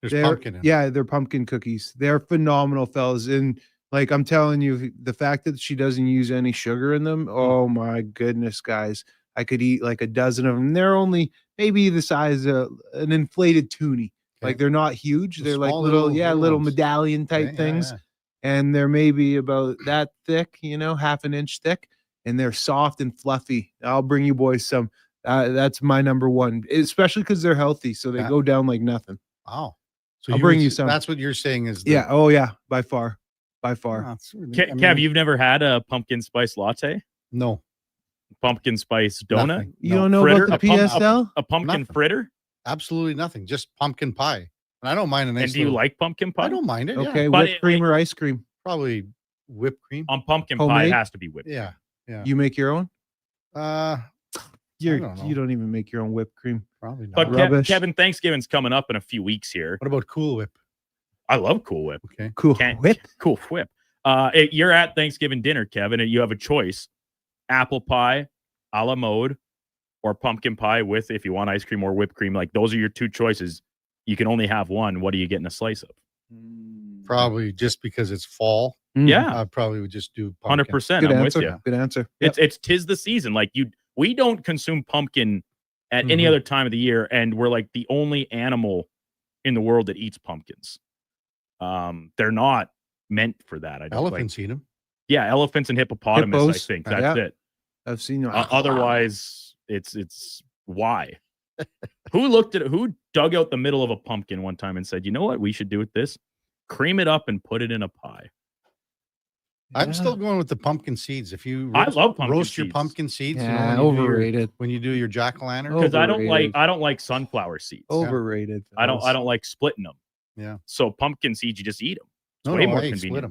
there's pumpkin in them. Yeah, they're pumpkin cookies. They're phenomenal, fellas. And like I'm telling you, the fact that she doesn't use any sugar in them, oh my goodness, guys. I could eat like a dozen of them. They're only maybe the size of an inflated toonie. Okay. Like they're not huge. They're like little medallion type things. Yeah. And they're maybe about that thick, half an inch thick. And they're soft and fluffy. I'll bring you boys some. That's my number one, especially because they're healthy. So they go down like nothing. Wow. So I'll bring you some. That's what you're saying is Yeah. Oh yeah. By far. Kev, you've never had a pumpkin spice latte? No. Pumpkin spice donut? Nothing. You don't know fritter? about the PSL? A pumpkin Nothing. fritter? Absolutely nothing. Just pumpkin pie. And I don't mind a nice And do you little- like pumpkin pie? I don't mind it. Okay. Yeah. But Whipped cream or ice cream? Probably whipped cream. On pumpkin pie, Homemade? it has to be whipped. Yeah. Yeah. You make your own? I You don't know. don't even make your own whipped cream. Probably not. But Rubbish. Kevin, Thanksgiving's coming up in a few weeks here. What about Cool Whip? I love Cool Whip. Okay. Cool Whip. Cool Whip. You're at Thanksgiving dinner, Kevin, and you have a choice: apple pie, a la mode, or pumpkin pie with, if you want ice cream or whipped cream. Like those are your two choices. You can only have one. What are you getting a slice of? Probably just because it's fall. Yeah. I probably would just do pumpkin. 100%. Good I'm answer. with you. Good answer. It's tis the season. Like we don't consume pumpkin at any other time of the year, and we're like the only animal in the world that eats pumpkins. They're not meant for that. I don't Elephants eat them. Yeah, elephants and hippopotamus. Hippos. I think that's Yeah. it. I've seen Otherwise, it's why. Who dug out the middle of a pumpkin one time and said, "You know what we should do with this? Cream it up and put it in a pie." I'm still going with the pumpkin seeds. If you I love pumpkin roast your seeds. pumpkin seeds, Yeah, when you do your- overrated. when you do your jack-o'-lantern, Because I Overrated. don't like sunflower seeds. Overrated. I don't like splitting them. Yeah. So pumpkin seeds, you just eat them. It's No, way no, more I ain't convenient.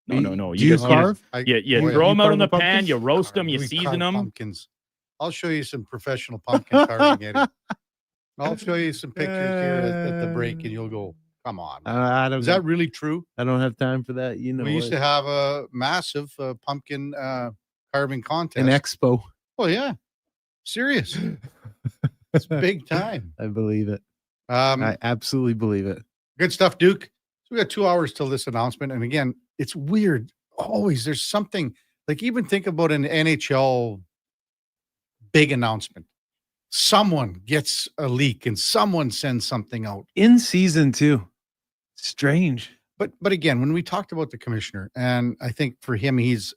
split 'em. No. Do you carve? You Oh, yeah. throw them out carve in the the pan, pumpkins? you roast them, you We season carve them. pumpkins. I'll show you some professional pumpkin carving, Eddie. I'll show you some pictures here at the break, and you'll go, "Come on, I don't. is that really true?" I don't have time for that. You know, We used to have a massive pumpkin carving contest. an expo. Oh yeah, serious. It's big time. I believe it. Um, I absolutely believe it. Good stuff, Duke. So we got 2 hours till this announcement. And again, it's weird. Always there's something like, even think about an NHL big announcement. Someone gets a leak and someone sends something out. In season too. Strange. But again, when we talked about the commissioner, and I think for him, his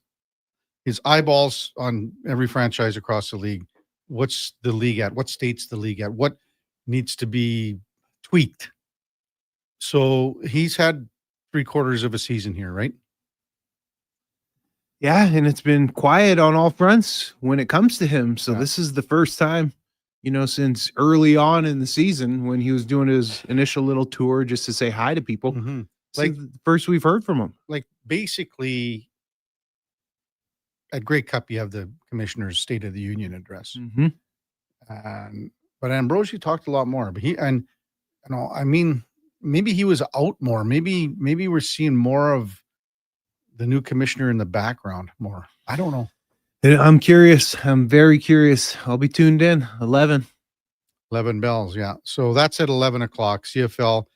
eyeballs on every franchise across the league. What's the league at? What state's the league at? What needs to be tweaked? So he's had 3/4 of a season here, right? Yeah, and it's been quiet on all fronts when it comes to him. So Yeah. this is the first time, since early on in the season when he was doing his initial little tour just to say hi to people. Like- Like the first we've heard from him. Like basically at Grey Cup, you have the commissioner's State of the Union address. Mm-hmm. But Ambrosi talked a lot more. But maybe he was out more. Maybe we're seeing more of the new commissioner in the background more. I don't know. I'm curious. I'm very curious. I'll be tuned in. 11 bells. Yeah. So that's at 11 o'clock. CFL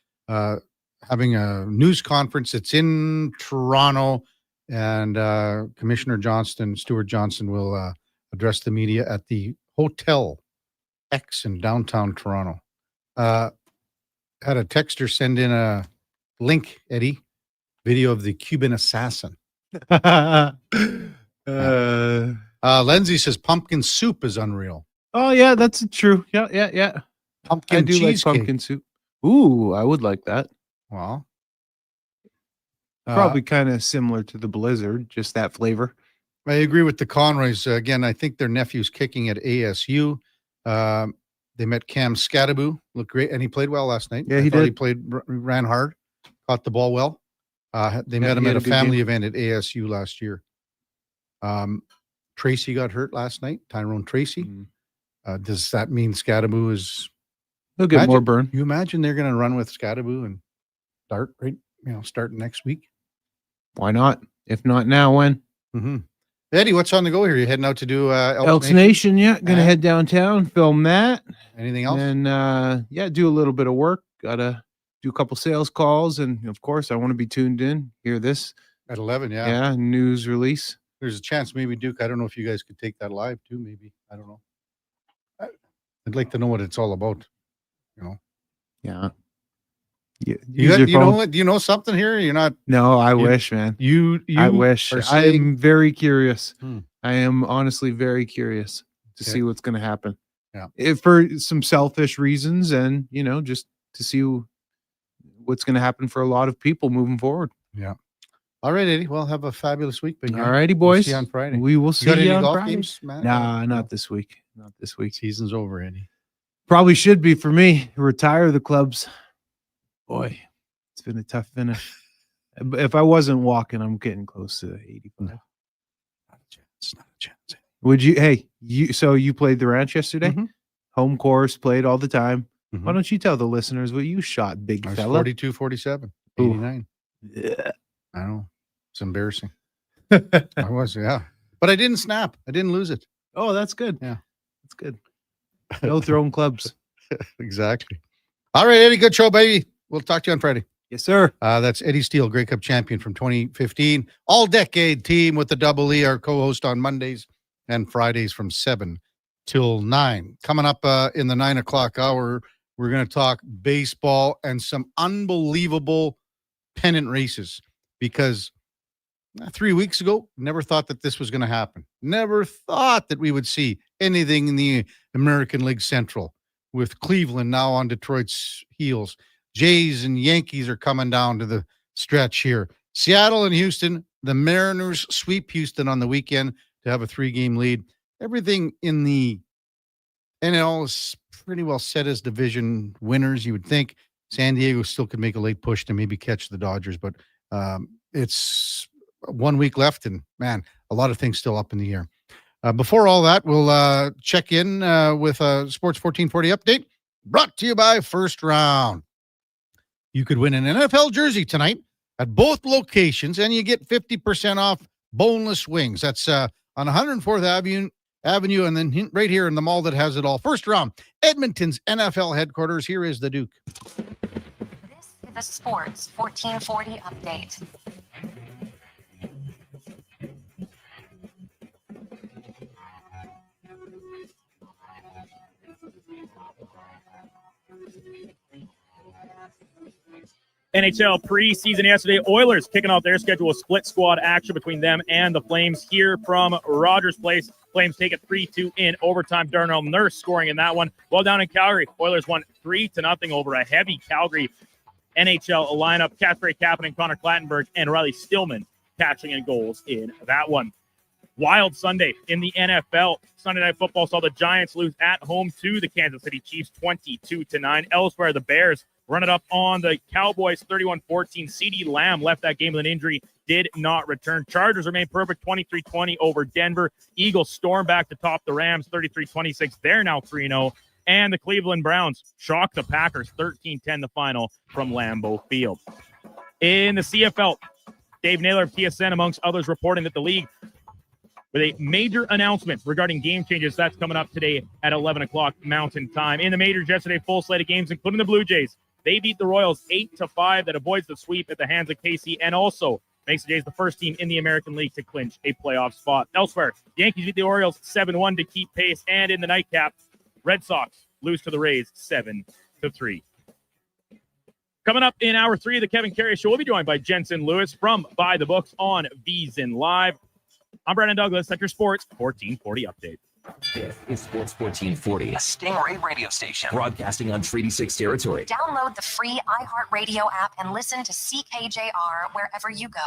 having a news conference. It's in Toronto, and Commissioner Stuart Johnston will address the media at the Hotel X in downtown Toronto. Had a texter send in a link, Eddie, video of the Cuban assassin. Lindsay says pumpkin soup is unreal. Oh yeah, that's true. Yeah. Pumpkin I do like cheesecake. pumpkin soup. Ooh, I would like that. Well, Probably kind of similar to the Blizzard, just that flavor. I agree with the Conroys. Again, I think their nephew's kicking at ASU. They met Cam Scadaboo, looked great, and he played well last night. Yeah, I he thought did. Ran hard, caught the ball well. They met him he at had a a good family game. event at ASU last year. Tracy got hurt last night, Tyrone Tracy. Does that mean Scadaboo is... He'll get more burn. You imagine they're going to run with Scadaboo and start, right? Starting next week? Why not? If not now, when? Mm-hmm. Eddie, what's on the go here? You heading out to do Elks Nation, yeah. Gonna head downtown, film that. Anything else? And do a little bit of work. Gotta do a couple sales calls, and of course, I want to be tuned in. Hear this at 11. Yeah. Yeah, news release. There's a chance maybe Duke. I don't know if you guys could take that live too. Maybe I don't know. I'd like to know what it's all about. Yeah. Yeah. You know what? Do you know something here? You're not. No, I wish, man. You I wish. are I saying- am very curious. Hmm. I am honestly very curious to Okay. see what's going to happen. Yeah. If for some selfish reasons, and just to see what's going to happen for a lot of people moving forward. Yeah. All right, Eddie. Well, have a fabulous week. Big guy. All righty, We'll boys. see you on Friday. We will see got you any on golf Friday. games, Matt? Nah, not this week. Not this week. Season's over, Eddie. Probably should be for me. Retire the clubs. Boy, it's been a tough finish. If I wasn't walking, I'm getting close to 85. Not a chance. Would you? Hey, so you played the ranch yesterday? Mm-hmm. Home course, played all the time. Mhm. Why don't you tell the listeners what you shot, big I was fella? 42, 47, 89. Yeah. I know. It's embarrassing. I was, yeah. But I didn't snap. I didn't lose it. Oh, that's good. Yeah. That's good. No throwing clubs. Exactly. All right, Eddie. Good show, baby. We'll talk to you on Friday. Yes, sir. That's Eddie Steele, Grey Cup champion from 2015. All-decade team with the Double E, our co-host on Mondays and Fridays from 7 till 9. Coming up in the 9 o'clock hour, we're going to talk baseball and some unbelievable pennant races because 3 weeks ago, never thought that this was going to happen. Never thought that we would see anything in the American League Central with Cleveland now on Detroit's heels. Jays and Yankees are coming down to the stretch here. Seattle and Houston, the Mariners sweep Houston on the weekend to have a 3-game lead. Everything in the NL is pretty well set as division winners, you would think. San Diego still could make a late push to maybe catch the Dodgers, but it's 1 week left, and man, a lot of things still up in the air. Before all that, we'll check in with a Sports 1440 update brought to you by First Round. You could win an NFL jersey tonight at both locations, and you get 50% off boneless wings. That's on 104th Avenue, and then right here in the mall that has it all. First Round, Edmonton's NFL headquarters. Here is the Duke. This is a Sports 1440 update. NHL preseason yesterday. Oilers kicking off their schedule with split squad action between them and the Flames here from Rogers Place. Flames take it 3-2 in overtime. Darnell Nurse scoring in that one. Well, down in Calgary, Oilers won 3-0 over a heavy Calgary NHL lineup. Kasper Kapanen, Connor Clattenburg, and Riley Stillman catching in goals in that one. Wild Sunday in the NFL. Sunday Night Football saw the Giants lose at home to the Kansas City Chiefs 22-9. Elsewhere, the Bears run it up on the Cowboys 31-14. CeeDee Lamb left that game with an injury, did not return. Chargers remain perfect 23-20 over Denver. Eagles storm back to top the Rams 33-26. They're now 3-0. And the Cleveland Browns shock the Packers 13-10 the final from Lambeau Field. In the CFL, Dave Naylor of TSN, amongst others, reporting that the league with a major announcement regarding game changes. That's coming up today at 11 o'clock Mountain Time. In the majors yesterday, full slate of games, including the Blue Jays. They beat the Royals 8-5. That avoids the sweep at the hands of KC and also makes the Jays the first team in the American League to clinch a playoff spot. Elsewhere, the Yankees beat the Orioles 7-1 to keep pace. And in the nightcap, Red Sox lose to the Rays 7-3. Coming up in hour 3 of the Kevin Karius Show, we'll be joined by Jensen Lewis from By the Books on VSiN Live. I'm Brandon Douglas at your Sports 1440 update. This is Sports 1440, a Stingray radio station broadcasting on Treaty 6 territory. Download the free iHeartRadio app and listen to CKJR wherever you go.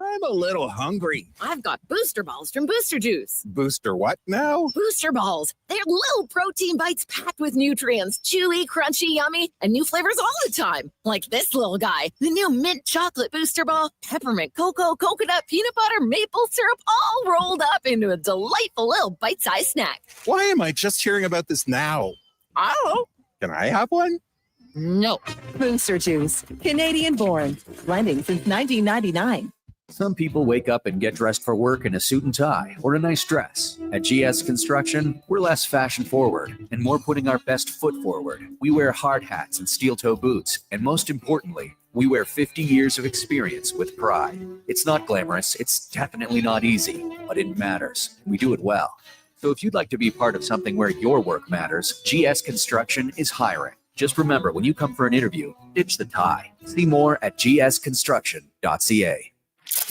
I'm a little hungry. I've got Booster Balls from Booster Juice. Booster what now? Booster Balls. They're little protein bites packed with nutrients. Chewy, crunchy, yummy, and new flavors all the time. Like this little guy. The new mint chocolate booster ball, peppermint cocoa, coconut, peanut butter, maple syrup, all rolled up into a delightful little bite-sized snack. Why am I just hearing about this now? I don't know. Can I have one? No. Booster Juice, Canadian born, blending since 1999. Some people wake up and get dressed for work in a suit and tie or a nice dress. At GS Construction, we're less fashion forward and more putting our best foot forward. We wear hard hats and steel toe boots, and most importantly, we wear 50 years of experience with pride. It's not glamorous, it's definitely not easy, but it matters. We do it well. So if you'd like to be part of something where your work matters, GS Construction is hiring. Just remember, when you come for an interview, ditch the tie. See more at gsconstruction.ca.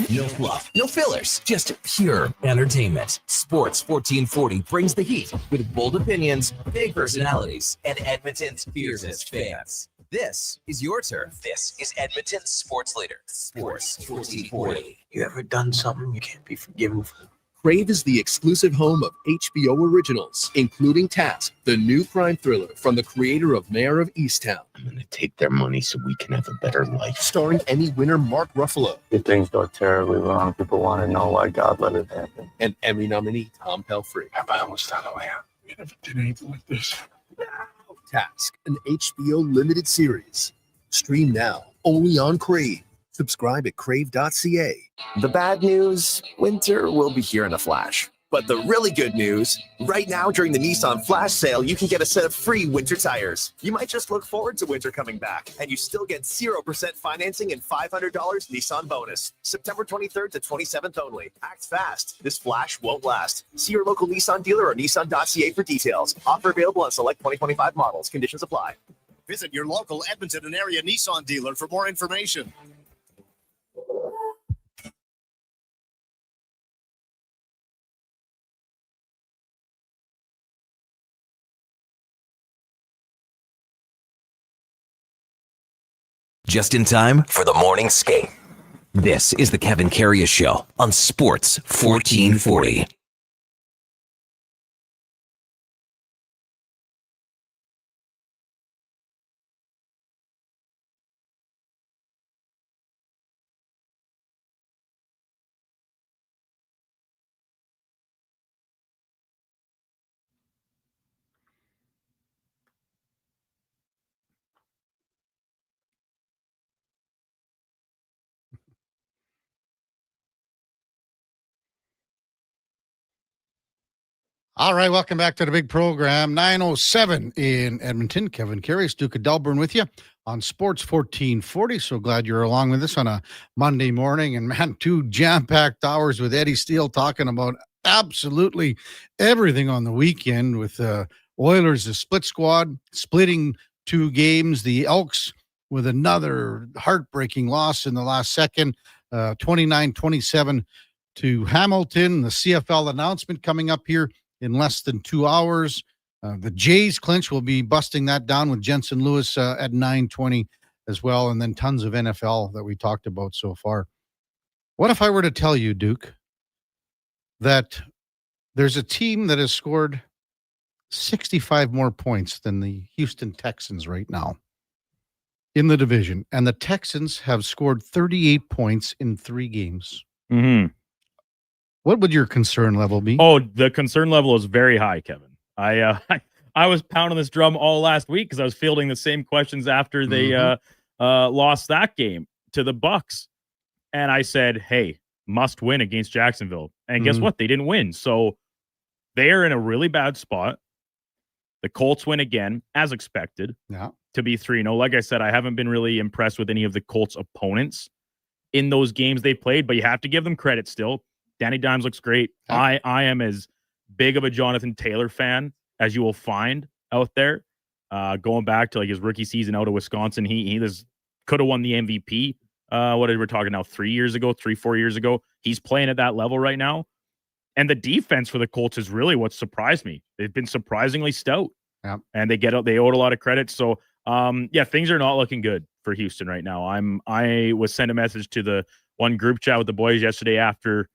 No fluff, no fillers, just pure entertainment. Sports 1440 brings the heat with bold opinions, big personalities, and Edmonton's fiercest fans. This is your turf. This is Edmonton's sports leader, Sports 1440. You ever done something you can't be forgiven for? Crave is the exclusive home of HBO originals, including Task, the new crime thriller from the creator of Mayor of Easttown. I'm going to take their money so we can have a better life. Starring Emmy winner Mark Ruffalo. If things go terribly wrong, people want to know why God let it happen. And Emmy nominee Tom Pelfrey. Have I almost found a way out? We never did anything like this. Task, an HBO limited series. Stream now, only on Crave. Subscribe at crave.ca. The bad news, winter will be here in a flash. But the really good news, right now during the Nissan Flash Sale, you can get a set of free winter tires. You might just look forward to winter coming back, and you still get 0% financing and $500 Nissan bonus. September 23rd to 27th only. Act fast. This flash won't last. See your local Nissan dealer or Nissan.ca for details. Offer available on select 2025 models. Conditions apply. Visit your local Edmonton and area Nissan dealer for more information. Just in time for the morning skate. This is the Kevin Karius Show on Sports 1440. All right, welcome back to the big program. 9:07 in Edmonton. Kevin Karius, Duke of Delburne with you on Sports 1440. So glad you're along with us on a Monday morning. And man, 2 jam-packed hours with Eddie Steele talking about absolutely everything on the weekend with Oilers, the split squad, splitting 2 games. The Elks with another heartbreaking loss in the last second, 29-27 to Hamilton. The CFL announcement coming up here in less than 2 hours. The Jays clinch, will be busting that down with Jensen Lewis at 9:20 as well. And then tons of NFL that we talked about so far. What if I were to tell you, Duke, that there's a team that has scored 65 more points than the Houston Texans right now in the division, and the Texans have scored 38 points in 3 games? Mm-hmm. What would your concern level be? Oh, the concern level is very high, Kevin. I was pounding this drum all last week because I was fielding the same questions after they lost that game to the Bucks. And I said, hey, must win against Jacksonville. And guess what? They didn't win. So they're in a really bad spot. The Colts win again, as expected, to be 3-0. Like I said, I haven't been really impressed with any of the Colts' opponents in those games they played, but you have to give them credit still. Danny Dimes looks great. I am as big of a Jonathan Taylor fan as you will find out there. Going back to like his rookie season out of Wisconsin, he could have won the MVP. What are we talking now? 4 years ago. He's playing at that level right now. And the defense for the Colts is really what surprised me. They've been surprisingly stout. Yep. And they owed a lot of credit. So things are not looking good for Houston right now. I was sent a message to the one group chat with the boys yesterday after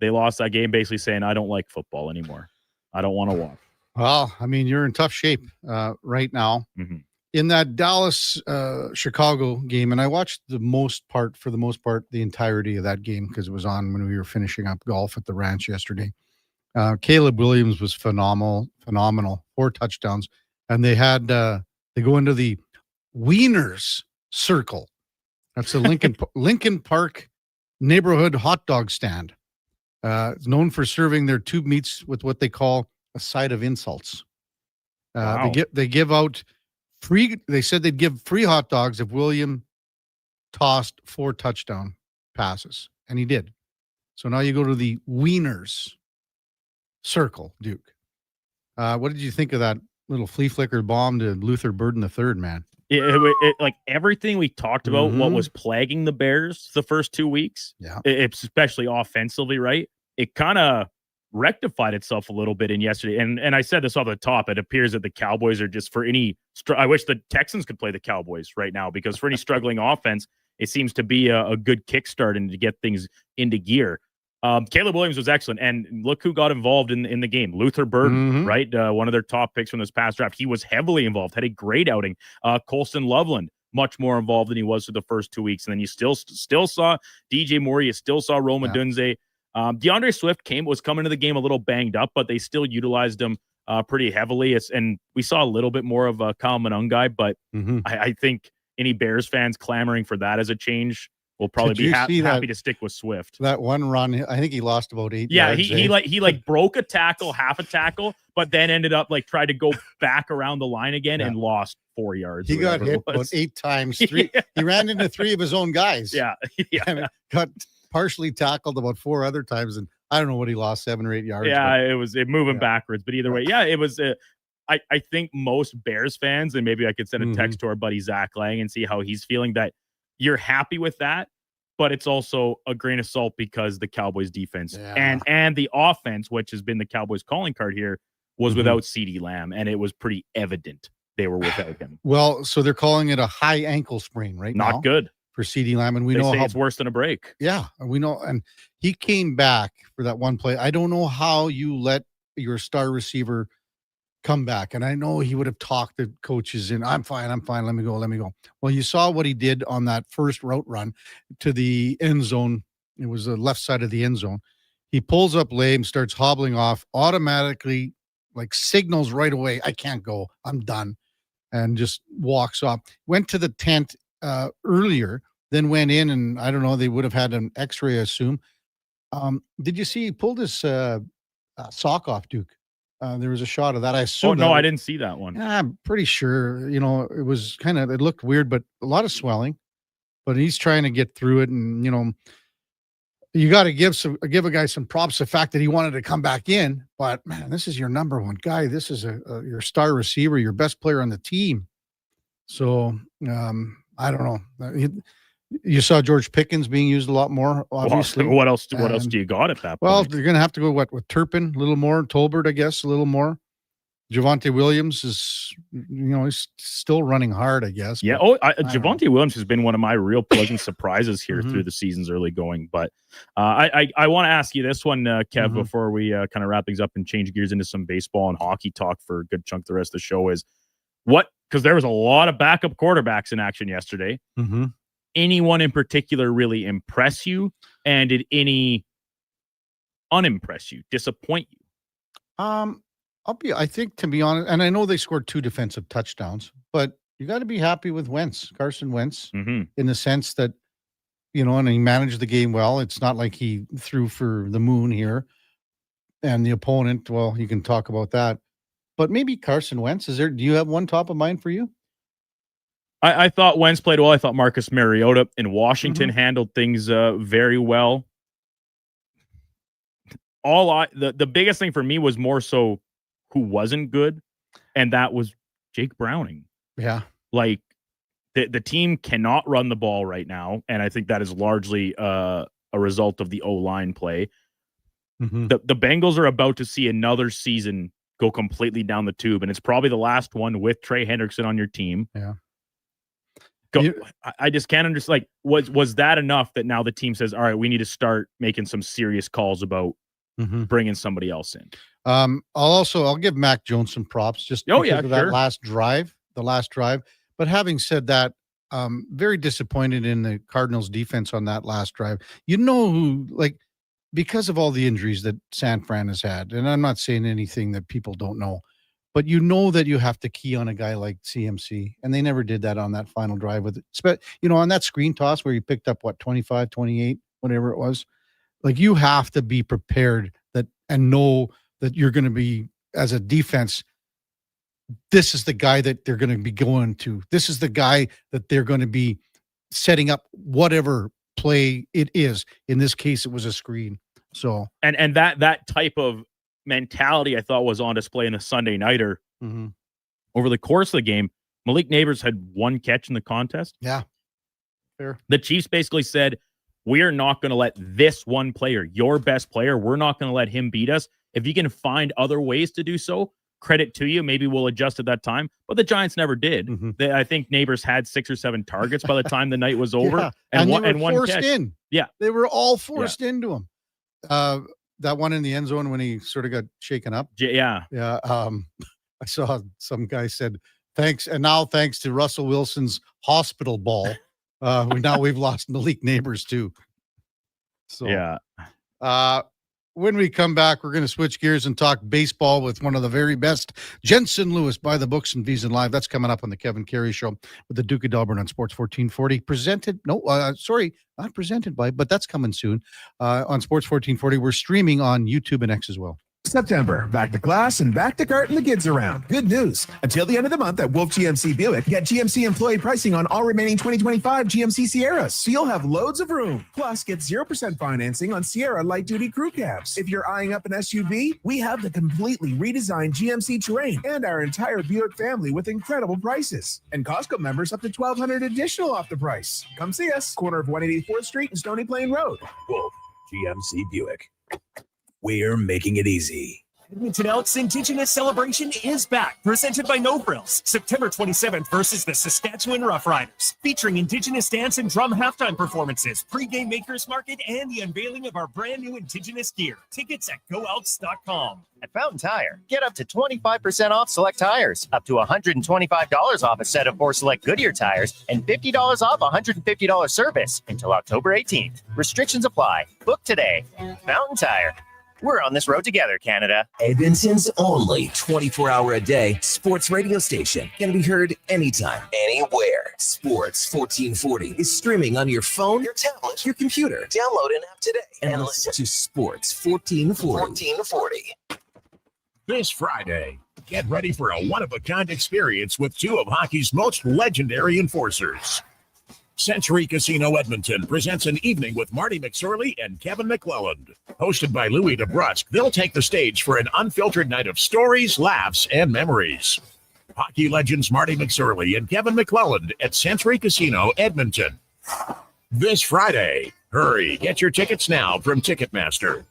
they lost that game, basically saying, I don't like football anymore. I don't want to watch. Well, I mean, you're in tough shape right now. Mm-hmm. In that Dallas Chicago game, and I watched for the most part, the entirety of that game because it was on when we were finishing up golf at the ranch yesterday. Caleb Williams was phenomenal, 4 touchdowns. And they go into the Wieners Circle. That's the Lincoln Park neighborhood hot dog stand. It's known for serving their tube meats with what they call a side of insults. Wow. They give out free. They said they'd give free hot dogs if William tossed 4 touchdown passes, and he did. So now you go to the Wieners Circle, Duke. What did you think of that little flea flicker bomb to Luther Burden III, man? It like everything we talked about, what was plaguing the Bears the first 2 weeks, especially offensively, right? It kind of rectified itself a little bit in yesterday. And I said this off the top. It appears that the Cowboys are just for any. I wish the Texans could play the Cowboys right now, because for any struggling offense, it seems to be a good kickstart and to get things into gear. Caleb Williams was excellent, and look who got involved in the game. Luther Burden, right? One of their top picks from this past draft. He was heavily involved, had a great outing. Colston Loveland, much more involved than he was for the first 2 weeks. And then you still saw DJ Moore, you still saw Roma Dunze. DeAndre Swift was coming to the game a little banged up, but they still utilized him pretty heavily. And we saw a little bit more of Kyle Monangai, but I think any Bears fans clamoring for that as a change will probably be happy to stick with Swift. That one run, I think he lost about 8 Yeah, yards. he broke a tackle, half a tackle, but then ended up tried to go back around the line again and lost 4 yards. He got hit about 8 times. He ran into 3 of his own guys. Yeah. And got partially tackled about 4 other times, and I don't know what he lost, 7 or 8 yards. Yeah, it was moving backwards, but either way, it was. I think most Bears fans, and maybe I could send a text to our buddy Zach Lang and see how he's feeling, that you're happy with that, but it's also a grain of salt because the Cowboys defense and the offense, which has been the Cowboys calling card here, was without CeeDee Lamb, and it was pretty evident they were without him. Well, so they're calling it a high ankle sprain right now. Not good for CeeDee Lamb, and we they know say how it's worse than a break. Yeah, we know, and he came back for that one play. I don't know how you let your star receiver come back, and I know he would have talked to coaches and I'm fine, let me go. Well, you saw what he did on that first route run to the end zone. It was the left side of the end zone. He pulls up lame, starts hobbling off, automatically signals right away, I can't go, I'm done, and just walks off. Went to the tent earlier, then went in, and I don't know, they would have had an x-ray, I assume. Did you see he pulled his sock off, Duke? There was a shot of that. I assume. Oh, no, I didn't see that one. I'm pretty sure, it was it looked weird, but a lot of swelling, but he's trying to get through it. And, you got to give a guy some props, the fact that he wanted to come back in, but man, this is your number one guy. This is your star receiver, your best player on the team. So, I don't know. You saw George Pickens being used a lot more, obviously. What else do you got at that point? Well, you're going to have to go with Turpin a little more, Tolbert, I guess, a little more. Javonte Williams is, he's still running hard, I guess. Yeah. Javonte Williams has been one of my real pleasant surprises here through the season's early going. But I want to ask you this one, Kev, before we kind of wrap things up and change gears into some baseball and hockey talk for a good chunk of the rest of the show, is because there was a lot of backup quarterbacks in action yesterday. Anyone in particular really impress you? And did any unimpress you, disappoint you? I think, to be honest, and I know they scored 2 defensive touchdowns, but you got to be happy with Carson Wentz, in the sense that, and he managed the game well. It's not like he threw for the moon here. And the opponent, well, you can talk about that. But maybe Carson Wentz, do you have one top of mind for you? I thought Wentz played well. I thought Marcus Mariota in Washington handled things very well. The biggest thing for me was more so who wasn't good, and that was Jake Browning. Yeah. The team cannot run the ball right now, and I think that is largely a result of the O-line play. The Bengals are about to see another season go completely down the tube, and it's probably the last one with Trey Hendrickson on your team. Yeah. I just can't understand. Was that enough that now the team says, all right, we need to start making some serious calls about bringing somebody else in? I'll give Mac Jones some props just because of that last drive, But having said that, very disappointed in the Cardinals defense on that last drive. Because of all the injuries that San Fran has had, and I'm not saying anything that people don't know, but that you have to key on a guy like CMC, and they never did that on that final drive with it. On that screen toss where he picked up 25, 28, whatever it was. You have to be prepared and know that you're going to be, as a defense, this is the guy that they're going to be going to. This is the guy that they're going to be setting up whatever play it is. In this case, it was a screen. So and that type of mentality I thought was on display in the Sunday nighter. Over the course of the game, Malik Neighbors had 1 catch in the contest. Yeah. Fair. The Chiefs basically said, we are not going to let this one player, your best player, we're not going to let him beat us. If you can find other ways to do so, credit to you. Maybe we'll adjust at that time. But the Giants never did. I think Neighbors had 6 or 7 targets by the time the night was over. Yeah. And they were one forced catch. in. Yeah. They were all forced into him. That one in the end zone when he sort of got shaken up. Yeah. Yeah. I saw some guy said, thanks. And now thanks to Russell Wilson's hospital ball, we've lost Malik Neighbors too. So, yeah. When we come back, we're going to switch gears and talk baseball with one of the very best, Jensen Lewis, by the books and V's and Live. That's coming up on the Kevin Karius Show with the Duke of Delburne on Sports 1440. Not presented by, but that's coming soon on Sports 1440. We're streaming on YouTube and X as well. September, back to class and back to carting the kids around. Good news. Until the end of the month at Wolf GMC Buick, get GMC employee pricing on all remaining 2025 GMC Sierras, so you'll have loads of room. Plus, get 0% financing on Sierra light-duty crew cabs. If you're eyeing up an SUV, we have the completely redesigned GMC Terrain and our entire Buick family with incredible prices. And Costco members up to $1,200 additional off the price. Come see us, corner of 184th Street and Stony Plain Road. Wolf GMC Buick. We're making it easy. Edmonton Elks Indigenous Celebration is back, presented by No Frills, September 27th versus the Saskatchewan Roughriders, featuring Indigenous dance and drum halftime performances, pre-game makers market, and the unveiling of our brand new Indigenous gear. Tickets at goelks.com. At Fountain Tire, get up to 25% off select tires, up to $125 off a set of 4 select Goodyear tires, and $50 off $150 service until October 18th. Restrictions apply. Book today. Fountain Tire. We're on this road together, Canada. Edmonton's only 24-hour-a-day sports radio station can be heard anytime, anywhere. Sports 1440 is streaming on your phone, your tablet, your computer. Download an app today and listen to Sports 1440. This Friday, get ready for a one-of-a-kind experience with 2 of hockey's most legendary enforcers. Century Casino Edmonton presents an evening with Marty McSorley and Kevin McClelland. Hosted by Louis DeBrusque, they'll take the stage for an unfiltered night of stories, laughs, and memories. Hockey legends Marty McSorley and Kevin McClelland at Century Casino Edmonton. This Friday. Hurry, get your tickets now from Ticketmaster.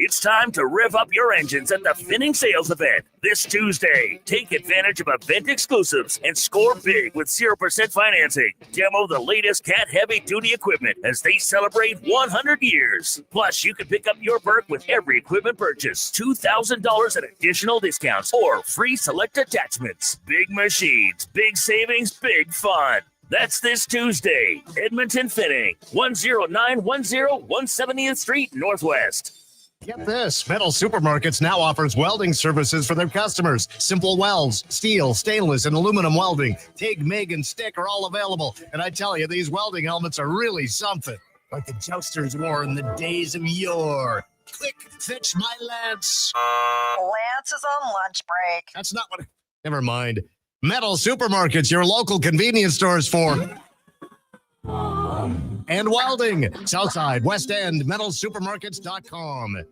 It's time to rev up your engines at the Finning Sales Event this Tuesday. Take advantage of event exclusives and score big with 0% financing. Demo the latest Cat heavy-duty equipment as they celebrate 100 years. Plus, you can pick up your Burke with every equipment purchase, $2,000 in additional discounts or free select attachments. Big machines, big savings, big fun. That's this Tuesday. Edmonton Finning, 10910 170th Street Northwest. Get this, Metal Supermarkets now offers welding services for their customers. Simple welds, steel, stainless, and aluminum welding. TIG, MIG, and stick are all available. And I tell you, these welding helmets are really something. Like the jousters wore in the days of yore. Quick, fetch my lance. Lance is on lunch break. That's not what... Never mind. Metal Supermarkets, your local convenience stores for... and welding. Southside, West End, metalsupermarkets.com.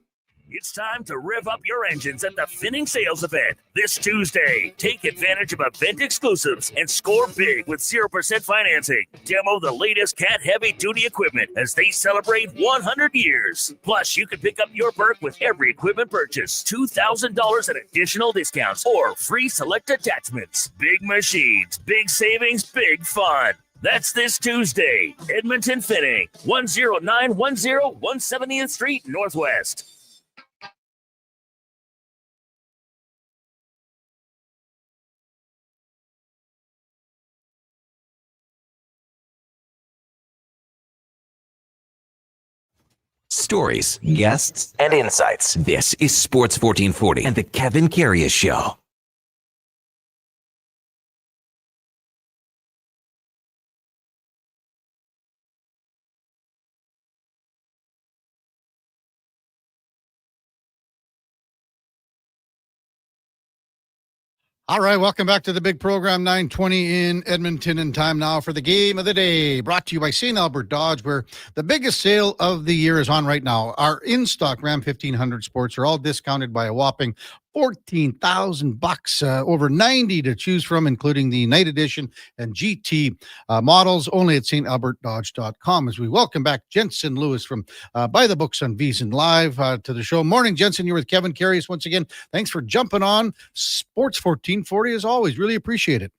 It's time to rev up your engines at the Finning Sales Event this Tuesday. Take advantage of event exclusives and score big with 0% financing. Demo the latest Cat heavy-duty equipment as they celebrate 100 years. Plus, you can pick up your Burke with every equipment purchase, $2,000 in additional discounts or free select attachments. Big machines, big savings, big fun. That's this Tuesday. Edmonton Finning, 10910 170th Street Northwest. Stories, guests, and insights. This is Sports 1440 and the Kevin Karius Show. All right, welcome back to the big program, 9:20 in Edmonton, and time now for the game of the day, brought to you by St. Albert Dodge, where the biggest sale of the year is on right now. Our in-stock Ram 1500 Sports are all discounted by a whopping $14,000, over 90 to choose from, including the Night Edition and GT models, only at StAlbertDodge.com. As we welcome back Jensen Lewis from By the Books on VEASAN Live to the show. Morning, Jensen. You're with Kevin Karius once again. Thanks for jumping on Sports 1440 as always. Really appreciate it.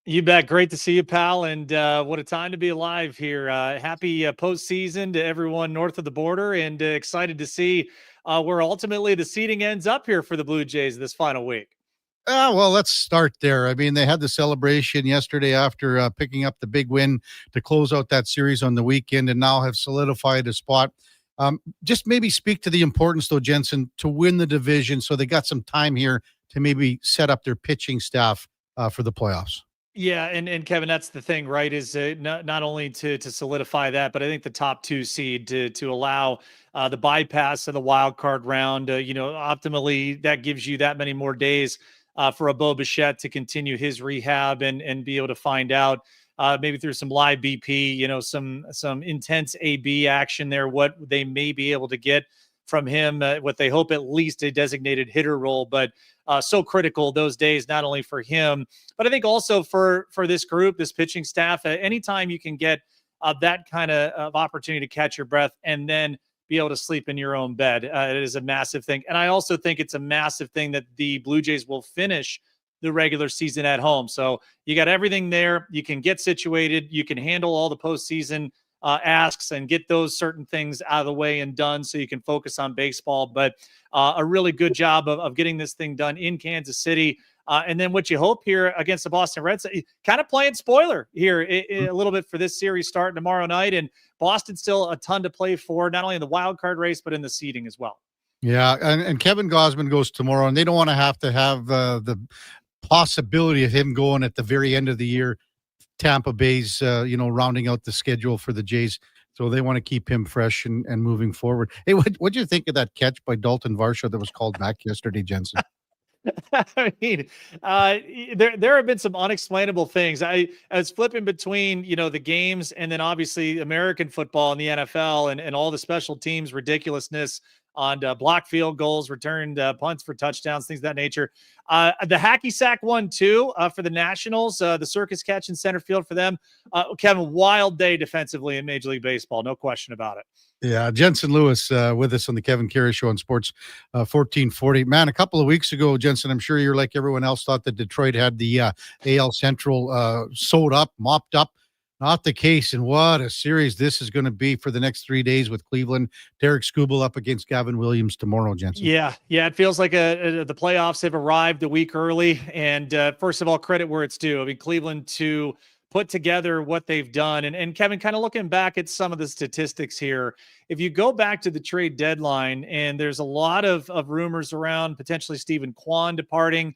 You bet. Great to see you, pal. And what a time to be alive here. Happy postseason to everyone north of the border, and excited to see where ultimately the seeding ends up here for the Blue Jays this final week. Well, let's start there. I mean, they had the celebration yesterday after picking up the big win to close out that series on the weekend, and now have solidified a spot. Just maybe speak to the importance, though, Jensen, to win the division, so they got some time here to maybe set up their pitching staff for the playoffs. Yeah, and Kevin, that's the thing, right? Is not only to solidify that, but I think the top 2 seed to allow the bypass of the wild card round. Optimally, that gives you that many more days for a Bo Bichette to continue his rehab and be able to find out maybe through some live BP, some intense AB action there, what they may be able to get from him, what they hope at least a designated hitter role, but so critical those days, not only for him, but I think also for this group, this pitching staff. Anytime you can get that kind of opportunity to catch your breath and then be able to sleep in your own bed, it is a massive thing. And I also think it's a massive thing that the Blue Jays will finish the regular season at home. So you got everything there. You can get situated. You can handle all the postseason asks and get those certain things out of the way and done so you can focus on baseball. But a really good job of getting this thing done in Kansas City. And then what you hope here against the Boston Red Sox, kind of playing spoiler here a little bit for this series starting tomorrow night. And Boston's still a ton to play for, not only in the wild card race, but in the seeding as well. Yeah, and Kevin Gausman goes tomorrow, and they don't want to have the possibility of him going at the very end of the year. Tampa Bay's, rounding out the schedule for the Jays. So they want to keep him fresh and moving forward. Hey, what do you think of that catch by Dalton Varsho that was called back yesterday, Jensen? I mean, there have been some unexplainable things. I was flipping between, the games and then obviously American football and the NFL and all the special teams ridiculousness on block field goals, returned punts for touchdowns, things of that nature. The hacky sack one too for the Nationals, the circus catch in center field for them. Kevin, wild day defensively in Major League Baseball, no question about it. Yeah, Jensen Lewis with us on the Kevin Karius Show on Sports 1440. Man, a couple of weeks ago, Jensen, I'm sure you're like everyone else, thought that Detroit had the AL Central sewed up, mopped up. Not the case, and what a series this is going to be for the next 3 days with Cleveland. Derek Skubal up against Gavin Williams tomorrow, Jensen. Yeah, it feels like the playoffs have arrived a week early, and first of all, credit where it's due. I mean, Cleveland to put together what they've done, and Kevin, kind of looking back at some of the statistics here, if you go back to the trade deadline, and there's a lot of rumors around potentially Stephen Kwan departing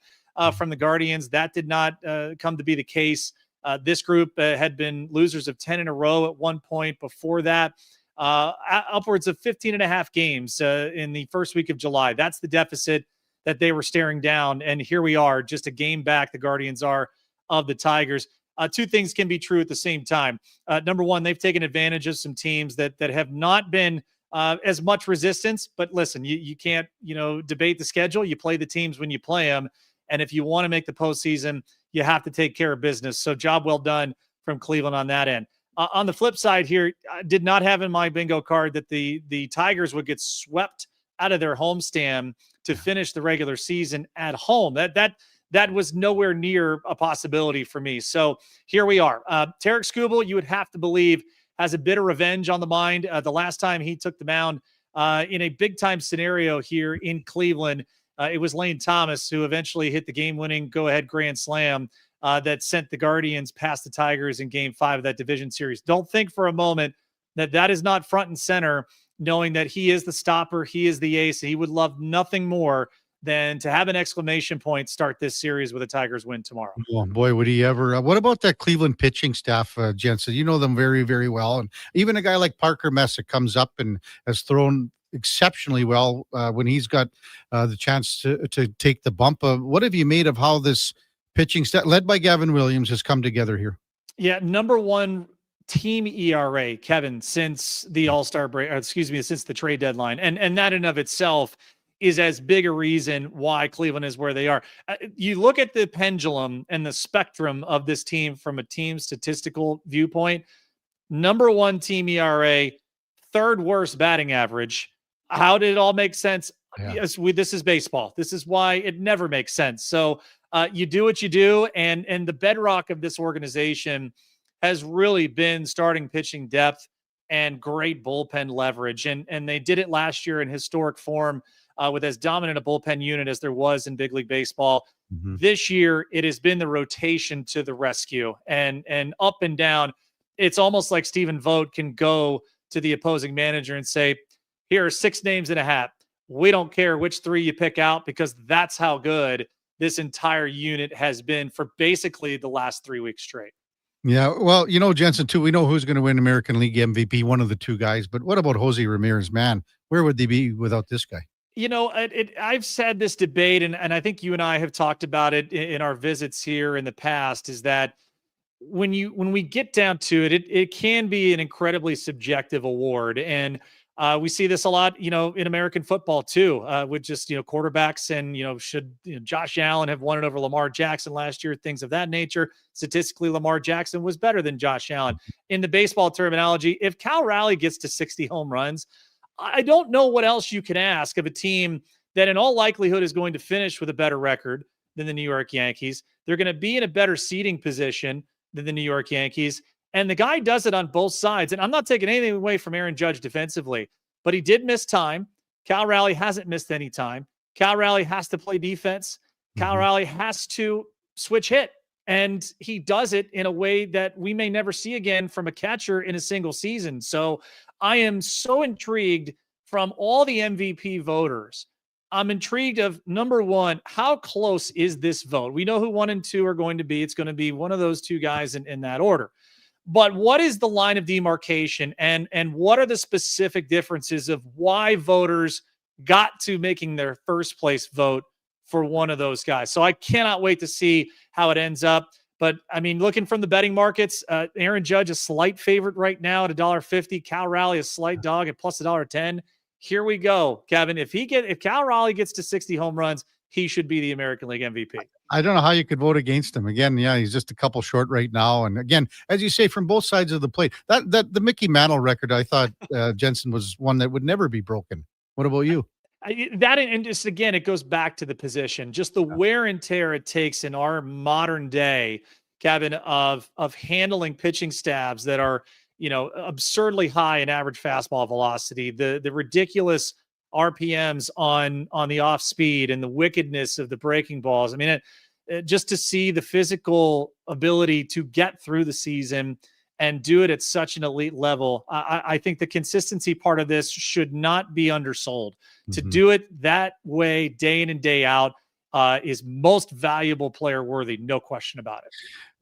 from the Guardians, that did not come to be the case. This group had been losers of 10 in a row at one point before that, upwards of 15 and a half games in the first week of July. That's the deficit that they were staring down. And here we are, just a game back, the Guardians are, of the Tigers. Two things can be true at the same time. Number one, they've taken advantage of some teams that have not been as much resistance. But listen, you can't debate the schedule. You play the teams when you play them. And if you want to make the postseason, you have to take care of business. So job well done from Cleveland on that end. On the flip side here, I did not have in my bingo card that the Tigers would get swept out of their homestand to finish the regular season at home. That was nowhere near a possibility for me. So here we are. Derek Skubal, you would have to believe, has a bit of revenge on the mind. The last time he took the mound in a big-time scenario here in Cleveland, it was Lane Thomas who eventually hit the game-winning go-ahead grand slam that sent the Guardians past the Tigers in Game 5 of that division series. Don't think for a moment that is not front and center, knowing that he is the stopper, he is the ace. He would love nothing more than to have an exclamation point start this series with a Tigers win tomorrow. Oh, boy, would he ever. What about that Cleveland pitching staff, Jensen? You know them very, very well. And even a guy like Parker Messick comes up and has thrown exceptionally well when he's got the chance to take the bump. What have you made of how this pitching staff, led by Gavin Williams, has come together here? Yeah, number one team ERA, Kevin, since the All-Star break, since the trade deadline. And that in of itself is as big a reason why Cleveland is where they are. You look at the pendulum and the spectrum of this team from a team statistical viewpoint. Number 1 team ERA, 3rd worst batting average. How did it all make sense? Yeah. Yes, this is baseball. This is why it never makes sense. So you do what you do, and the bedrock of this organization has really been starting pitching depth and great bullpen leverage. And they did it last year in historic form with as dominant a bullpen unit as there was in big league baseball. Mm-hmm. This year, it has been the rotation to the rescue, and up and down. It's almost like Stephen Vogt can go to the opposing manager and say, here are 6 names in a hat. We don't care which 3 you pick out, because that's how good this entire unit has been for basically the last 3 weeks straight. Yeah, well, Jensen, too, we know who's going to win American League MVP, one of the 2 guys. But what about Jose Ramirez? Man, where would they be without this guy? I've said this debate, and I think you and I have talked about it in our visits here in the past, is that when we get down to it, it can be an incredibly subjective award. And we see this a lot, in American football too, with just, quarterbacks and, should Josh Allen have won it over Lamar Jackson last year, things of that nature. Statistically, Lamar Jackson was better than Josh Allen. In the baseball terminology, if Cal Raleigh gets to 60 home runs, I don't know what else you can ask of a team that in all likelihood is going to finish with a better record than the New York Yankees. They're going to be in a better seeding position than the New York Yankees. And the guy does it on both sides. And I'm not taking anything away from Aaron Judge defensively, but he did miss time. Cal Raleigh hasn't missed any time. Cal Raleigh has to play defense. Cal Raleigh has to switch hit. And he does it in a way that we may never see again from a catcher in a single season. So I am so intrigued from all the MVP voters. I'm intrigued of, number 1, how close is this vote? We know who 1 and 2 are going to be. It's going to be one of those 2 guys in that order. But what is the line of demarcation, and what are the specific differences of why voters got to making their first place vote for one of those guys? So I cannot wait to see how it ends up. But I mean, looking from the betting markets, Aaron Judge a slight favorite right now at $1.50. Cal Raleigh a slight dog at plus $1.10. Here we go, Kevin. If Cal Raleigh gets to 60 home runs, he should be the American League MVP. I don't know how you could vote against him. Again, yeah, he's just a couple short right now. And again, as you say, from both sides of the plate, that the Mickey Mantle record, I thought Jensen was one that would never be broken. What about you? And just again, it goes back to the position, just the wear and tear it takes in our modern day, Kevin, of handling pitching stabs that are, absurdly high in average fastball velocity, the ridiculous RPMs on the off speed, and the wickedness of the breaking balls. I mean, just to see the physical ability to get through the season and do it at such an elite level. I think the consistency part of this should not be undersold. To do it that way day in and day out is most valuable player worthy. No question about it.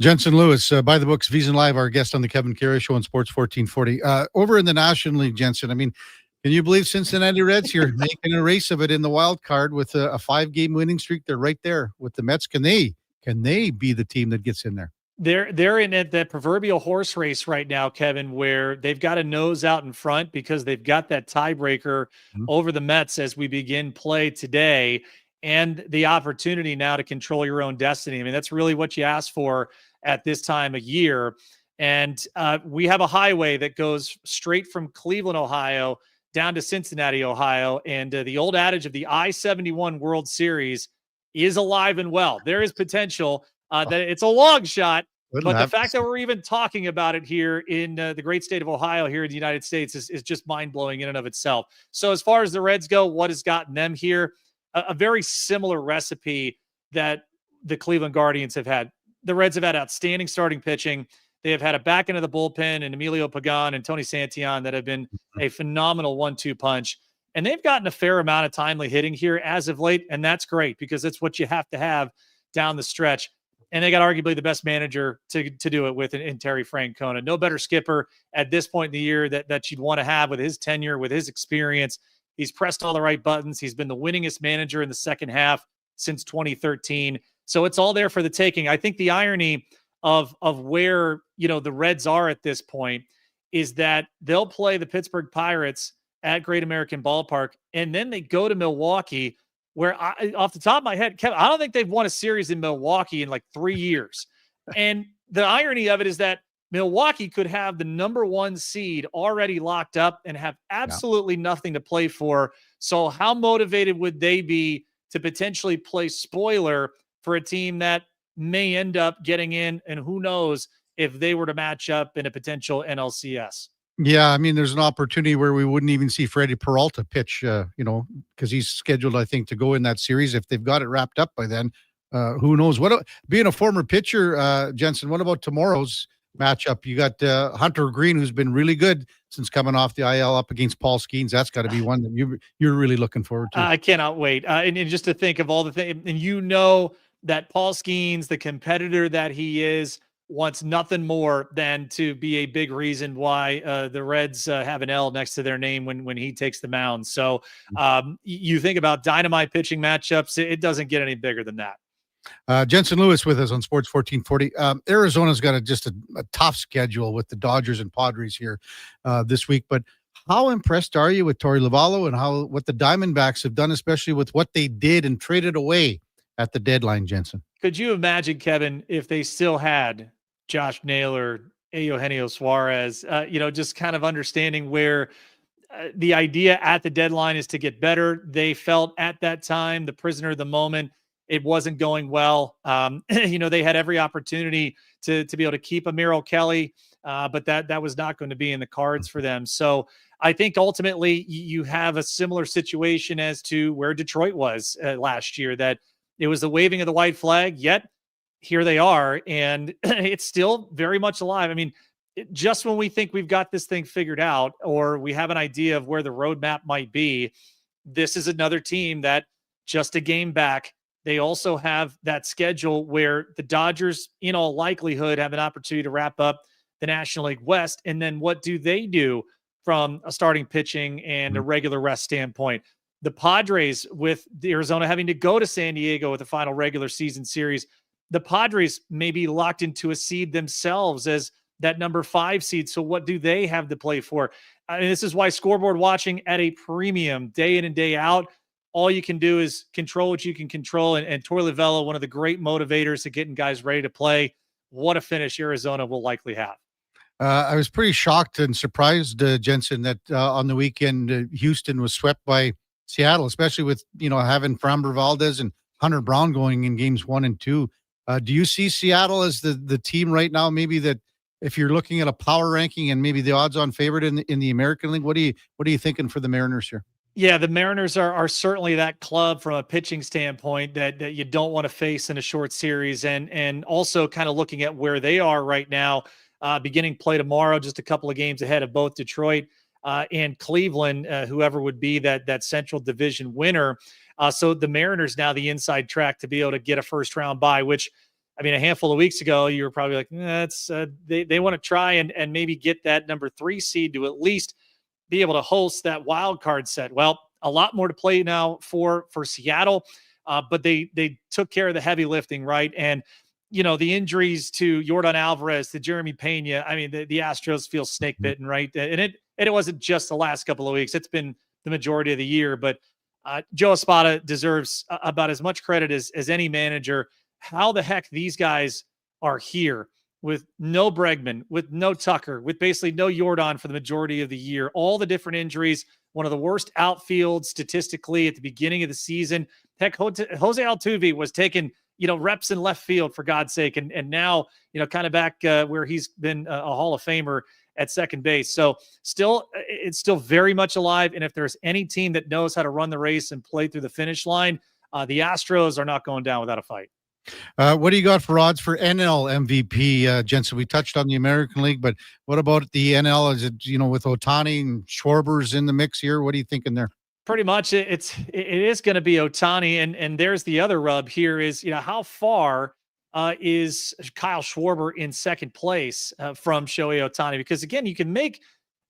Jensen Lewis, by the books, VSiN Live, our guest on the Kevin Karius Show on Sports 1440. Over in the National League, Jensen, I mean, can you believe Cincinnati Reds here making a race of it in the wild card with a 5-game winning streak? They're right there with the Mets. Can they be the team that gets in there? They're in that proverbial horse race right now, Kevin, where they've got a nose out in front because they've got that tiebreaker over the Mets as we begin play today, and the opportunity now to control your own destiny. I mean, that's really what you ask for at this time of year. And we have a highway that goes straight from Cleveland, Ohio, down to Cincinnati, Ohio. And the old adage of the I-71 World Series is alive and well. There is potential that it's a long shot, but the fact that we're even talking about it here in the great state of Ohio here in the United States is just mind-blowing in and of itself. So as far as the Reds go, what has gotten them here? A very similar recipe that the Cleveland Guardians have had. The Reds have had outstanding starting pitching. They have had a back end of the bullpen and Emilio Pagan and Tony Santillan that have been a phenomenal 1-2 punch. And they've gotten a fair amount of timely hitting here as of late, and that's great because it's what you have to have down the stretch. And they got arguably the best manager to do it with in Terry Francona. No better skipper at this point in the year that you'd want to have with his tenure, with his experience. He's pressed all the right buttons. He's been the winningest manager in the second half since 2013. So it's all there for the taking. I think the irony of where, the Reds are at this point is that they'll play the Pittsburgh Pirates at Great American Ballpark, and then they go to Milwaukee, where off the top of my head, Kevin, I don't think they've won a series in Milwaukee in like 3 years. And the irony of it is that Milwaukee could have the number 1 seed already locked up and have absolutely nothing to play for. So how motivated would they be to potentially play spoiler for a team that may end up getting in? And who knows if they were to match up in a potential NLCS? Yeah, I mean, there's an opportunity where we wouldn't even see Freddie Peralta pitch, because he's scheduled, I think, to go in that series. If they've got it wrapped up by then, who knows? Being a former pitcher, Jensen, what about tomorrow's matchup? You got Hunter Green, who's been really good since coming off the IL, up against Paul Skeens. That's got to be one that you're really looking forward to. I cannot wait. And just to think of all the things, and that Paul Skeens, the competitor that he is, wants nothing more than to be a big reason why the Reds have an L next to their name when he takes the mound. So you think about dynamite pitching matchups, it doesn't get any bigger than that. Jensen Lewis with us on Sports 1440. Arizona's got a tough schedule with the Dodgers and Padres here this week, but how impressed are you with Torey Lovullo and what the Diamondbacks have done, especially with what they did and traded away at the deadline, Jensen? Could you imagine, Kevin, if they still had Josh Naylor, Eugenio Suarez, just kind of understanding where the idea at the deadline is to get better. They felt at that time, the prisoner of the moment, it wasn't going well. They had every opportunity to be able to keep Amiro Kelly, but that was not going to be in the cards for them. So I think ultimately you have a similar situation as to where Detroit was last year, that it was the waving of the white flag, yet here they are, and it's still very much alive. I mean, just when we think we've got this thing figured out, or we have an idea of where the roadmap might be, this is another team that just a game back. They also have that schedule where the Dodgers, in all likelihood, have an opportunity to wrap up the National League West. And then what do they do from a starting pitching and a regular rest standpoint? The Padres, with Arizona having to go to San Diego with the final regular season series, the Padres may be locked into a seed themselves as that number 5 seed. So what do they have to play for? I mean, this is why scoreboard watching at a premium day in and day out. All you can do is control what you can control. And Torey Lovullo, one of the great motivators to getting guys ready to play. What a finish Arizona will likely have. I was pretty shocked and surprised, Jensen, that on the weekend, Houston was swept by Seattle, especially with, having Framber Valdez and Hunter Brown going in games 1 and 2. Do you see Seattle as the team right now, maybe that if you're looking at a power ranking and maybe the odds-on favorite in the American League, what are you thinking for the Mariners here? Yeah, the Mariners are certainly that club from a pitching standpoint that you don't want to face in a short series, and also kind of looking at where they are right now, beginning play tomorrow, just a couple of games ahead of both Detroit and Cleveland, whoever would be that Central Division winner. So the Mariners now the inside track to be able to get a first round bye, which, I mean, a handful of weeks ago, you were probably like, they want to try and maybe get that number 3 seed to at least be able to host that wild card set. Well, a lot more to play now for Seattle, but they took care of the heavy lifting, right? And, the injuries to Yordan Alvarez, to Jeremy Pena, I mean, the Astros feel snake bitten, right? And it wasn't just the last couple of weeks. It's been the majority of the year, but Joe Espada deserves about as much credit as any manager. How the heck these guys are here with no Bregman, with no Tucker, with basically no Yordan for the majority of the year, all the different injuries, one of the worst outfields statistically at the beginning of the season. Heck, Jose Altuve was taking, reps in left field, for God's sake. And now, kind of back where he's been a Hall of Famer at second base. So it's still very much alive. And if there's any team that knows how to run the race and play through the finish line, the Astros are not going down without a fight. What do you got for odds for NL MVP, Jensen? We touched on the American League, but what about the NL? Is it, with Ohtani and Schwarber's in the mix here? What are you thinking there? Pretty much it is going to be Ohtani. And there's the other rub here is, how far is Kyle Schwarber in second place from Shohei Ohtani? Because again, you can make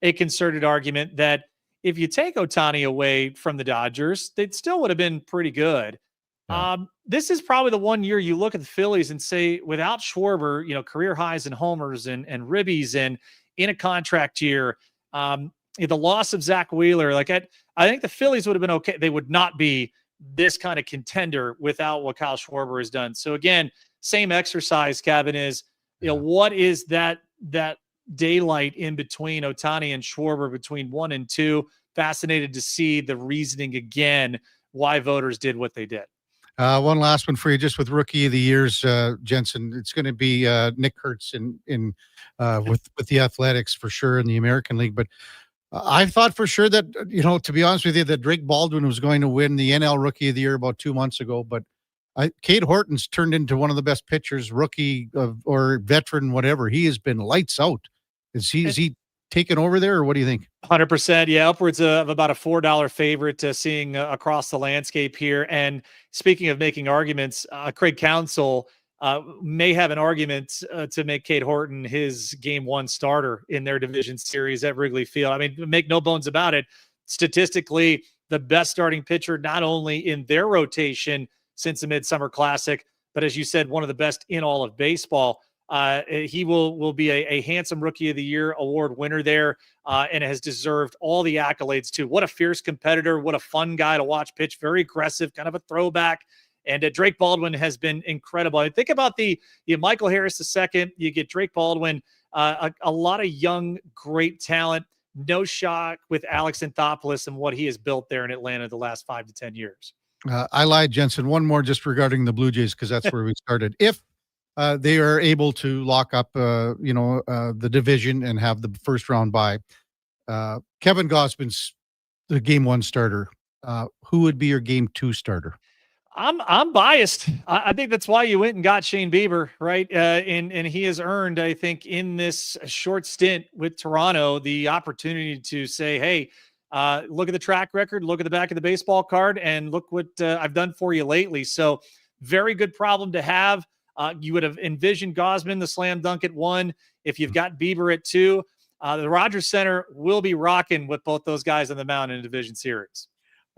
a concerted argument that if you take Ohtani away from the Dodgers, they still would have been pretty good. Yeah. This is probably the one year you look at the Phillies and say, without Schwarber, career highs in homers and ribbies and in a contract year, the loss of Zach Wheeler, like I think the Phillies would have been okay. They would not be this kind of contender without what Kyle Schwarber has done. So again, same exercise, Kevin, is, what is that daylight in between Ohtani and Schwarber between 1 and 2? Fascinated to see the reasoning again, why voters did what they did. One last one for you, just with Rookie of the Years, Jensen. It's going to be Nick Kurtz with the Athletics for sure in the American League. But I thought for sure that, to be honest with you, that Drake Baldwin was going to win the NL Rookie of the Year about 2 months ago. But Cade Horton's turned into one of the best pitchers, rookie or veteran, whatever. He has been lights out. Is he taken over there, or what do you think? 100%. Yeah, upwards of about a $4 favorite seeing across the landscape here. And speaking of making arguments, Craig Counsell may have an argument to make Cade Horton his game 1 starter in their division series at Wrigley Field. I mean, make no bones about it. Statistically, the best starting pitcher, not only in their rotation since the Midsummer Classic, but as you said, one of the best in all of baseball. He will be a handsome Rookie of the Year award winner there, and has deserved all the accolades too. What a fierce competitor. What a fun guy to watch pitch. Very aggressive, kind of a throwback. And Drake Baldwin has been incredible. I think about you Michael Harris II, you get Drake Baldwin, a lot of young, great talent. No shock with Alex Anthopoulos and what he has built there in Atlanta the last 5 to 10 years. I lied, Jensen. One more just regarding the Blue Jays, because that's where we started. If they are able to lock up, the division and have the first round bye, Kevin Gausman's the game 1 starter. Who would be your game 2 starter? I'm biased. I think that's why you went and got Shane Bieber, right? And he has earned, I think, in this short stint with Toronto, the opportunity to say, hey, look at the track record, look at the back of the baseball card, and look what I've done for you lately. So very good problem to have. You would have envisioned Gausman, the slam dunk at 1. If you've got Bieber at 2, the Rogers Center will be rocking with both those guys on the mound in a division series.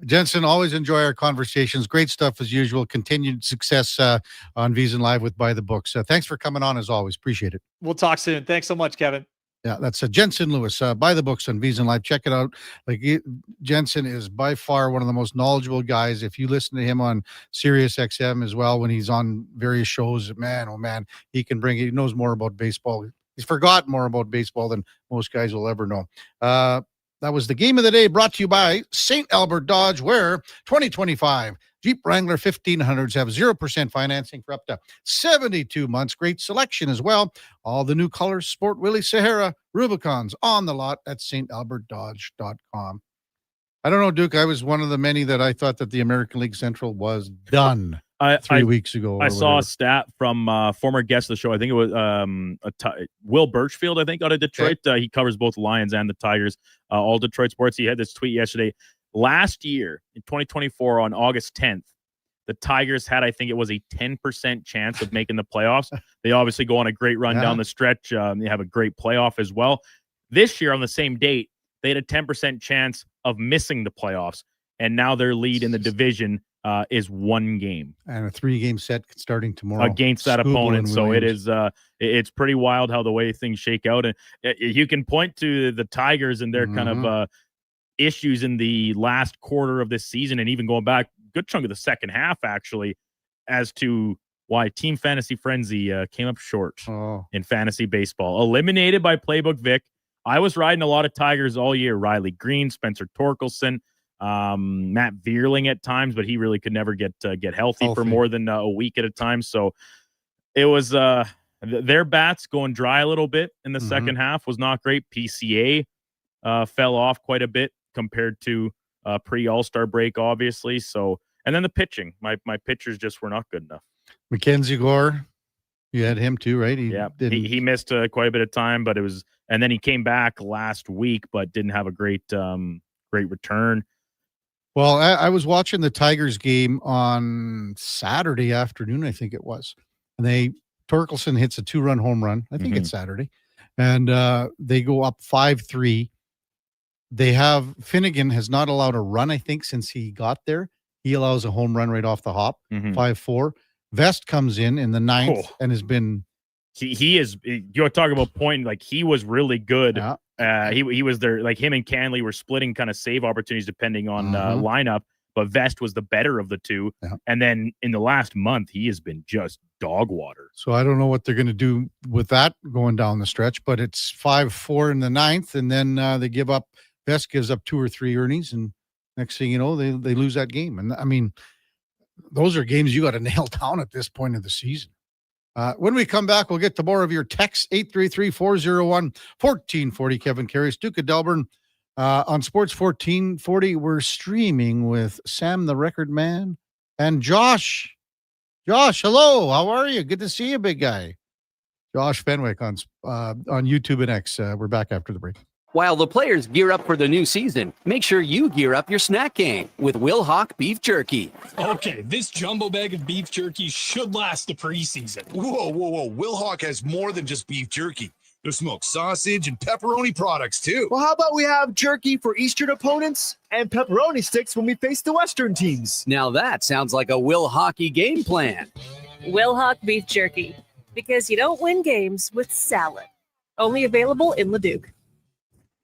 Jensen, always enjoy our conversations. Great stuff as usual. Continued success on VSiN Live with By the Books. Thanks for coming on as always. Appreciate it. We'll talk soon. Thanks so much, Kevin. Yeah, that's Jensen Lewis, By the Books on VSiN Live. Check it out. Jensen is by far one of the most knowledgeable guys. If you listen to him on Sirius XM as well, when he's on various shows, man, oh man, he knows more about baseball. He's forgotten more about baseball than most guys will ever know. That was the game of the day, brought to you by St. Albert Dodge, where 2025 Jeep Wrangler 1500s have 0% financing for up to 72 months. Great selection as well. All the new colors, Sport Willie Sahara, Rubicons on the lot at stalbertdodge.com. I don't know, Duke. I was one of the many that I thought that the American League Central was done 3 weeks ago. I saw a stat from former guest of the show. I think it was Will Birchfield, I think, out of Detroit. He covers both Lions and the Tigers, all Detroit sports. He had this tweet yesterday. Last year, in 2024, on August 10th, the Tigers had, I think it was a 10% chance of making the playoffs. They obviously go on a great run down the stretch. They have a great playoff as well. This year, on the same date, they had a 10% chance of missing the playoffs. And now their lead in the division is 1 game. And a 3-game set starting tomorrow. Against that opponent. So it is, it's pretty wild how the way things shake out. And you can point to the Tigers and their kind of issues in the last quarter of this season, and even going back a good chunk of the second half, actually, as to why Team Fantasy Frenzy came up short in fantasy baseball. Eliminated by Playbook Vic. I was riding a lot of Tigers all year. Riley Green, Spencer Torkelson, Matt Vierling at times, but he really could never get healthy for more than a week at a time. So it was their bats going dry a little bit in the second half was not great. PCA fell off quite a bit compared to pre-All-Star break, obviously. So, and then the pitching, my pitchers just were not good enough. Mackenzie Gore, you had him too, right? He missed quite a bit of time, but it was, and then he came back last week, but didn't have a great return. Well, I was watching the Tigers game on Saturday afternoon, I think it was, and Torkelson hits a 2-run home run. I think it's Saturday, and they go up 5-3. Finnegan has not allowed a run, I think, since he got there. He allows a home run right off the hop, 5-4. Vest comes in the 9th and has been. He is. You're talking about point, like he was really good He was there, like him and Canley were splitting kind of save opportunities depending on lineup, but Vest was the better of the two. Yeah. And then in the last month, he has been just dog water. So I don't know what they're going to do with that going down the stretch, but it's 5-4 in the ninth, and then they give up. Vest gives up 2 or 3 earnings, and next thing you know, they lose that game. And I mean, those are games you got to nail down at this point of the season. When we come back, we'll get to more of your texts. 833-401-1440. Kevin Karius, Duke of Delburne. On Sports 1440, we're streaming with Sam the Record Man and Josh. Josh, hello. How are you? Good to see you, big guy. Josh Fenwick on YouTube and X. We're back after the break. While the players gear up for the new season, make sure you gear up your snack game with Will Hawk Beef Jerky. Okay, this jumbo bag of beef jerky should last the preseason. Whoa. Will Hawk has more than just beef jerky. There's smoked sausage and pepperoni products, too. Well, how about we have jerky for Eastern opponents and pepperoni sticks when we face the Western teams? Now that sounds like a Will Hockey game plan. Will Hawk Beef Jerky, because you don't win games with salad. Only available in Leduc.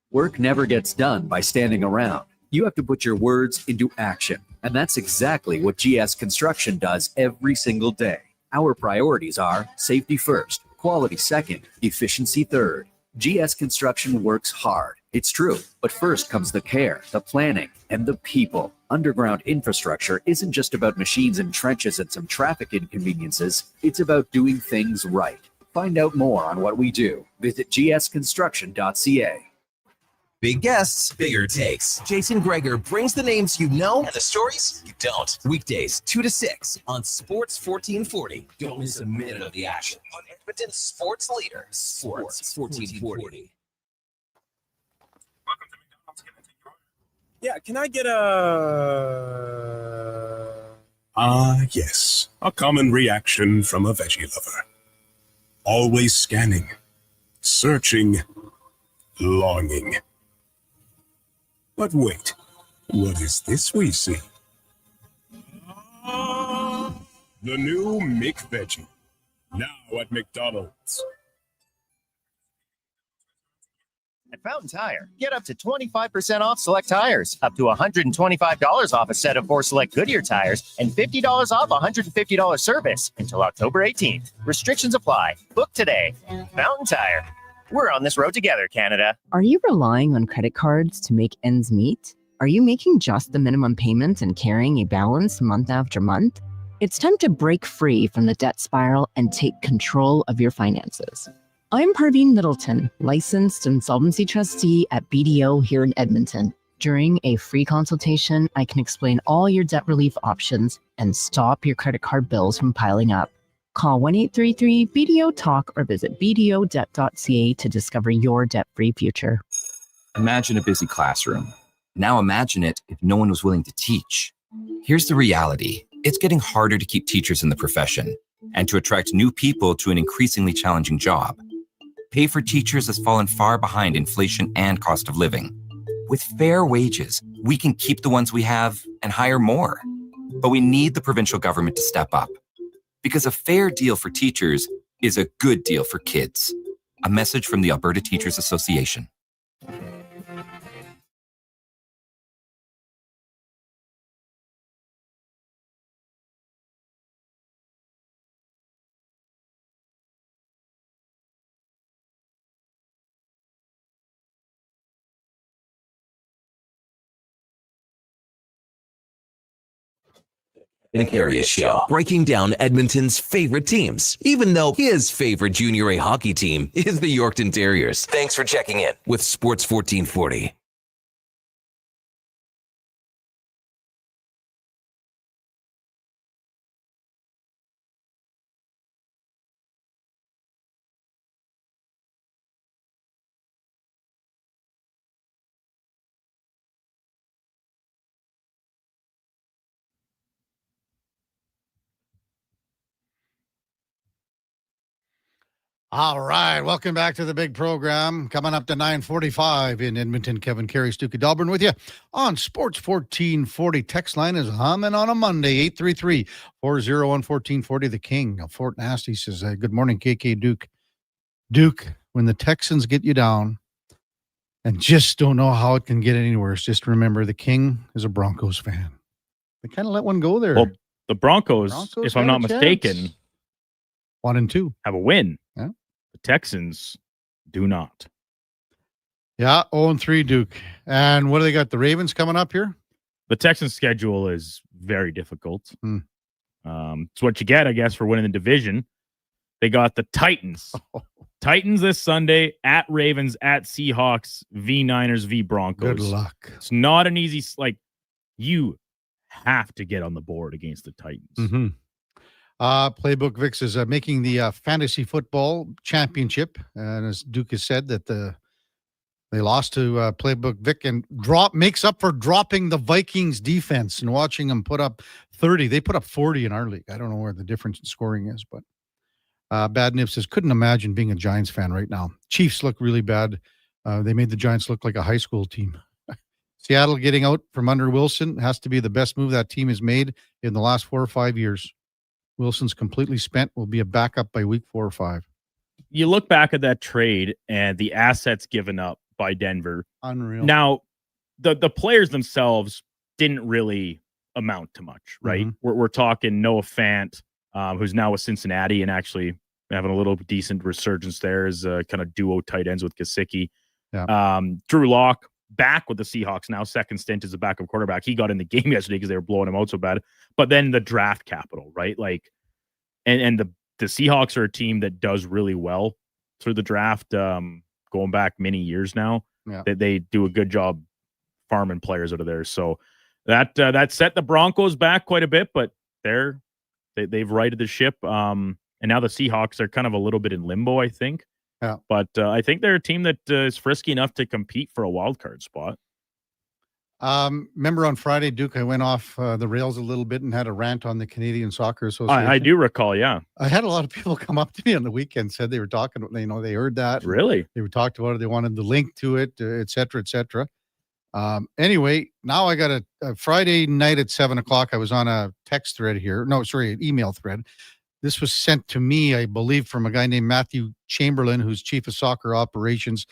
Work never gets done by standing around. You have to put your words into action. And that's exactly what GS Construction does every single day. Our priorities are safety first, quality second, efficiency third. GS Construction works hard. It's true. But first comes the care, the planning, and the people. Underground infrastructure isn't just about machines and trenches and some traffic inconveniences. It's about doing things right. Find out more on what we do. Visit gsconstruction.ca. Big guests, bigger takes. Jason Greger brings the names you know and the stories you don't. Weekdays, 2 to 6 on Sports 1440. Don't miss a minute of the action on Edmonton's sports leader, Sports 1440. Yeah, can I get a... Yes. A common reaction from a veggie lover. Always scanning, searching, longing. But wait, what is this we see? The new McVeggie, now at McDonald's. At Fountain Tire, get up to 25% off select tires, up to $125 off a set of 4 select Goodyear tires, and $50 off $150 service until October 18th. Restrictions apply. Book today. Fountain Tire. We're on this road together, Canada. Are you relying on credit cards to make ends meet? Are you making just the minimum payment and carrying a balance month after month? It's time to break free from the debt spiral and take control of your finances. I'm Parveen Middleton, licensed insolvency trustee at BDO here in Edmonton. During a free consultation, I can explain all your debt relief options and stop your credit card bills from piling up. Call 1-833-BDO-TALK or visit bdodebt.ca to discover your debt-free future. Imagine a busy classroom. Now imagine it if no one was willing to teach. Here's the reality. It's getting harder to keep teachers in the profession and to attract new people to an increasingly challenging job. Pay for teachers has fallen far behind inflation and cost of living. With fair wages, we can keep the ones we have and hire more. But we need the provincial government to step up. Because a fair deal for teachers is a good deal for kids. A message from the Alberta Teachers Association. Kevin Karius Show, breaking down Edmonton's favorite teams, even though his favorite Junior A hockey team is the Yorkton Terriers. Thanks for checking in with Sports 1440. All right, welcome back to the big program. Coming up to 9:45 in Edmonton, Kevin Karius, Duke of Delburne with you on Sports 1440. Text line is humming on a Monday, 833-401-1440. The King of Fort Nasty says, good morning, KK Duke. Duke, when the Texans get you down, and just don't know how it can get any worse. Just remember, the King is a Broncos fan. They kind of let one go there. Well, the Broncos if I'm not mistaken, 1-2 have a win. Yeah. The Texans do not. Yeah, 0-3 Duke. And what do they got? The Ravens coming up here? The Texans' schedule is very difficult. It's what you get, I guess, for winning the division. They got the Titans. Titans this Sunday, at Ravens, at Seahawks, v Niners, v Broncos. Good luck. It's not an easy, you have to get on the board against the Titans. Mm-hmm. Playbook Vix is making the fantasy football championship. And as Duke has said, that they lost to Playbook Vic and makes up for dropping the Vikings defense and watching them put up 30. They put up 40 in our league. I don't know where the difference in scoring is, but Bad Nip says, couldn't imagine being a Giants fan right now. Chiefs look really bad. They made the Giants look like a high school team. Seattle getting out from under Wilson has to be the best move that team has made in the last 4 or 5 years. Wilson's completely spent, will be a backup by week 4 or 5. You look back at that trade and the assets given up by Denver. Unreal. Now, the players themselves didn't really amount to much, right? Mm-hmm. We're talking Noah Fant, who's now with Cincinnati and actually having a little decent resurgence there as kind of duo tight ends with Gesicki. Yeah. Drew Lock back with the Seahawks now, second stint as a backup quarterback. He got in the game yesterday because they were blowing him out so bad. But then the draft capital, right? Like, and the Seahawks are a team that does really well through the draft. Going back many years now, they do a good job farming players out of there. So that set the Broncos back quite a bit, but they've righted the ship. And now the Seahawks are kind of a little bit in limbo, I think. Yeah. But I think they're a team that is frisky enough to compete for a wild card spot. Remember on Friday, Duke, I went off the rails a little bit and had a rant on the Canadian Soccer Association. I do recall, yeah. I had a lot of people come up to me on the weekend, said they were talking, they heard that. Really? They were talked about it. They wanted the link to it, et cetera, et cetera. Anyway, now I got a Friday night at 7:00. I was on a text thread here. No, sorry, an email thread. This was sent to me, I believe, from a guy named Matthew Chamberlain, who's chief of soccer operations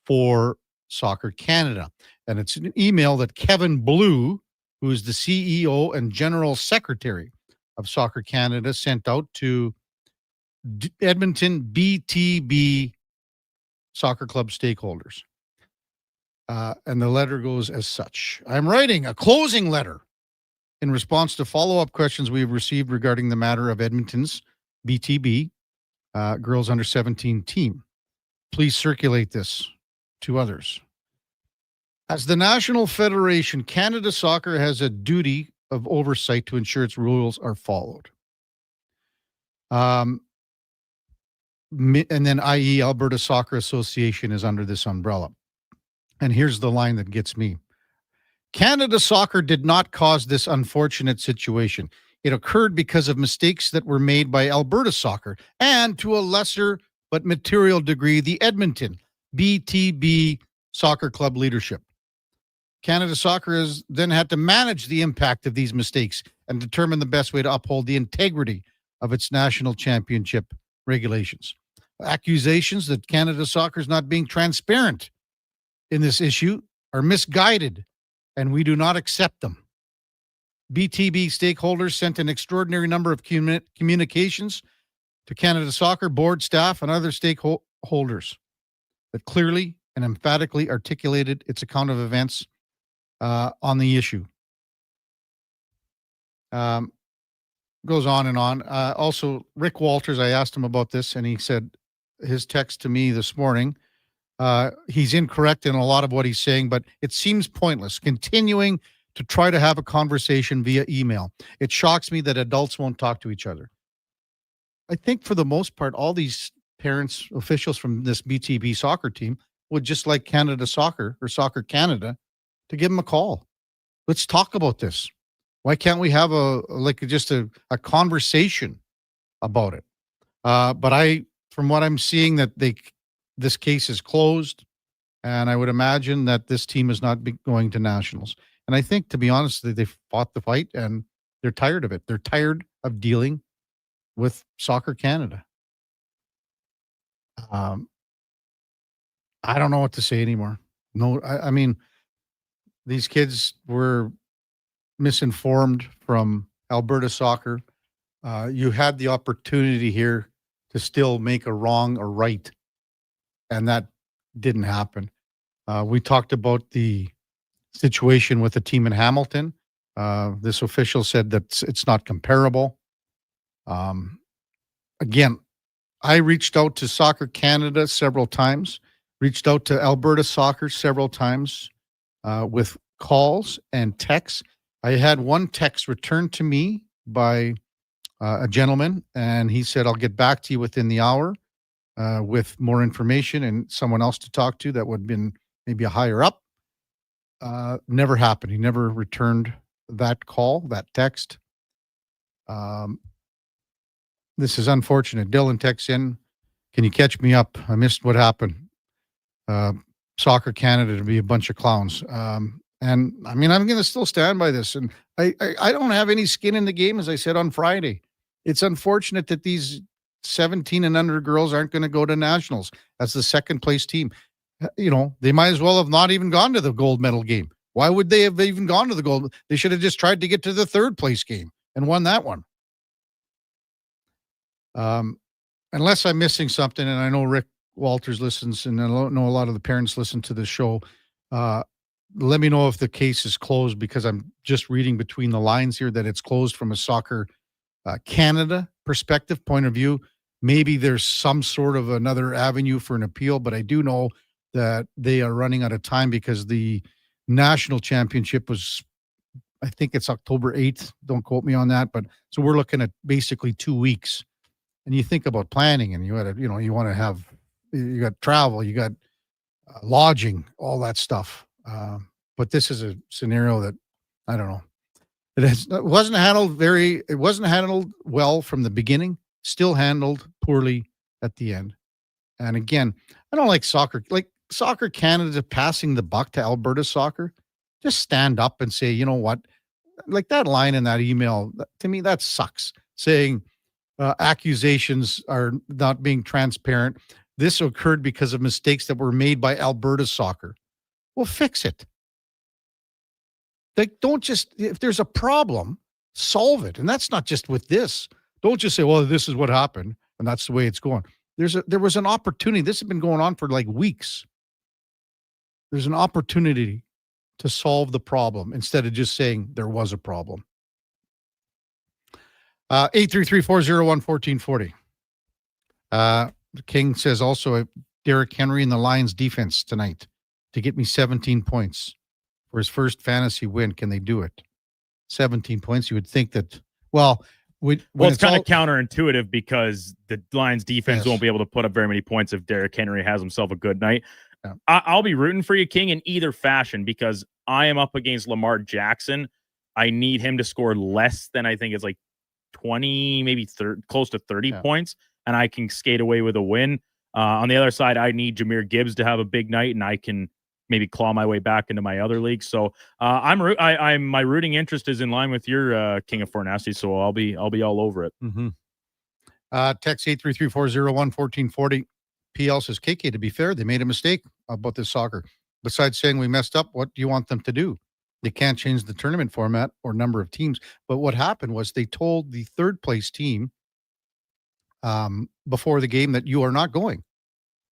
for Soccer Canada. And it's an email that Kevin Blue, who is the CEO and general secretary of Soccer Canada, sent out to Edmonton BTB Soccer Club stakeholders. And the letter goes as such. I'm writing a closing letter in response to follow-up questions we've received regarding the matter of Edmonton's BTB girls under 17 team. Please circulate this to others. As the National Federation, Canada Soccer has a duty of oversight to ensure its rules are followed. And then, i.e., Alberta Soccer Association is under this umbrella. And here's the line that gets me. Canada Soccer did not cause this unfortunate situation. It occurred because of mistakes that were made by Alberta Soccer and, to a lesser but material degree, the Edmonton BTB Soccer Club leadership. Canada Soccer has then had to manage the impact of these mistakes and determine the best way to uphold the integrity of its national championship regulations. Accusations that Canada Soccer is not being transparent in this issue are misguided, and we do not accept them. BTB stakeholders sent an extraordinary number of communications to Canada Soccer board staff and other stakeholders that clearly and emphatically articulated its account of events on the issue. Goes on and on. Also, Rick Walters, I asked him about this, and he said his text to me this morning, he's incorrect in a lot of what he's saying, but it seems pointless continuing to try to have a conversation via email. It shocks me that adults won't talk to each other. I think for the most part, all these parents, officials from this BTB soccer team would just like Canada Soccer or Soccer Canada to give them a call. Let's talk about this. Why can't we have a conversation about it? But from what I'm seeing, that this case is closed, and I would imagine that this team is not going to nationals. And I think, to be honest, they fought the fight and they're tired of it. They're tired of dealing with Soccer Canada. I don't know what to say anymore. No, I mean, these kids were misinformed from Alberta soccer. You had the opportunity here to still make a wrong a right, and that didn't happen. We talked about the situation with the team in Hamilton. This official said that it's not comparable. Again, I reached out to Soccer Canada several times, reached out to Alberta Soccer several times with calls and texts. I had one text returned to me by a gentleman, and he said, I'll get back to you within the hour with more information and someone else to talk to that would have been maybe a higher up. Never happened. He never returned that call, that text. This is unfortunate. Dylan texts in, can you catch me up? I missed what happened. Soccer Canada to be a bunch of clowns. And I mean, I'm going to still stand by this. And I don't have any skin in the game, as I said on Friday. It's unfortunate that these 17 and under girls aren't going to go to nationals as the second place team. You know, they might as well have not even gone to the gold medal game. Why would they have even gone to the gold? They should have just tried to get to the third place game and won that one. Unless I'm missing something, and I know Rick Walters listens, and I know a lot of the parents listen to the show. Let me know if the case is closed, because I'm just reading between the lines here that it's closed from a Soccer Canada perspective point of view. Maybe there's some sort of another avenue for an appeal, but I do know that they are running out of time because the national championship was, I think it's October 8th. Don't quote me on that. But so we're looking at basically 2 weeks. And you think about planning, and you got to, you know, you want to have, you got travel, you got lodging, all that stuff. But this is a scenario that, I don't know. It wasn't handled well from the beginning, still handled poorly at the end. And again, I don't like soccer Canada passing the buck to Alberta soccer. Just stand up and say, you know what, like that line in that email, to me, that sucks. Saying accusations are not being transparent. This occurred because of mistakes that were made by Alberta soccer. Well, fix it. Like, don't just, if there's a problem, solve it. And that's not just with this. Don't just say, well, this is what happened, and that's the way it's going. There was an opportunity. This has been going on for like weeks. There's an opportunity to solve the problem instead of just saying there was a problem. 833-401-1440. King says also Derrick Henry in the Lions defense tonight to get me 17 points for his first fantasy win. Can they do it? 17 points. You would think that, well, it's kind of counterintuitive because the Lions defense won't be able to put up very many points if Derrick Henry has himself a good night. Yeah. I'll be rooting for you, King, in either fashion, because I am up against Lamar Jackson. I need him to score less than, I think it's like 20, maybe close to 30 points, and I can skate away with a win. On the other side, I need Jahmyr Gibbs to have a big night, and I can maybe claw my way back into my other league. So my rooting interest is in line with your King of Four Nasty, so I'll be all over it. Mm-hmm. Text 833-401-1440. PL says, KK, to be fair, they made a mistake about this soccer. Besides saying we messed up, what do you want them to do? They can't change the tournament format or number of teams. But what happened was they told the third place team before the game that you are not going.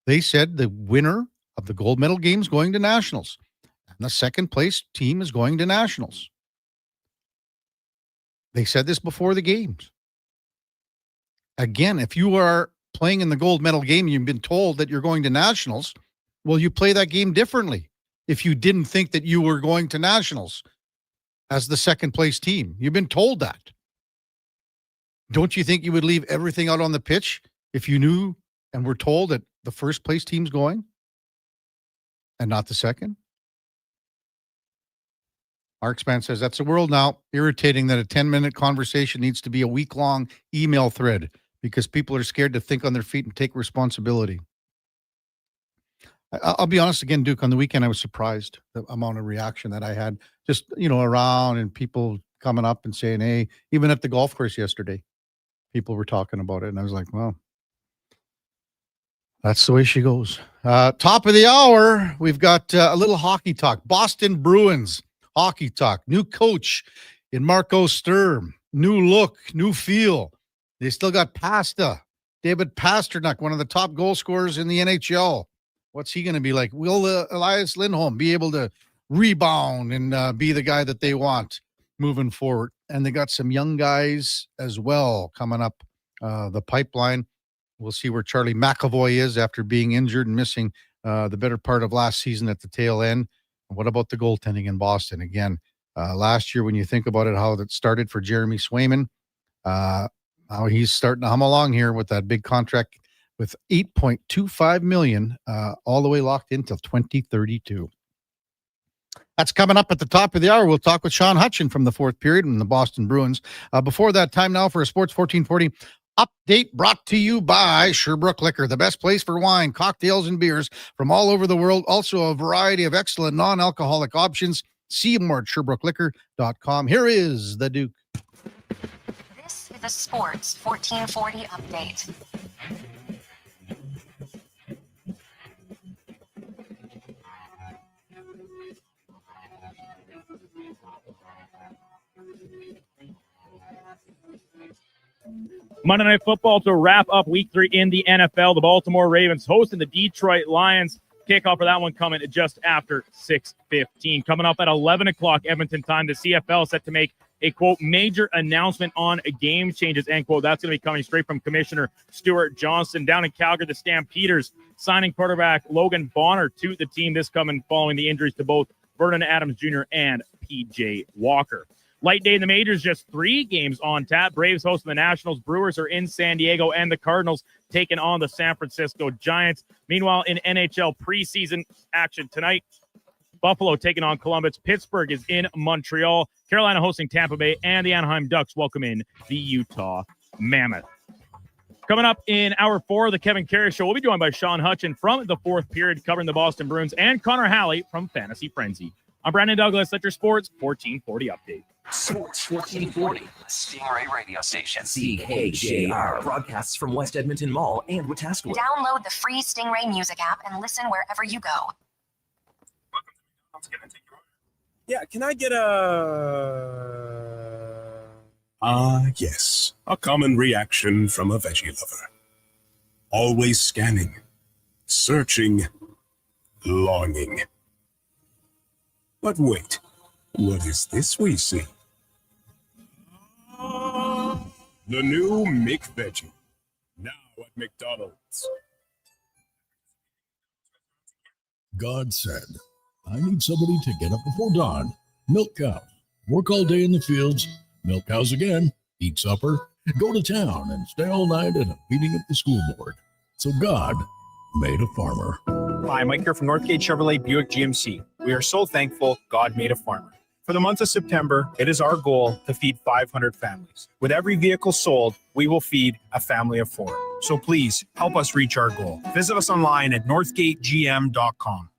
They said the winner of the gold medal game is going to nationals, and the second place team is going to nationals. They said this before the games. Again, if you are playing in the gold medal game and you've been told that you're going to nationals, well, you play that game differently. If you didn't think that you were going to nationals as the second place team, you've been told that. Don't you think you would leave everything out on the pitch if you knew and were told that the first place team's going and not the second? Marksman says, that's the world now. Irritating that a 10-minute conversation needs to be a week-long email thread because people are scared to think on their feet and take responsibility. I'll be honest again, Duke, on the weekend, I was surprised the amount of reaction that I had just, around and people coming up and saying, hey, even at the golf course yesterday, people were talking about it. And I was like, well, That's the way she goes. Top of the hour, we've got a little hockey talk. Boston Bruins hockey talk. New coach in Marco Sturm. New look, new feel. They still got Pasta. David Pasternak, one of the top goal scorers in the NHL. What's he going to be like? Will Elias Lindholm be able to rebound and be the guy that they want moving forward? And they got some young guys as well coming up the pipeline. We'll see where Charlie McAvoy is after being injured and missing the better part of last season at the tail end. And what about the goaltending in Boston? Again, last year, when you think about it, how that started for Jeremy Swayman, now he's starting to hum along here with that big contract with $8.25 million all the way locked in till 2032. That's coming up at the top of the hour. We'll talk with Sean Hutchin from the fourth period and the Boston Bruins. Before that, time now for a Sports 1440 update brought to you by Sherbrooke Liquor, the best place for wine, cocktails, and beers from all over the world. Also a variety of excellent non-alcoholic options. See more at SherbrookeLiquor.com. Here is the Duke. This is the Sports 1440 update. Monday Night Football to wrap up Week 3 in the NFL. The Baltimore Ravens hosting the Detroit Lions. Kickoff for that one coming just after 6:15. Coming up at 11 o'clock Edmonton time, the CFL set to make a, quote, major announcement on game changes, end quote. That's going to be coming straight from Commissioner Stuart Johnston. Down in Calgary, the Stampeders signing quarterback Logan Bonner to the team. This coming following the injuries to both Vernon Adams Jr. and P.J. Walker. Light day in the majors, just 3 games on tap. Braves hosting the Nationals. Brewers are in San Diego, and the Cardinals taking on the San Francisco Giants. Meanwhile, in NHL preseason action tonight, Buffalo taking on Columbus. Pittsburgh is in Montreal. Carolina hosting Tampa Bay, and the Anaheim Ducks welcome in the Utah Mammoth. Coming up in hour 4 of the Kevin Karius Show, we'll be joined by Sean Hutchin from the fourth period covering the Boston Bruins and Connor Halley from Fantasy Frenzy. I'm Brandon Douglas at your Sports 1440 update. Sports 1440, Stingray Radio Station. CKJR broadcasts from West Edmonton Mall and Wetaskiwin. Download the free Stingray music app and listen wherever you go. Yeah, can I get a... Yes. A common reaction from a veggie lover. Always scanning, searching, longing. But wait, what is this we see? The new McVeggie. Now at McDonald's. God said, I need somebody to get up before dawn, milk cows, work all day in the fields, milk cows again, eat supper, go to town, and stay all night at a meeting at the school board. So God made a farmer. Hi, Mike here from Northgate Chevrolet Buick GMC. We are so thankful God made a farmer. For the month of September, it is our goal to feed 500 families. With every vehicle sold, we will feed a family of 4. So please help us reach our goal. Visit us online at northgategm.com.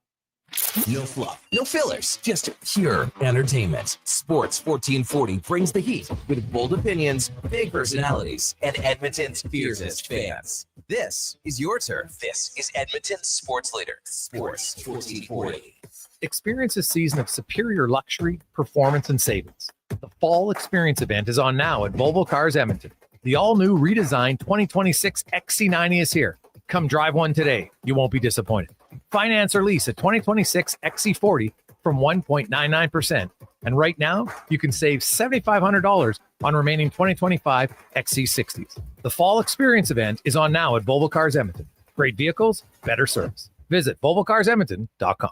No fluff, no fillers, just pure entertainment. Sports 1440 brings the heat with bold opinions, big personalities, and Edmonton's fiercest fans. This is your turf. This is Edmonton's sports leader, Sports 1440. Experience a season of superior luxury, performance, and savings. The Fall Experience event is on now at Volvo Cars Edmonton. The all-new redesigned 2026 XC90 is here. Come drive one today. You won't be disappointed. Finance or lease a 2026 XC40 from 1.99%. And right now, you can save $7,500 on remaining 2025 XC60s. The Fall Experience event is on now at Volvo Cars Edmonton. Great vehicles, better service. Visit volvocarsedmonton.com.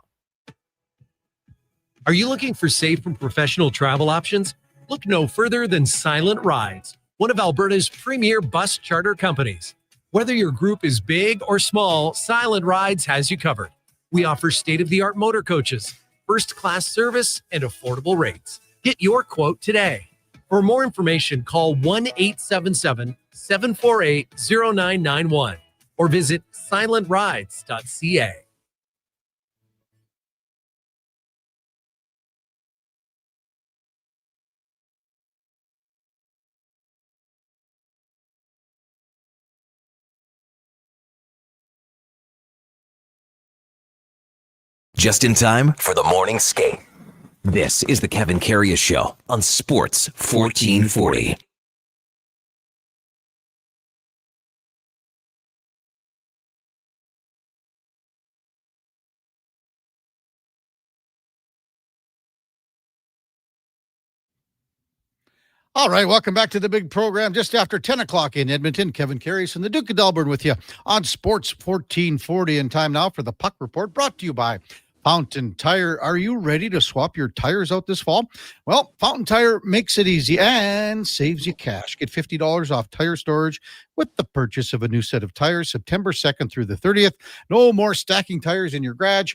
Are you looking for safe and professional travel options? Look no further than Silent Rides, one of Alberta's premier bus charter companies. Whether your group is big or small, Silent Rides has you covered. We offer state-of-the-art motor coaches, first-class service, and affordable rates. Get your quote today. For more information, call 1-877-748-0991 or visit silentrides.ca. just in time for the morning skate. This is the Kevin Karius Show on Sports 1440. All right, welcome back to the big program just after 10 o'clock in Edmonton. Kevin Karius and the Duke of Delburne with you on Sports 1440. And time now for the Puck Report, brought to you by Fountain Tire. Are you ready to swap your tires out this fall? Well, Fountain Tire makes it easy and saves you cash. Get $50 off tire storage with the purchase of a new set of tires September 2nd through the 30th. No more stacking tires in your garage.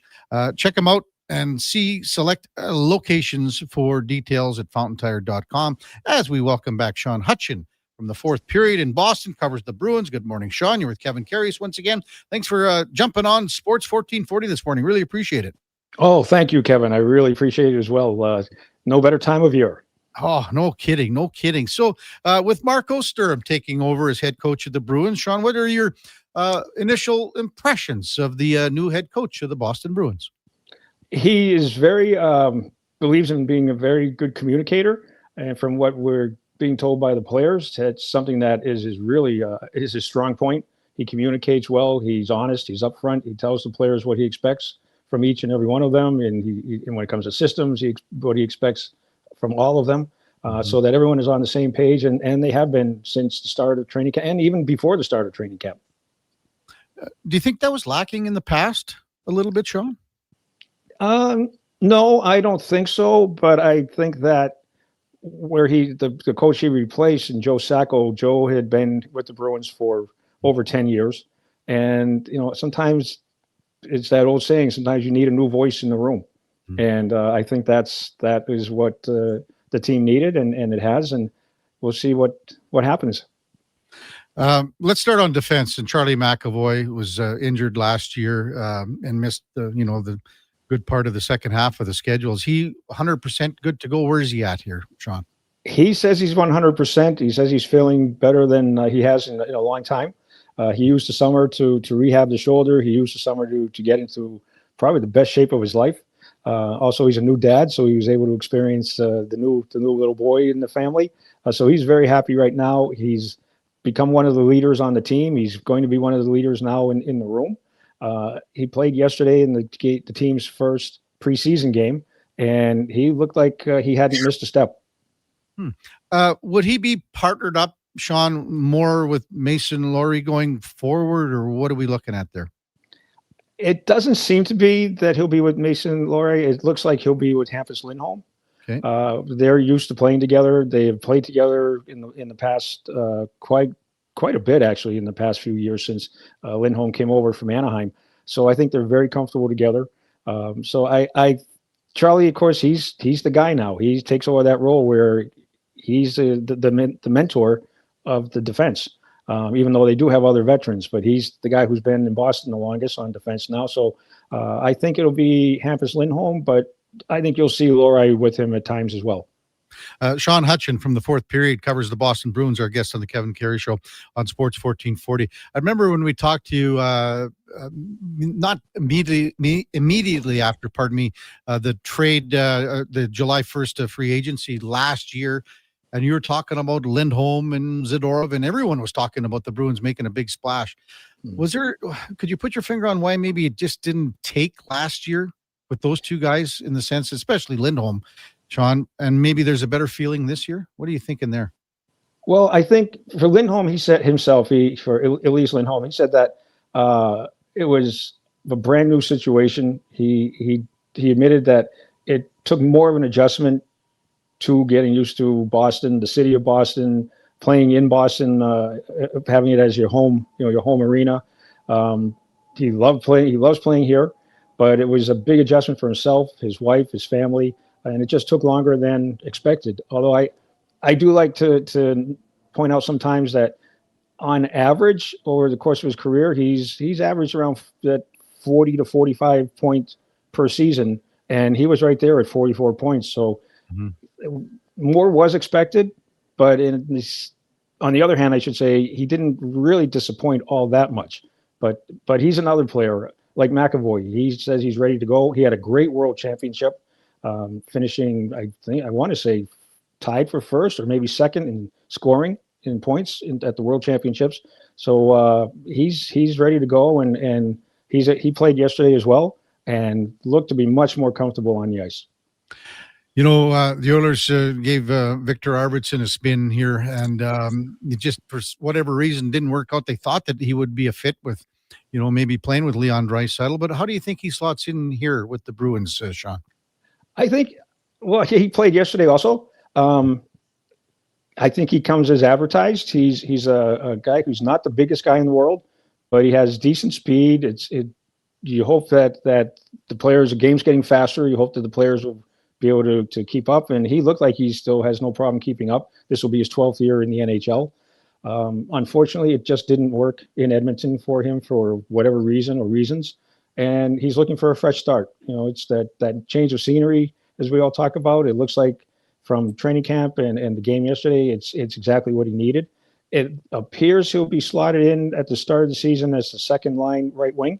Check them out and see select locations for details at fountaintire.com. As we welcome back Sean Hutchin from the fourth period in Boston, covers the Bruins. Good morning, Sean. You're with Kevin Karius once again. Thanks for jumping on Sports 1440 this morning. Really appreciate it. Oh, thank you, Kevin. I really appreciate it as well. No better time of year. Oh, no kidding. No kidding. So with Marco Sturm taking over as head coach of the Bruins, Sean, what are your initial impressions of the new head coach of the Boston Bruins? He is very believes in being a very good communicator, and from what we're being told by the players, that's something that is really is his strong point. He communicates well. He's honest. He's upfront. He tells the players what he expects from each and every one of them, and when it comes to systems, what he expects from all of them, so that everyone is on the same page, and they have been since the start of training camp, and even before the start of training camp. Do you think that was lacking in the past a little bit, Sean? No, I don't think so. But I think that where the coach he replaced, and Joe Sacco, Joe had been with the Bruins for over 10 years. And, sometimes it's that old saying, sometimes you need a new voice in the room. Mm-hmm. And I think that is what the team needed, and it has. And we'll see what happens. Let's start on defense. And Charlie McAvoy was injured last year and missed the good part of the second half of the schedule. Is he 100% good to go? Where is he at here, Sean? He says he's 100%. He says he's feeling better than he has in a long time. He used the summer to rehab the shoulder. He used the summer to get into probably the best shape of his life. Also, he's a new dad, so he was able to experience the new little boy in the family. So he's very happy right now. He's become one of the leaders on the team. He's going to be one of the leaders now in the room. He played yesterday in the team's first preseason game, and he looked like he hadn't missed a step. Would he be partnered up, Sean, more with Mason Laurie going forward, or what are we looking at there? It doesn't seem to be that he'll be with Mason Laurie. It looks like he'll be with Hampus Lindholm. Okay. They're used to playing together. They have played together in the past quite a bit, actually, in the past few years since Lindholm came over from Anaheim. So I think they're very comfortable together. Charlie, of course, he's the guy now. He takes over that role where he's the mentor of the defense, even though they do have other veterans. But he's the guy who's been in Boston the longest on defense now. So I think it'll be Hampus Lindholm, but I think you'll see Laurie with him at times as well. Sean Hutchin from the fourth period covers the Boston Bruins, our guest on the Kevin Karius Show on Sports 1440. I remember when we talked to you, not immediately after, the trade, the July 1st free agency last year, and you were talking about Lindholm and Zadorov, and everyone was talking about the Bruins making a big splash. Could you put your finger on why maybe it just didn't take last year with those two guys, in the sense, especially Lindholm, Sean, and maybe there's a better feeling this year? What are you thinking there? Well, I think for Lindholm, he said himself, for Elise Lindholm, he said that it was a brand new situation. He admitted that it took more of an adjustment to getting used to Boston, the city of Boston, playing in Boston, having it as your home, your home arena. He loves playing here, but it was a big adjustment for himself, his wife, his family, and it just took longer than expected. Although I do like to point out sometimes that on average over the course of his career, he's averaged around that 40 to 45 points per season, and he was right there at 44 points. So more was expected, but on the other hand, I should say he didn't really disappoint all that much. But he's another player. like McAvoy. He says he's ready to go. He had a great World Championship, finishing, I want to say, tied for first or maybe second in scoring in points at the World Championships. So he's ready to go, and he played yesterday as well and looked to be much more comfortable on the ice. The Oilers gave Victor Arvidsson a spin here, and it just, for whatever reason, didn't work out. They thought that he would be a fit with, maybe playing with Leon Draisaitl. But how do you think he slots in here with the Bruins, Sean? I think, he played yesterday also. I think he comes as advertised. He's a guy who's not the biggest guy in the world, but he has decent speed. You hope that the players, the game's getting faster. You hope that the players will be able to keep up, and he looked like he still has no problem keeping up. This will be his 12th year in the NHL. Unfortunately, it just didn't work in Edmonton for him for whatever reason or reasons, and he's looking for a fresh start. It's that change of scenery, as we all talk about. It looks like from training camp and the game yesterday, it's exactly what he needed. It appears he'll be slotted in at the start of the season as the second line right wing.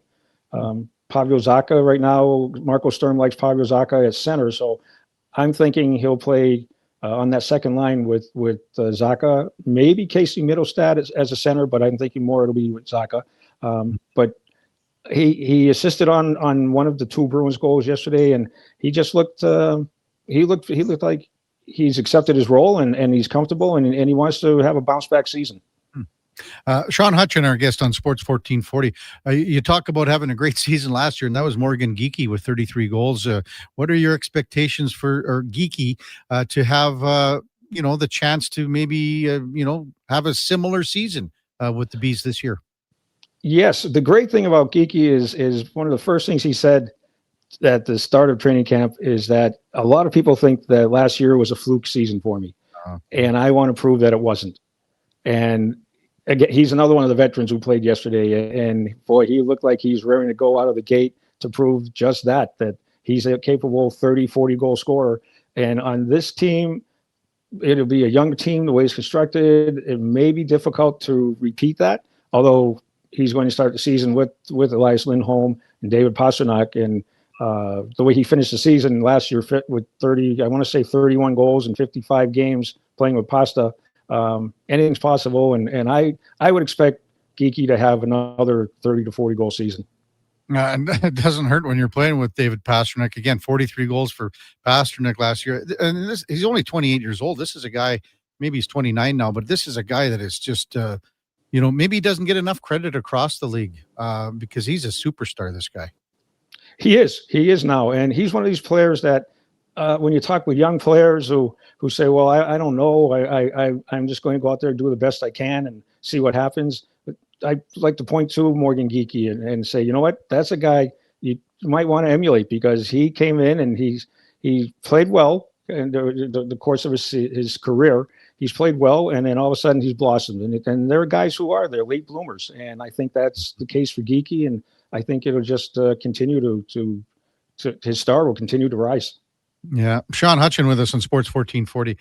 Pavel Zacha right now, Marco Sturm likes Pavel Zacha at center, so I'm thinking he'll play on that second line with Zacha, maybe Casey Middlestad as a center, but I'm thinking more it'll be with Zacha. But he assisted on one of the two Bruins goals yesterday, and he just looked he looked like he's accepted his role and he's comfortable and he wants to have a bounce back season. Sean Hutchin, our guest on Sports 1440. You talk about having a great season last year, and that was Morgan Geekie with 33 goals. What are your expectations for Geekie to have, the chance to maybe, have a similar season with the Bees this year? Yes. The great thing about Geekie is one of the first things he said at the start of training camp is that a lot of people think that last year was a fluke season for me. And I want to prove that it wasn't. And again, he's another one of the veterans who played yesterday, and boy, he looked like he's ready to go out of the gate to prove just that he's a capable 30, 40 goal scorer. And on this team, it'll be a young team, the way it's constructed. It may be difficult to repeat that, although he's going to start the season with Elias Lindholm and David Pastrnak. And the way he finished the season last year fit with 31 goals in 55 games playing with Pasta. Anything's possible, and I would expect Geekie to have another 30 to 40 goal season. And it doesn't hurt when you're playing with David Pastrnak. Again, 43 goals for Pastrnak last year. And he's only 28 years old. This is a guy, maybe he's 29 now, but this is a guy that is just, maybe he doesn't get enough credit across the league because he's a superstar, this guy. He is now. And he's one of these players that when you talk with young players who say, well, I don't know, I'm just going to go out there and do the best I can and see what happens. But I like to point to Morgan Geekie and say, you know what, that's a guy you might want to emulate because he came in and he played well in the course of his career. He's played well, and then all of a sudden he's blossomed. And there are guys they're late bloomers, and I think that's the case for Geekie, and I think it'll just continue to his star will continue to rise. Yeah. Sean Hutchin with us on Sports 1440.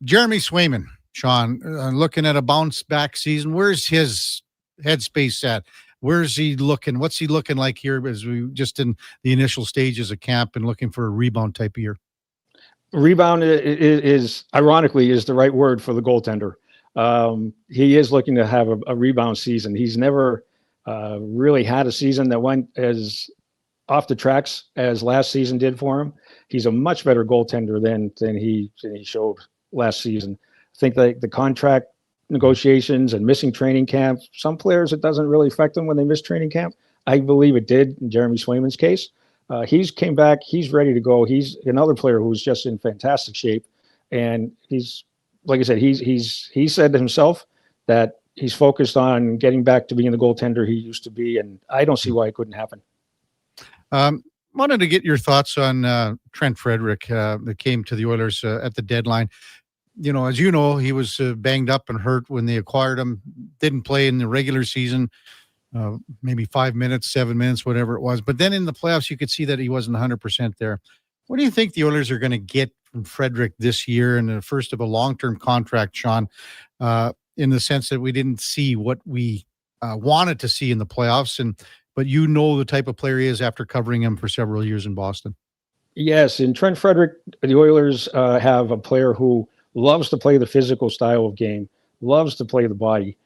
Jeremy Swayman, Sean, looking at a bounce back season. Where's his headspace at? Where's he looking? What's he looking like here as we just in the initial stages of camp and looking for a rebound type of year? Rebound is ironically the right word for the goaltender. He is looking to have a rebound season. He's never really had a season that went as off the tracks as last season did for him. He's a much better goaltender than he showed last season. I think the contract negotiations and missing training camp, some players, it doesn't really affect them when they miss training camp. I believe it did in Jeremy Swayman's case. He's came back. He's ready to go. He's another player who's just in fantastic shape. And he's, like I said, he said to himself that he's focused on getting back to being the goaltender he used to be. And I don't see why it couldn't happen. Wanted to get your thoughts on Trent Frederick that came to the Oilers at the deadline. As you know, he was banged up and hurt when they acquired him. Didn't play in the regular season, maybe 5 minutes, 7 minutes, whatever it was. But then in the playoffs, you could see that he wasn't 100% there. What do you think the Oilers are going to get from Frederick this year and the first of a long-term contract, Sean, in the sense that we didn't see what we wanted to see in the playoffs? And but you know the type of player he is after covering him for several years in Boston. Yes, in Trent Frederick, the Oilers have a player who loves to play the physical style of game, loves to play the body,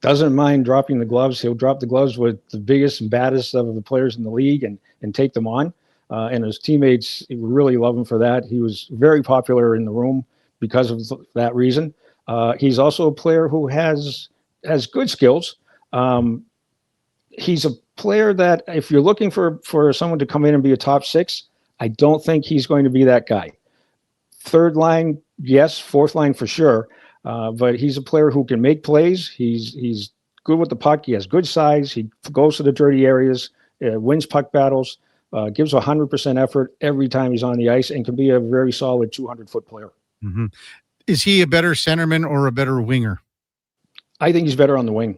doesn't mind dropping the gloves. He'll drop the gloves with the biggest and baddest of the players in the league and take them on. And his teammates really love him for that. He was very popular in the room because of that reason. He's also a player who has good skills. He's a player that if you're looking for someone to come in and be a top six, I don't think he's going to be that guy. Third line, yes. Fourth line for sure. But he's a player who can make plays. He's good with the puck. He has good size. He goes to the dirty areas, wins puck battles, gives 100% effort every time he's on the ice, and can be a very solid 200-foot player. Mm-hmm. Is he a better centerman or a better winger? I think he's better on the wing.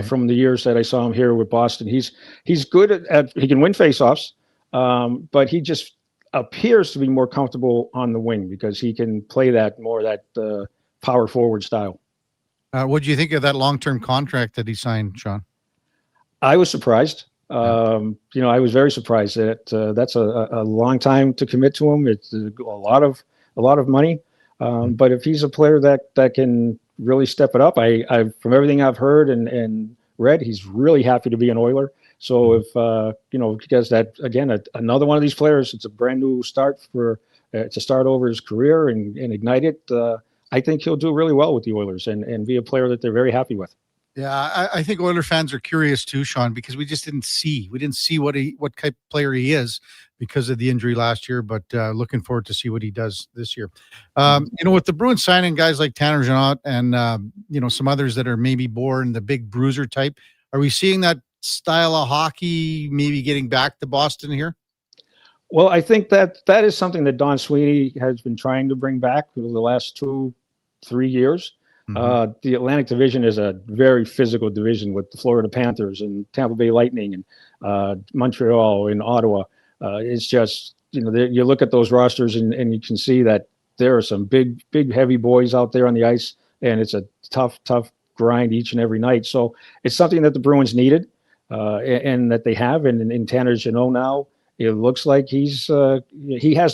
From the years that I saw him here with Boston, he's good at he can win faceoffs, but he just appears to be more comfortable on the wing because he can play that power forward style. What do you think of that long-term contract that he signed, Sean? I was surprised. I was very surprised that that's a long time to commit to him. It's a lot of money. But if he's a player that can really step it up, I from everything I've heard and read, he's really happy to be an Oiler. So if because that again, another one of these players, it's a brand new start to start over his career and ignite it. I think he'll do really well with the Oilers and be a player that they're very happy with. Yeah, I think Oiler fans are curious too, Sean, because we just didn't see what type of player he is because of the injury last year. But looking forward to see what he does this year. With the Bruins signing guys like Tanner Jeannot and some others that are maybe born the big bruiser type, are we seeing that style of hockey maybe getting back to Boston here? Well, I think that is something that Don Sweeney has been trying to bring back over the last 2-3 years. Mm-hmm. The Atlantic Division is a very physical division with the Florida Panthers and Tampa Bay Lightning and Montreal and Ottawa. It's just, you look at those rosters and you can see that there are some big, heavy boys out there on the ice, and it's a tough grind each and every night. So it's something that the Bruins needed and that they have. And in Tanner Jeannot now, it looks like he has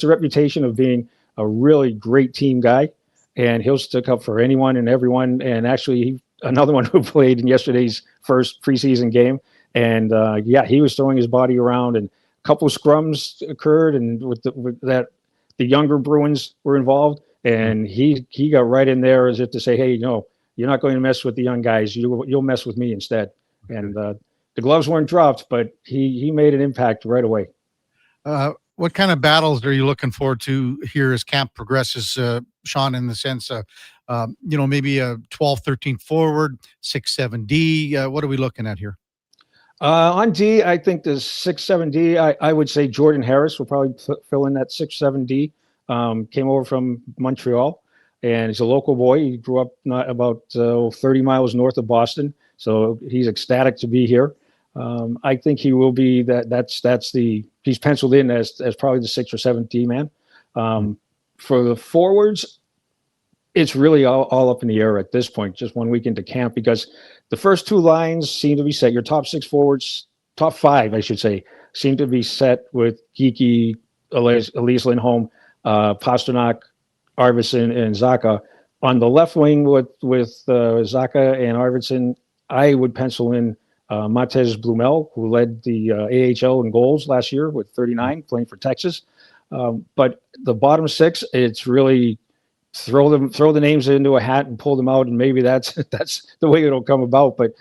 the reputation of being a really great team guy, and he'll stick up for anyone and everyone. And actually, another one who played in yesterday's first preseason game, and he was throwing his body around, and a couple of scrums occurred, and with that, the younger Bruins were involved, and he got right in there as if to say, hey, you're not going to mess with the young guys. You'll mess with me instead. And the gloves weren't dropped, but he made an impact right away. What kind of battles are you looking forward to here as camp progresses, Sean, in the sense of, maybe a 12-13 forward, 6-7 D? What are we looking at here? On D, I think the 6-7 D, I would say Jordan Harris will probably fill in that 6-7 D. Came over from Montreal, and he's a local boy. He grew up not about 30 miles north of Boston, so he's ecstatic to be here. I think he will be he's penciled in as probably the 6th or 7th D man. For the forwards, it's really all up in the air at this point, just 1 week into camp, because the first two lines seem to be set. Your top 6 forwards, top 5, I should say, seem to be set with Geekie, Elise Lindholm, Pasternak, Arvidsson, and Zacha. On the left wing with Zacha and Arvidsson, I would pencil in Matej Blumel, who led the AHL in goals last year with 39, playing for Texas. But the bottom 6, it's really throw the names into a hat and pull them out, and maybe that's the way it'll come about. But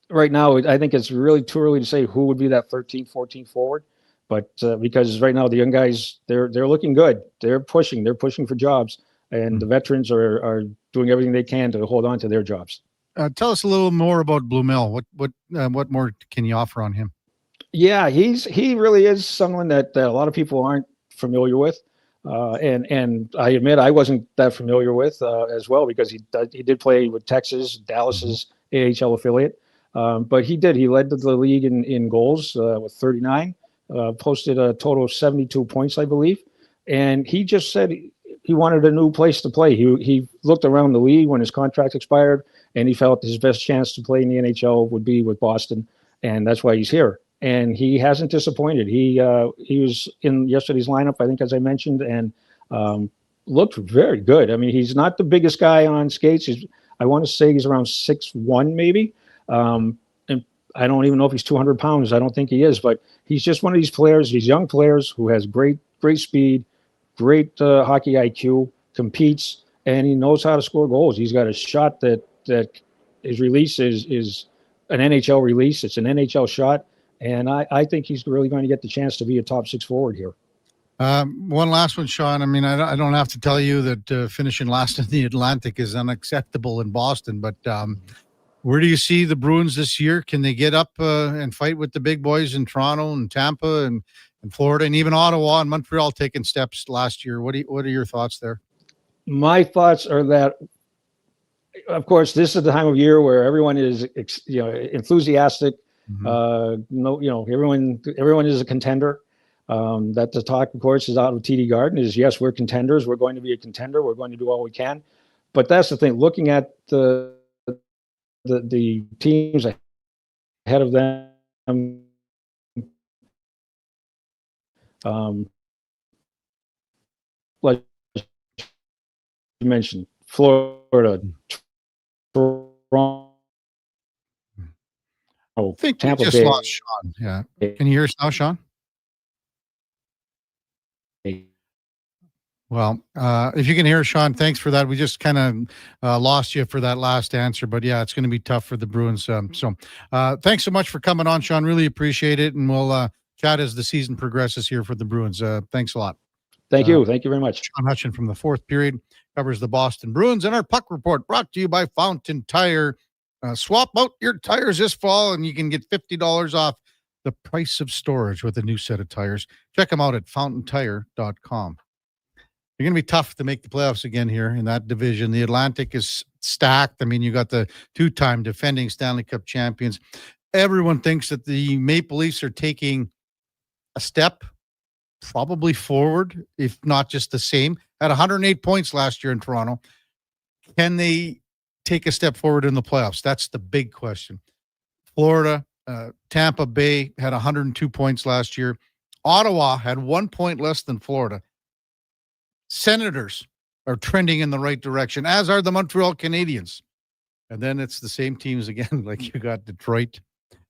right now, I think it's really too early to say who would be that 13, 14 forward. But because right now the young guys, they're looking good. They're pushing for jobs, and the veterans are doing everything they can to hold on to their jobs. Tell us a little more about Blumel. What more can you offer on him? Yeah, he really is someone that a lot of people aren't familiar with, and I admit I wasn't that familiar with as well, because he did play with Texas, Dallas's AHL affiliate, but he led the league in goals with 39, posted a total of 72 points, I believe, and he just said he wanted a new place to play. He looked around the league when his contract expired, and he felt his best chance to play in the NHL would be with Boston. and that's why he's here. And he hasn't disappointed. He was in yesterday's lineup, I think, as I mentioned, and looked very good. I mean, he's not the biggest guy on skates. I want to say he's around 6'1", maybe. And I don't even know if he's 200 pounds. I don't think he is, but he's just one of these players, these young players who has great speed, great hockey IQ, competes, and he knows how to score goals. He's got a shot that his release is an NHL release. It's an NHL shot, and I think he's really going to get the chance to be a top six forward here. One last one, Sean. I mean, I don't have to tell you that finishing last in the Atlantic is unacceptable in Boston, but where do you see the Bruins this year? Can they get up and fight with the big boys in Toronto and Tampa and Florida and even Ottawa and Montreal taking steps last year? What are your thoughts there? My thoughts are that, of course, this is the time of year where everyone is, enthusiastic. Everyone is a contender. That the talk, of course, is out of TD Garden is, yes, we're contenders. We're going to be a contender. We're going to do all we can. But that's the thing. Looking at the teams ahead of them, like you mentioned, Florida, Toronto, I think Tampa we just Bay. lost Sean. Yeah. Can you hear us now, Sean? Well, if you can hear Sean, thanks for that. We just kind of lost you for that last answer, but yeah, it's going to be tough for the Bruins. So thanks so much for coming on, Sean. Really appreciate it. And we'll chat as the season progresses here for the Bruins. Thanks a lot. Thank you. Thank you very much. Sean Hutchin from the fourth period covers the Boston Bruins, and our puck report brought to you by Fountain Tire. Swap out your tires this fall and you can get $50 off the price of storage with a new set of tires. Check them out at fountaintire.com. You're going to be tough to make the playoffs again here in that division. The Atlantic is stacked. I mean, you got the two-time defending Stanley Cup champions. Everyone thinks that the Maple Leafs are taking a step probably forward, if not just the same. At 108 points last year in Toronto. Can they take a step forward in the playoffs? That's the big question. Florida, Tampa Bay had 102 points last year. Ottawa had 1 point less than Florida. Senators are trending in the right direction, as are the Montreal Canadiens. And then it's the same teams again. Like you got Detroit,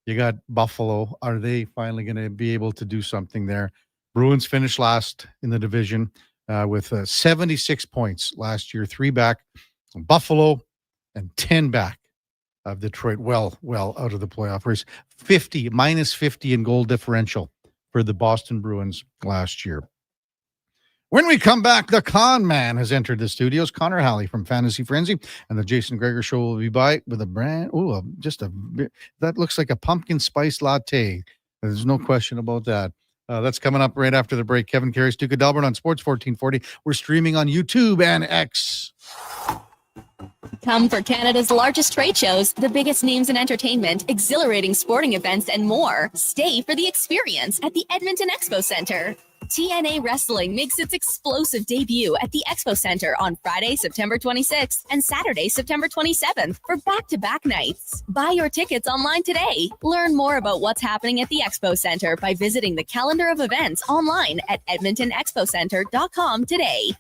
you got Buffalo. Are they finally going to be able to do something there? Bruins finished last in the division with 76 points last year, 3 back from Buffalo and 10 back of Detroit. Well out of the playoff race. minus 50 in goal differential for the Boston Bruins last year. When we come back, the con man has entered the studios. Connor Halley from Fantasy Frenzy and the Jason Gregor Show will be by with a brand. That looks like a pumpkin spice latte. There's no question about that. That's coming up right after the break. Kevin Karius, Duke of Delburne on Sports 1440. We're streaming on YouTube and X. Come for Canada's largest trade shows, the biggest names in entertainment, exhilarating sporting events, and more. Stay for the experience at the Edmonton Expo Center. TNA Wrestling makes its explosive debut at the Expo Center on Friday, September 26th and Saturday, September 27th for back-to-back nights. Buy your tickets online today. Learn more about what's happening at the Expo Center by visiting the calendar of events online at edmontonexpocenter.com today.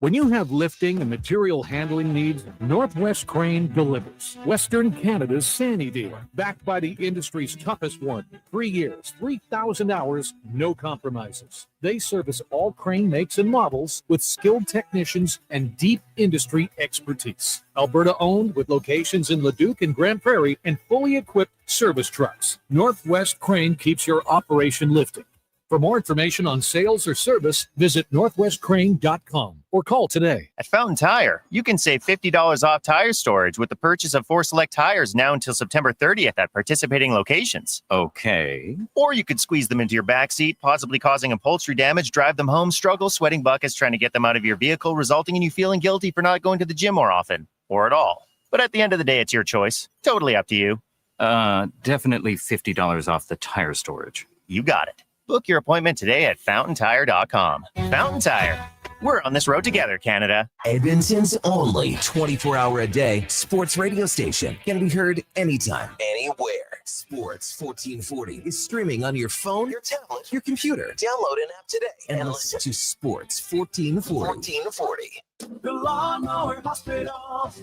When you have lifting and material handling needs, Northwest Crane delivers. Western Canada's Sandy dealer, backed by the industry's toughest one. 3 years, 3,000 hours, no compromises. They service all crane makes and models with skilled technicians and deep industry expertise. Alberta owned with locations in Leduc and Grand Prairie and fully equipped service trucks. Northwest Crane keeps your operation lifting. For more information on sales or service, visit northwestcrane.com or call today. At Fountain Tire, you can save $50 off tire storage with the purchase of 4 select tires now until September 30th at participating locations. Okay. Or you could squeeze them into your backseat, possibly causing upholstery damage, drive them home, struggle, sweating buckets trying to get them out of your vehicle, resulting in you feeling guilty for not going to the gym more often, or at all. But at the end of the day, it's your choice. Totally up to you. Definitely $50 off the tire storage. You got it. Book your appointment today at fountaintire.com. Fountain Tire. We're on this road together, Canada. Edmonton's only 24-hour-a-day sports radio station can be heard anytime, anywhere. Sports 1440 is streaming on your phone, your tablet, your computer. Download an app today and listen to Sports 1440. The Lawnmower Hospital.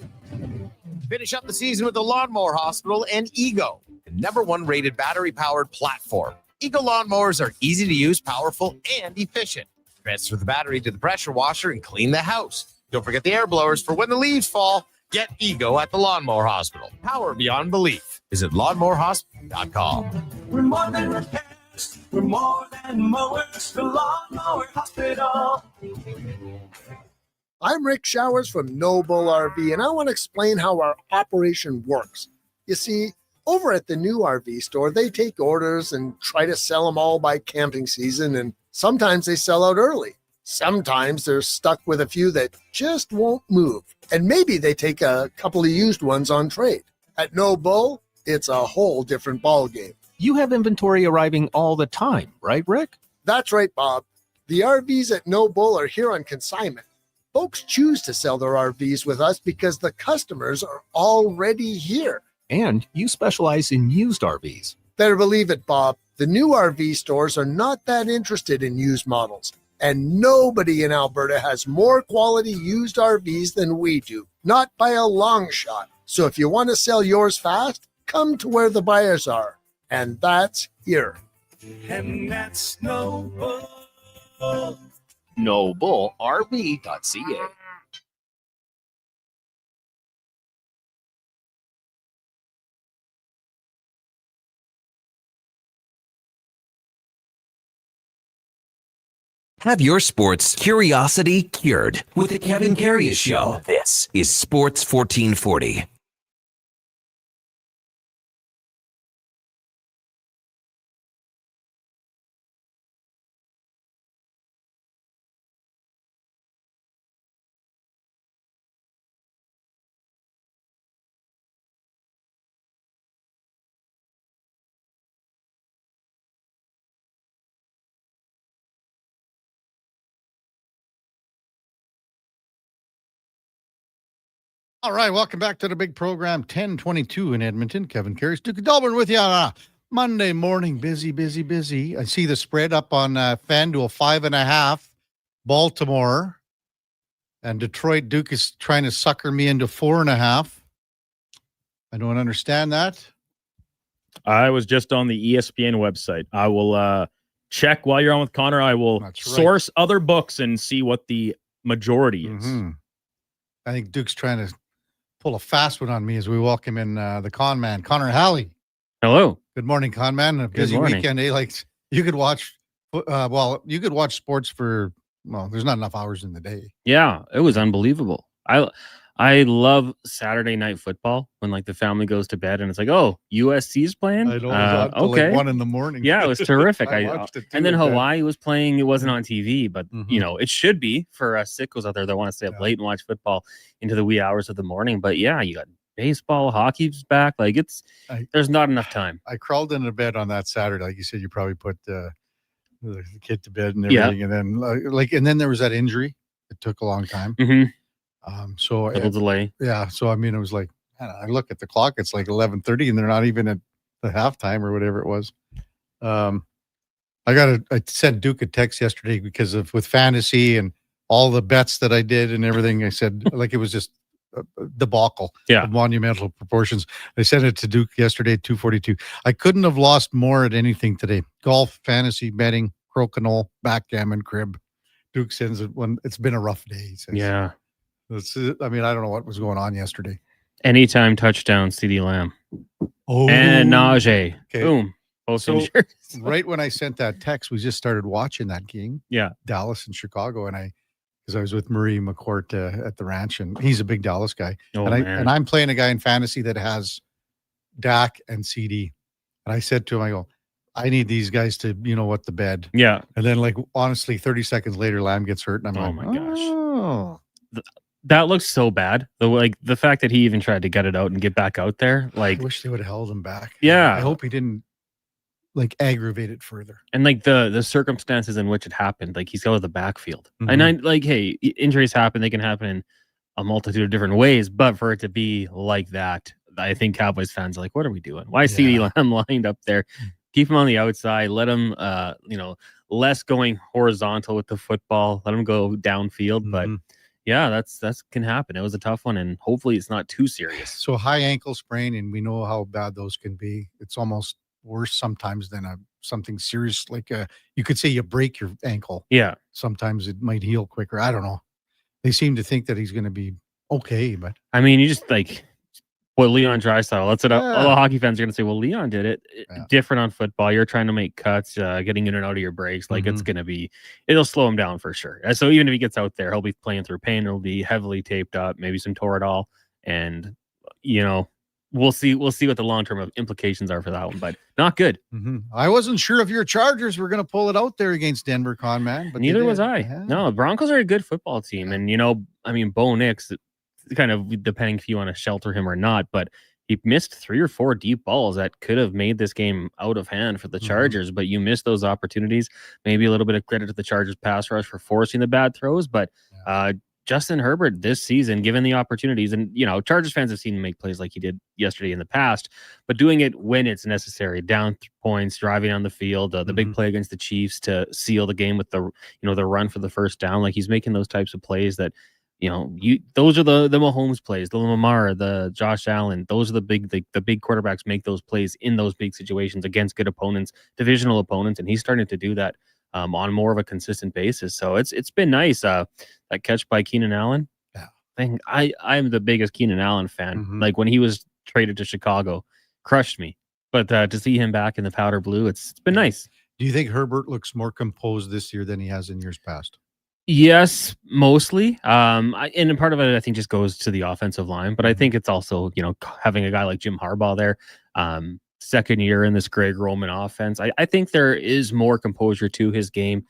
Finish up the season with the Lawnmower Hospital and Ego, the #1 rated battery-powered platform. Ego lawnmowers are easy to use, powerful, and efficient. Transfer the battery to the pressure washer and clean the house. Don't forget the air blowers for when the leaves fall. Get Ego at the Lawnmower Hospital. Power beyond belief. Visit lawnmowerhospital.com. We're more than repairs. We're more than mowers. The Lawnmower Hospital. I'm Rick Showers from No Bull RV, and I want to explain how our operation works. You see, over at the new RV store, they take orders and try to sell them all by camping season, and sometimes they sell out early. Sometimes they're stuck with a few that just won't move, and maybe they take a couple of used ones on trade. At No Bull, it's a whole different ballgame. You have inventory arriving all the time, right, Rick? That's right, Bob. The RVs at No Bull are here on consignment. Folks choose to sell their RVs with us because the customers are already here. And you specialize in used RVs. Better believe it, Bob. The new RV stores are not that interested in used models. And nobody in Alberta has more quality used RVs than we do. Not by a long shot. So if you want to sell yours fast, come to where the buyers are. And that's here. And that's No Bull. NobleRV.ca. Have your sports curiosity cured with the Kevin Karius Show. This is Sports 1440. All right, welcome back to the big program, 1022 in Edmonton. Kevin Karius, Duke of Delburne with you on Monday morning. Busy. I see the spread up on FanDuel, 5.5. Baltimore and Detroit. Duke is trying to sucker me into 4.5. I don't understand that. I was just on the ESPN website. I will check while you're on with Connor. I will source other books and see what the majority is. Mm-hmm. I think Duke's trying to pull a fast one on me as we welcome in the con man, Connor Halley. Hello. Good morning, con man. A busy weekend, eh? Like you could watch, you could watch sports for, there's not enough hours in the day. Yeah, it was unbelievable. I love Saturday night football when like the family goes to bed and it's like, oh, USC's playing. I know. Okay. Like 1 a.m. Yeah, it was terrific. I watched it too, and then like Hawaii was playing. It wasn't on TV, but you know, it should be for us sickos out there that want to stay up late and watch football into the wee hours of the morning. But yeah, you got baseball, hockey's back. Like there's not enough time. I crawled into bed on that Saturday. Like you said, you probably put the kid to bed and everything. And then and then there was that injury. It took a long time. So little delay. Yeah. So, I mean, it was like, I look at the clock, it's like 11:30 and they're not even at the halftime or whatever it was. I sent Duke a text yesterday because with fantasy and all the bets that I did and everything. I said, like, it was just a debacle of monumental proportions. I sent it to Duke yesterday at 2:42. I couldn't have lost more at anything today. Golf, fantasy, betting, crokinole, backgammon, crib. Duke sends it when it's been a rough day. He says. Yeah. I mean, I don't know what was going on yesterday. Anytime touchdown, CeeDee Lamb. Oh, and Najee. Okay. Boom. So right when I sent that text, we just started watching that game. Yeah. Dallas and Chicago. And because I was with Marie McCourt at the ranch, and he's a big Dallas guy. And I'm playing a guy in fantasy that has Dak and CD. And I said to him, I go, I need these guys to, what the bed. Yeah. And then, like, honestly, 30 seconds later, Lamb gets hurt. And I'm my gosh. Oh. That looks so bad. The fact that he even tried to get it out and get back out there. Like, I wish they would have held him back. Yeah. I hope he didn't. like aggravate it further. And like the circumstances in which it happened, like he's out of the backfield. And I like, hey, injuries happen, they can happen in a multitude of different ways, but for it to be like that, I think Cowboys fans are like, what are we doing? Why is CeeDee Lamb lined up there? Keep him on the outside, let him less going horizontal with the football, let him go downfield. But yeah, that's can happen. It was a tough one, and hopefully it's not too serious. So high ankle sprain, and we know how bad those can be. It's almost worse sometimes than something serious, like you could say you break your ankle. Yeah. Sometimes it might heal quicker. I don't know. They seem to think that he's going to be okay, but I mean, you just like Leon Draisaitl. That's what all the hockey fans are going to say. Well, Leon did it different on football. You're trying to make cuts, getting in and out of your breaks. Like it'll slow him down for sure. So even if he gets out there, he'll be playing through pain. He'll be heavily taped up, maybe some Toradol, and we'll see what the long-term implications are for that one, but not good. I wasn't sure if your Chargers were going to pull it out there against Denver, Con Man, but neither was I. No, the Broncos are a good football team, and Bo Nix, kind of depending if you want to shelter him or not, but he missed 3 or 4 deep balls that could have made this game out of hand for the Chargers, but you missed those opportunities. Maybe a little bit of credit to the Chargers pass rush for forcing the bad throws, but Justin Herbert this season, given the opportunities, and Chargers fans have seen him make plays like he did yesterday in the past, but doing it when it's necessary, down points, driving on the field, the big play against the Chiefs to seal the game with the run for the first down, like he's making those types of plays that those are the Mahomes plays, the Lamar, the Josh Allen. Those are the big quarterbacks make those plays in those big situations against good opponents, divisional opponents, and he's starting to do that on more of a consistent basis. So it's been nice. That catch by Keenan Allen. Yeah, I'm the biggest Keenan Allen fan. Like when he was traded to Chicago, crushed me. But to see him back in the powder blue, it's been nice. Do you think Herbert looks more composed this year than he has in years past? Yes, mostly. And part of it, I think, just goes to the offensive line. But I think it's also, having a guy like Jim Harbaugh there, second year in this Greg Roman offense. I think there is more composure to his game.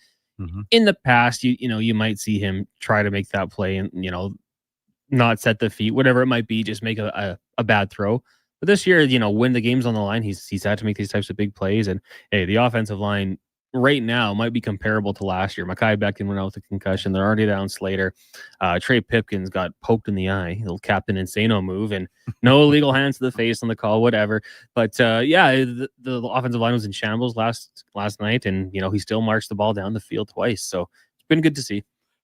In the past, you might see him try to make that play and, not set the feet, whatever it might be, just make a bad throw. But this year, when the game's on the line, he's had to make these types of big plays. And hey, the offensive line right now might be comparable to last year. Mekhi Becton went out with a concussion. They're already down Slater. Trey Pipkins got poked in the eye, little Captain Insano move, and no illegal hands to the face on the call, whatever. But the offensive line was in shambles last night, and he still marched the ball down the field twice. So it's been good to see.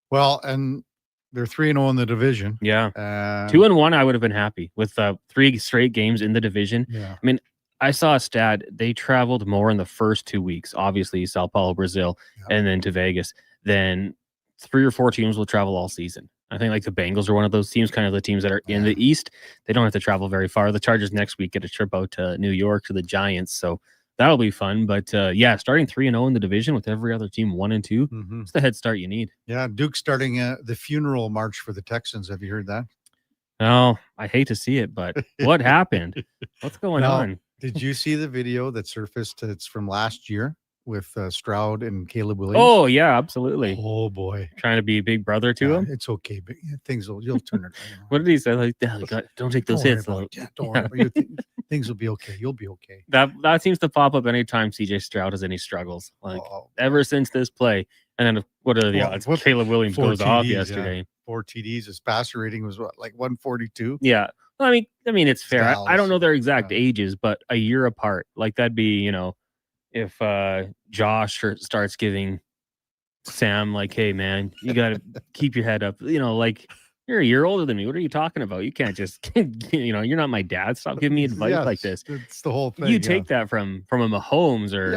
Well, and they're 3-0 in the division. Yeah, 2-1. I would have been happy with 3 straight games in the division. Yeah. I mean, I saw a stat. They traveled more in the first 2 weeks, obviously Sao Paulo, Brazil, and then to Vegas, than 3 or 4 teams will travel all season. I think like the Bengals are one of those teams, kind of the teams that are in the East. They don't have to travel very far. The Chargers next week get a trip out to New York to the Giants. So that'll be fun. But starting 3-0 in the division with every other team 1-2, it's the head start you need. Yeah, Duke starting the funeral march for the Texans. Have you heard that? No, I hate to see it, but what happened? What's going on? Did you see the video that surfaced? It's from last year with Stroud and Caleb Williams. Oh, yeah, absolutely. Oh, boy. Trying to be big brother to him? It's okay. But you'll turn it around. What did he say? Like, don't take those hits. Don't worry about it. Things will be okay. You'll be okay. That seems to pop up anytime CJ Stroud has any struggles. Like, ever since this play. And then what are the odds? Caleb Williams goes off yesterday. Yeah. 4 TDs. His passer rating was what, like 142? Yeah. Well, I mean, it's fair. I don't know their exact ages, but a year apart. Like that'd be, if Josh starts giving Sam like, hey man, you got to keep your head up. Like you're a year older than me. What are you talking about? You can't just, you're not my dad. Stop giving me advice like this. It's the whole thing. You take that from a Mahomes or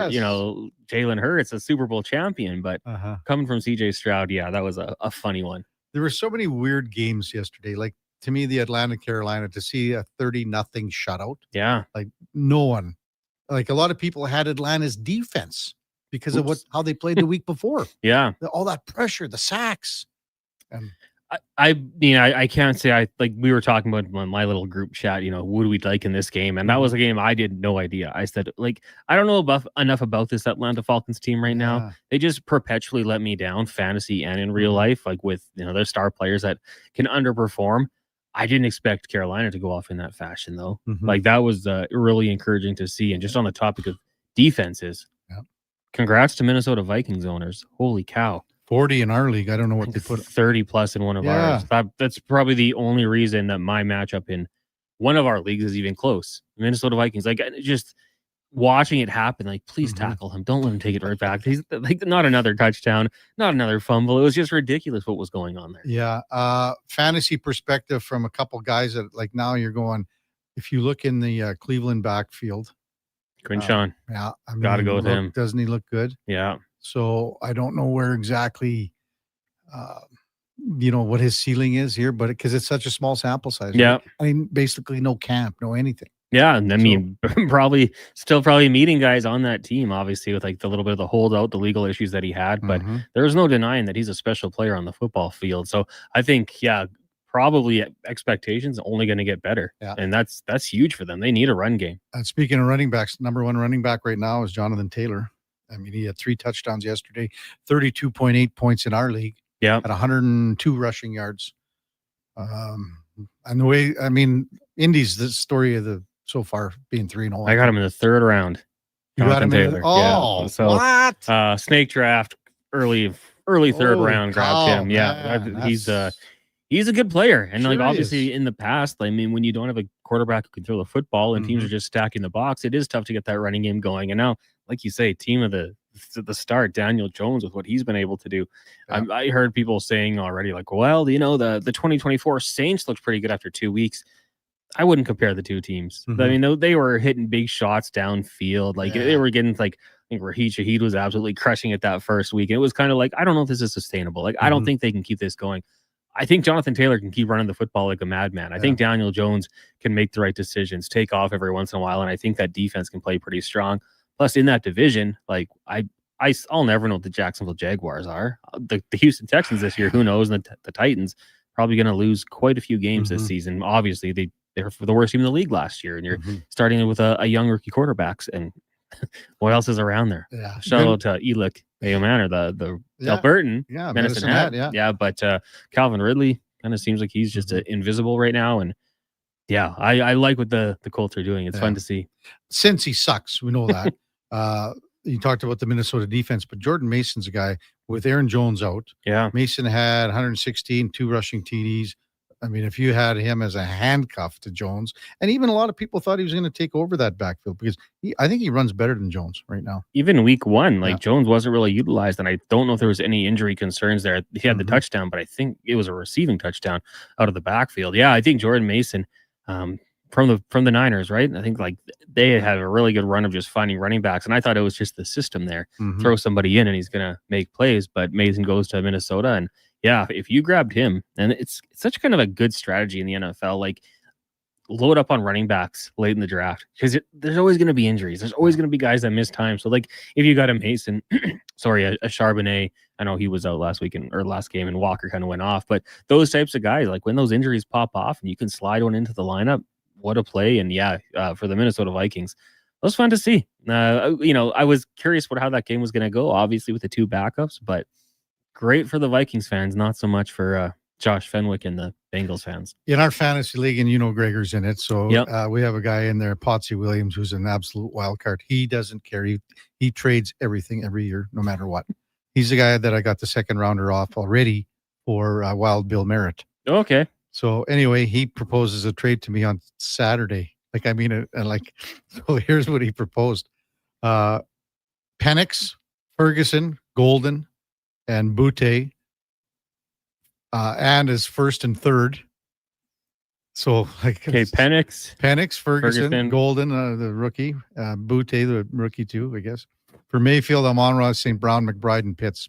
Jalen Hurts, a Super Bowl champion, but coming from CJ Stroud, that was a funny one. There were so many weird games yesterday. Like to me, the Atlanta Carolina, to see a 30-0 shutout. Yeah. Like no one, like a lot of people had Atlanta's defense because of how they played the week before. Yeah. All that pressure, the sacks. And I can't say we were talking about on my little group chat, what do we like in this game? And that was a game I did no idea. I said, I don't know enough about this Atlanta Falcons team right now. They just perpetually let me down, fantasy and in real life, like with, their star players that can underperform. I didn't expect Carolina to go off in that fashion though. Like that was really encouraging to see. And just on the topic of defenses. Yeah. Congrats to Minnesota Vikings owners. Holy cow. 40 in our league. I don't know what they put. 30 plus in one of ours. That's probably the only reason that my matchup in one of our leagues is even close. Minnesota Vikings, like just watching it happen, like please tackle him. Don't let him take it right back. He's like not another touchdown, not another fumble. It was just ridiculous what was going on there. Yeah. Fantasy perspective from a couple guys that like now you're going, if you look in the Cleveland backfield. Grinshawn. Yeah. I mean, Gotta go with him. Doesn't he look good? Yeah. So I don't know where exactly, what his ceiling is here, but because it's such a small sample size. Yeah. Right? I mean, basically no camp, no anything. Yeah. And I mean, probably meeting guys on that team, obviously, with like the little bit of the holdout, the legal issues that he had. But there's no denying that he's a special player on the football field. So I think, probably expectations only going to get better. Yeah. And that's huge for them. They need a run game. And speaking of running backs, number one running back right now is Jonathan Taylor. I mean, he had 3 touchdowns yesterday, 32.8 points in our league. Yeah. At 102 rushing yards. And the way, I mean, Indy's the story of the so far being 3-0. I got him in the 3rd round. You got him Taylor. what? Snake draft, early 3rd round, grabbed him. Yeah. He's a good player. And Sure like obviously in the past, I mean, when you don't have a quarterback who can throw the football and teams are just stacking the box, it is tough to get that running game going. And now, like you say, team of the start, Daniel Jones, with what he's been able to do. Yeah. I heard people saying already, like, well, the 2024 Saints looked pretty good after 2 weeks. I wouldn't compare the two teams. I mean, they were hitting big shots downfield. Like they were getting like, I think Raheem Shaheed was absolutely crushing it that first week. It was kind of like, I don't know if this is sustainable. Like, I don't think they can keep this going. I think Jonathan Taylor can keep running the football like a madman. I think Daniel Jones can make the right decisions, take off every once in a while, and I think that defense can play pretty strong. Plus, in that division, like I'll never know what the Jacksonville Jaguars are. The Houston Texans this year, who knows? And the Titans probably going to lose quite a few games this season. Obviously, they're the worst team in the league last year, and you're starting with a young rookie quarterbacks. And what else is around there? Yeah. Shout out to Elick Manor, the Albertan, Medicine Hat. Yeah. But Calvin Ridley kind of seems like he's just invisible right now. And yeah, I like what the Colts are doing. It's fun to see. Since he sucks, we know that. You talked about the Minnesota defense, but Jordan Mason's a guy with Aaron Jones out. Yeah. Mason had 116, 2 rushing TDs. I mean, if you had him as a handcuff to Jones, and even a lot of people thought he was going to take over that backfield because I think he runs better than Jones right now. Even week 1, like Jones wasn't really utilized, and I don't know if there was any injury concerns there. He had the touchdown, but I think it was a receiving touchdown out of the backfield. Yeah, I think Jordan Mason from the Niners, right? I think like they had a really good run of just finding running backs, and I thought it was just the system there. Throw somebody in and he's going to make plays, but Mason goes to Minnesota, and yeah, if you grabbed him, and it's such kind of a good strategy in the NFL, like load up on running backs late in the draft because there's always going to be injuries. There's always going to be guys that miss time. So like if you got a Mason, a Charbonnet, I know he was out last game and Walker kind of went off, but those types of guys, like when those injuries pop off and you can slide one into the lineup, what a play. And for the Minnesota Vikings, it was fun to see. I was curious how that game was going to go, obviously with the 2 backups, but great for the Vikings fans, not so much for Josh Fenwick and the Bengals fans. In our fantasy league, and Gregor's in it, so we have a guy in there, Potsy Williams, who's an absolute wild card. He doesn't care. He trades everything every year, no matter what. He's the guy that I got the 2nd rounder off already for Wild Bill Merritt. Okay. So anyway, he proposes a trade to me on Saturday. So here's what he proposed. Penix, Ferguson, Golden, and Butte, and is 1st and 3rd. So Penix, Ferguson, Golden, the rookie, Butte, the rookie too, I guess. For Mayfield, Amon-Ra, St. Brown, McBride, and Pitts,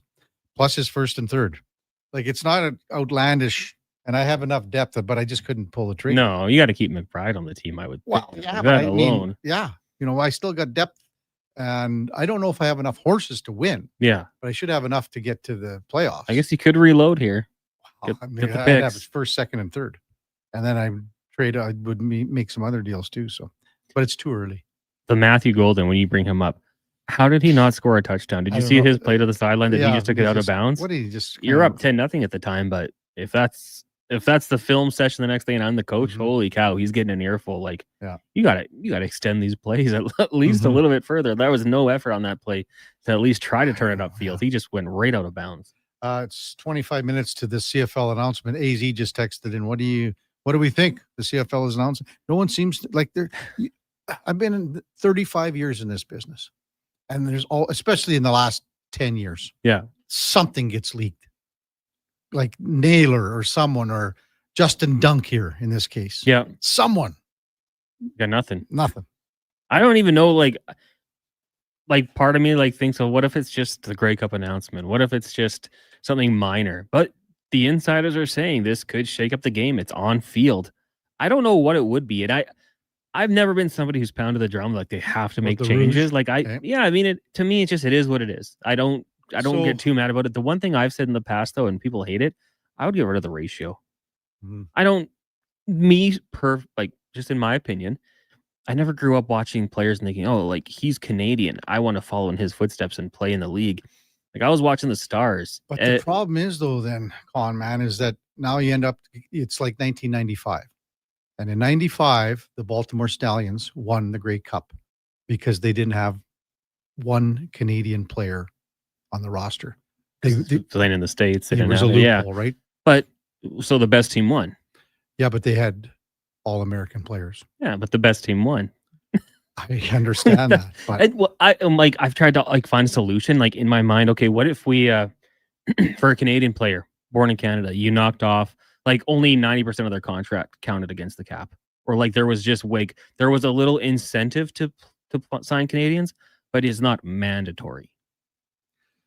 plus his 1st and 3rd. Like it's not an outlandish, and I have enough depth, but I just couldn't pull the trigger. No, you got to keep McBride on the team, I would think. Well, yeah, that alone. I still got depth. And I don't know if I have enough horses to win. Yeah. But I should have enough to get to the playoffs. I guess you could reload here. I'd have his 1st, 2nd, and 3rd. And then I would make some other deals too. So, but it's too early. The Matthew Golden, when you bring him up, how did he not score a touchdown? Did you see his play to the sideline that he just took it out of bounds? What did he just? You're up 10-0 at the time, but if that's if that's the film session the next day and I'm the coach, holy cow, he's getting an earful. Like, you gotta extend these plays at least a little bit further. There was no effort on that play to at least try to turn it upfield. He just went right out of bounds. It's 25 minutes to the CFL announcement. AZ just texted in. What do we think the CFL is announcing? No one seems like they're. I've been in 35 years in this business, and there's especially in the last 10 years. Yeah, something gets leaked, like Naylor or someone or Justin Dunk here in this case. Yeah, someone. Got nothing. Nothing. I don't even know. Like part of me thinks, well, what if it's just the Grey Cup announcement? What if it's just something minor? But the insiders are saying this could shake up the game. It's on field. I don't know what it would be, and I've never been somebody who's pounded the drum like they have to make changes. Rouge. I mean, to me, it is what it is. I don't get too mad about it. The one thing I've said in the past though, and people hate it, I would get rid of the ratio. I don't, just in my opinion, I never grew up watching players and thinking, oh, like he's Canadian, I want to follow in his footsteps and play in the league. Like I was watching the Stars. But the problem is though, then, Con man, is that now you end up, it's like 1995. And in 95, the Baltimore Stallions won the Grey Cup because they didn't have one Canadian player on the roster. Playing in the States. It was a loophole, right? But so the best team won. Yeah, but they had all-American players. Yeah, but the best team won. I understand that. But I've tried to find a solution. Like in my mind, okay, what if we for a Canadian player born in Canada, you knocked off only 90% of their contract counted against the cap, or there was there was a little incentive to sign Canadians, but it's not mandatory.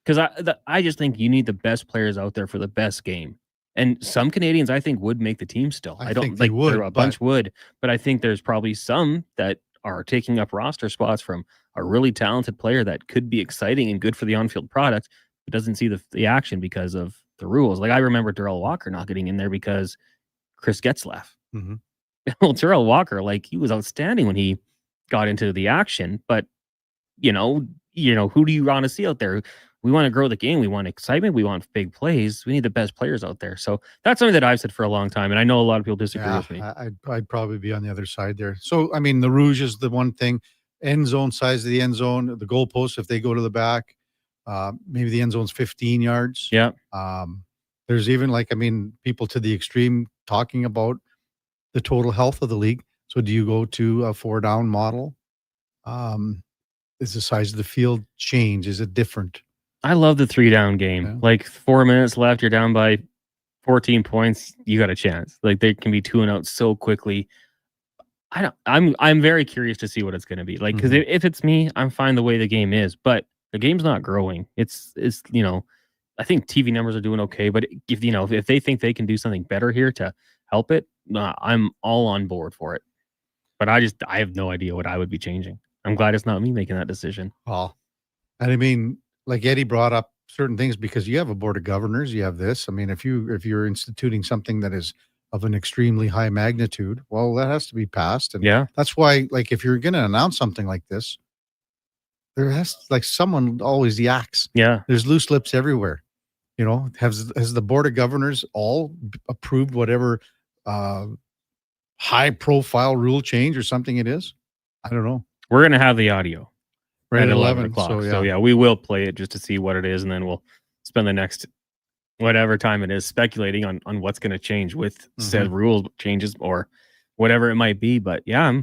Because I just think you need the best players out there for the best game, and some Canadians I think would make the team still. I don't think a bunch would, but I think there's probably some that are taking up roster spots from a really talented player that could be exciting and good for the on-field product, but doesn't see the action because of the rules. I remember Darrell Walker not getting in there because Chris Getzlaff. Well, Darrell Walker, he was outstanding when he got into the action, but who do you want to see out there? We want to grow the game. We want excitement. We want big plays. We need the best players out there. So that's something that I've said for a long time, and I know a lot of people disagree with me. I'd probably be on the other side there. So, I mean, the Rouge is the one thing. End zone, size of the end zone, the goalposts, if they go to the back, maybe the end zone's 15 yards. Yeah. There's even people to the extreme talking about the total health of the league. So do you go to a 4-down model? Is the size of the field change? Is it different? I love the 3-down game. Yeah. 4 minutes left, you're down by 14 points. You got a chance. They can be 2 and out so quickly. I'm very curious to see what it's going to be. Because if it's me, I'm fine the way the game is, but the game's not growing. It's I think TV numbers are doing okay, but if they think they can do something better here to help it, I'm all on board for it. But I have no idea what I would be changing. I'm glad it's not me making that decision. Well, and I mean, Eddie brought up certain things because you have a board of governors, you have this. I mean, if you're instituting something that is of an extremely high magnitude, well, that has to be passed. And that's why, if you're going to announce something like this, there has someone always yaks. Yeah. There's loose lips everywhere. Has the board of governors all approved whatever high profile rule change or something it is? I don't know. We're going to have the audio right at 11 o'clock. So yeah, we will play it just to see what it is. And then we'll spend the next whatever time it is speculating on what's going to change with said rule changes or whatever it might be. But yeah,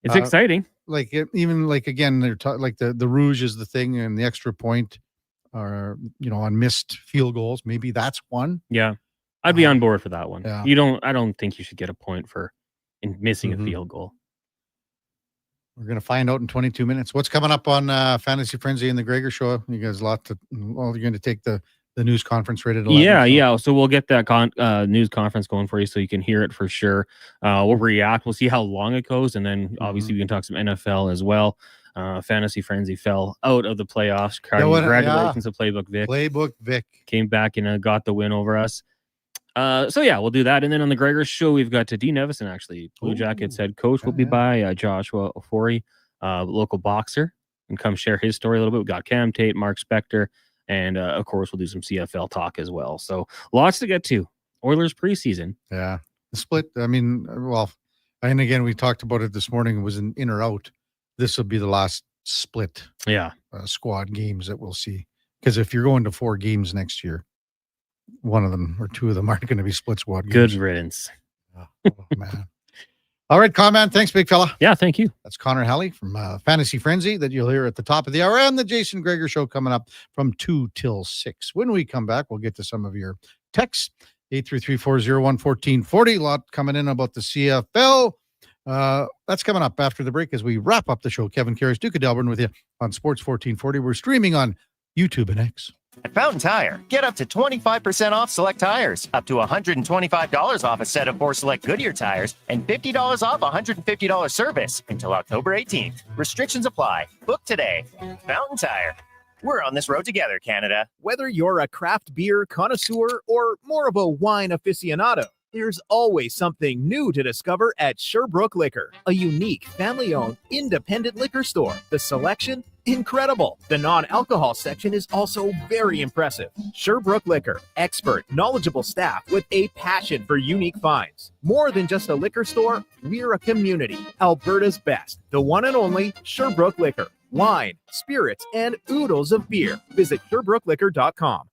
it's exciting. Again, they're the Rouge is the thing, and the extra point or on missed field goals, maybe that's one. Yeah, I'd be on board for that one. Yeah. I don't think you should get a point for missing a field goal. We're going to find out in 22 minutes. What's coming up on Fantasy Frenzy and the Gregor Show? You guys you're going to take the news conference right at 11. Yeah. So we'll get that news conference going for you so you can hear it for sure. We'll react. We'll see how long it goes. And then obviously we can talk some NFL as well. Fantasy Frenzy fell out of the playoffs. Congratulations to Playbook Vic. Playbook Vic came back and got the win over us. So yeah, we'll do that. And then on the Gregor Show, we've got Dean Nevison, actually. Blue Jackets head coach will be by Joshua Ofori, local boxer, and come share his story a little bit. We've got Cam Tate, Mark Spector, and of course, we'll do some CFL talk as well. So lots to get to. Oilers preseason. Yeah. The split, I mean, well, and again, we talked about it this morning. It was an in or out. This will be the last split squad games that we'll see. Because if you're going to 4 games next year, one of them or 2 of them aren't going to be split squad games. Good riddance. Oh, man. All right, comment. Thanks, big fella. Yeah, thank you. That's Connor Halley from Fantasy Frenzy that you'll hear at the top of the hour, and the Jason Greger Show coming up from 2 till 6. When we come back, we'll get to some of your texts. 833-401-1440. A lot coming in about the CFL. That's coming up after the break as we wrap up the show. Kevin Karius, Duke of Delburne with you on Sports 1440. We're streaming on YouTube and X. At Fountain Tire, get up to 25% off select tires, up to $125 off a set of 4 select Goodyear tires, and $50 off $150 service until October 18th. Restrictions apply. Book today. Fountain Tire. We're on this road together, Canada. Whether you're a craft beer connoisseur or more of a wine aficionado, there's always something new to discover at Sherbrooke Liquor, a unique, family-owned, independent liquor store. The selection? Incredible. The non-alcohol section is also very impressive. Sherbrooke Liquor, expert, knowledgeable staff with a passion for unique finds. More than just a liquor store, we're a community. Alberta's best, the one and only Sherbrooke Liquor. Wine, spirits, and oodles of beer. Visit SherbrookeLiquor.com.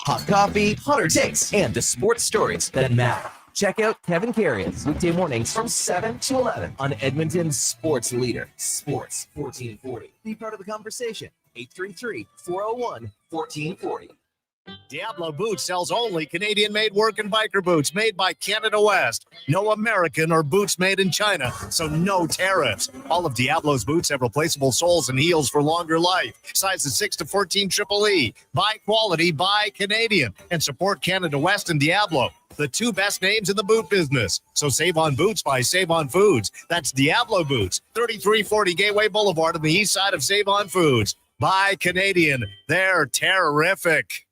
Hot coffee, hotter takes, and the sports stories that matter. Check out Kevin Karius weekday mornings from 7 to 11 on Edmonton's sports leader, Sports 1440. Be part of the conversation. 833-401-1440. Diablo Boots sells only Canadian-made work and biker boots made by Canada West. No American or boots made in China, so no tariffs. All of Diablo's boots have replaceable soles and heels for longer life. Sizes 6 to 14 Triple E. Buy quality, buy Canadian. And support Canada West and Diablo, the 2 best names in the boot business. So save on boots by Save On Foods. That's Diablo Boots, 3340 Gateway Boulevard on the east side of Save On Foods. Buy Canadian. They're terrific.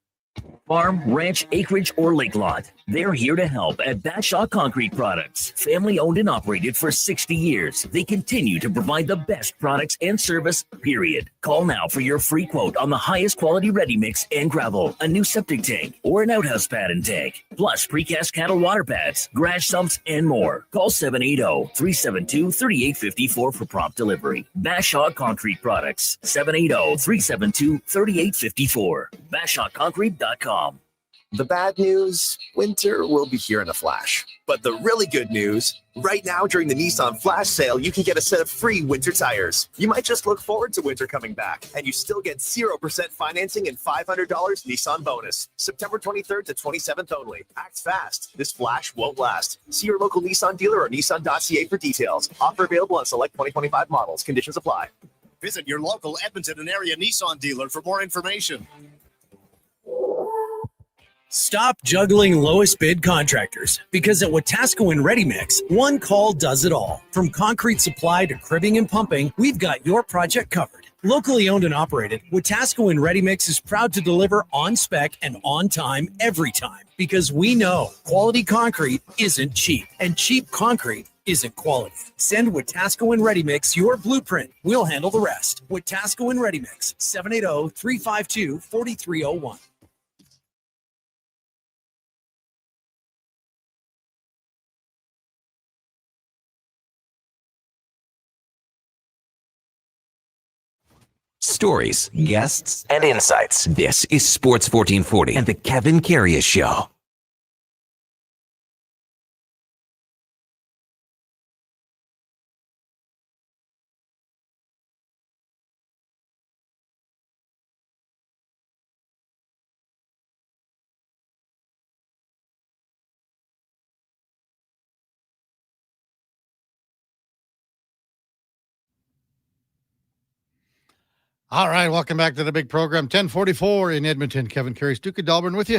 Farm, ranch, acreage, or lake lot. They're here to help at Bashaw Concrete Products. Family owned and operated for 60 years. They continue to provide the best products and service, period. Call now for your free quote on the highest quality ready mix and gravel, a new septic tank, or an outhouse pad and tank, plus precast cattle water pads, garage sumps, and more. Call 780-372-3854 for prompt delivery. Bashaw Concrete Products, 780-372-3854. BashawConcrete.com. The bad news, winter will be here in a flash. But the really good news, right now during the Nissan Flash Sale, you can get a set of free winter tires. You might just look forward to winter coming back, and you still get 0% financing and $500 Nissan bonus. September 23rd to 27th only. Act fast. This flash won't last. See your local Nissan dealer or Nissan.ca for details. Offer available on select 2025 models. Conditions apply. Visit your local Edmonton and area Nissan dealer for more information. Stop juggling lowest bid contractors, because at Wetaskiwin Ready Mix, one call does it all. From concrete supply to cribbing and pumping, we've got your project covered. Locally owned and operated, Wetaskiwin Ready Mix is proud to deliver on spec and on time every time, because we know quality concrete isn't cheap, and cheap concrete isn't quality. Send Wetaskiwin Ready Mix your blueprint. We'll handle the rest. Wetaskiwin Ready Mix, 780-352-4301. Stories, guests, and insights. This is Sports 1440 and the Kevin Karius Show. All right, welcome back to the big program. 1044 in Edmonton. Kevin Karius, Duke of Delburne with you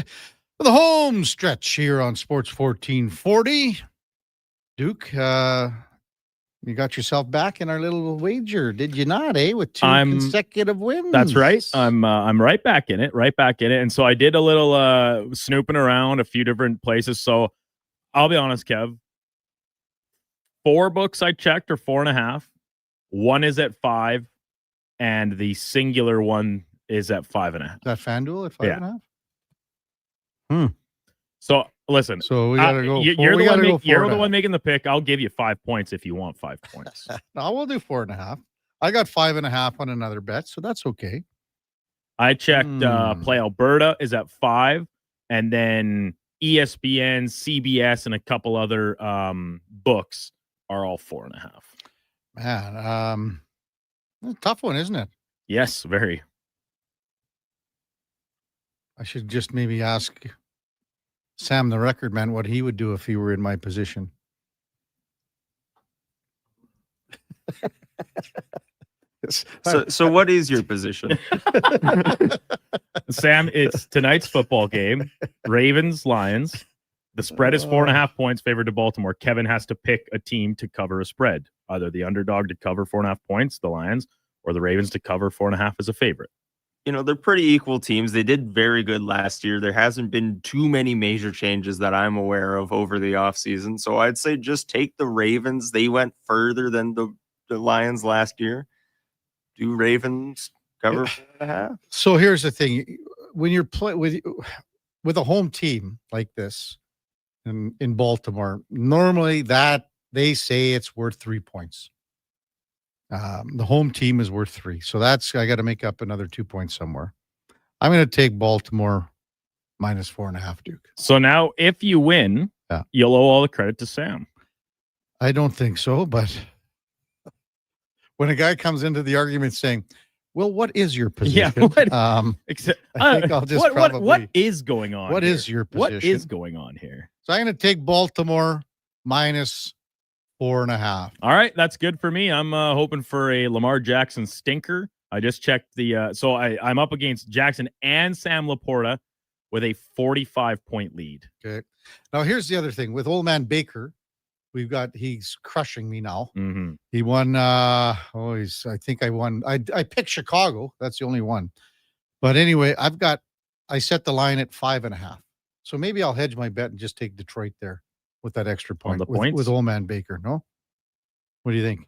for the home stretch here on Sports 1440. Duke, you got yourself back in our little wager, did you not, with 2 consecutive wins? That's right. I'm right back in it, And so I did a little snooping around a few different places. So I'll be honest, Kev, 4 books I checked are 4.5. One is at 5. And the singular one is at 5.5. Is that FanDuel at 5.5? So listen. So we gotta go. You're the one making the pick. I'll give you 5 points if you want 5 points. No, we'll do 4.5. I got 5.5 on another bet, so that's okay. I checked. Play Alberta is at 5, and then ESPN, CBS, and a couple other books are all 4.5. Man, a tough one, isn't it? Yes, very. I should just maybe ask Sam, the record man, what he would do if he were in my position. So what is your position? Sam, it's tonight's football game. Ravens, Lions. The spread is 4.5 points favored to Baltimore. Kevin has to pick a team to cover a spread, either the underdog to cover 4.5 points, the Lions, or the Ravens to cover 4.5 as a favorite. You know, they're pretty equal teams. They did very good last year. There hasn't been too many major changes that I'm aware of over the offseason. So I'd say just take the Ravens. They went further than the Lions last year. Do Ravens cover 4.5? So here's the thing. When you're playing with a home team like this in Baltimore, normally that they say it's worth 3 points. The home team is worth 3. So I got to make up another 2 points somewhere. I'm going to take Baltimore minus 4.5, Duke. So now if you win, you'll owe all the credit to Sam. I don't think so, but when a guy comes into the argument saying, well, what is your position? Yeah, I think I'll just what is going on? What here? is your position? What is going on here? So I'm going to take Baltimore minus 4.5. All right, that's good for me. I'm hoping for a Lamar Jackson stinker. I just checked so I'm up against Jackson and Sam Laporta with a 45-point lead. Okay. Now here's the other thing with old man Baker. He's crushing me now. Mm-hmm. He won. I think I won. I picked Chicago. That's the only one. But anyway, I set the line at 5.5. So maybe I'll hedge my bet and just take Detroit there with that extra point with old man Baker. No? What do you think?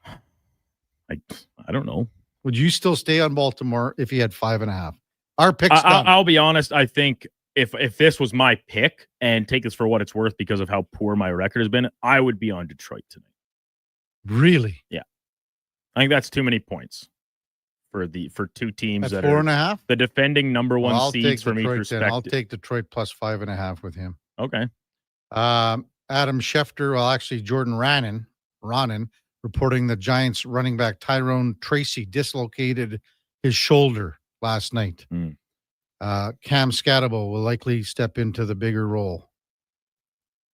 I don't know. Would you still stay on Baltimore if he had 5.5? Our pick's done. I'll be honest. I think if this was my pick and take this for what it's worth because of how poor my record has been, I would be on Detroit tonight. Really? Yeah. I think that's too many points for two teams at that 4.5? The defending number one seeds from each perspective. I'll take Detroit plus 5.5 with him. Okay. Adam Schefter, Jordan Ronan, reporting the Giants running back Tyrone Tracy dislocated his shoulder last night. Cam Scatabo will likely step into the bigger role.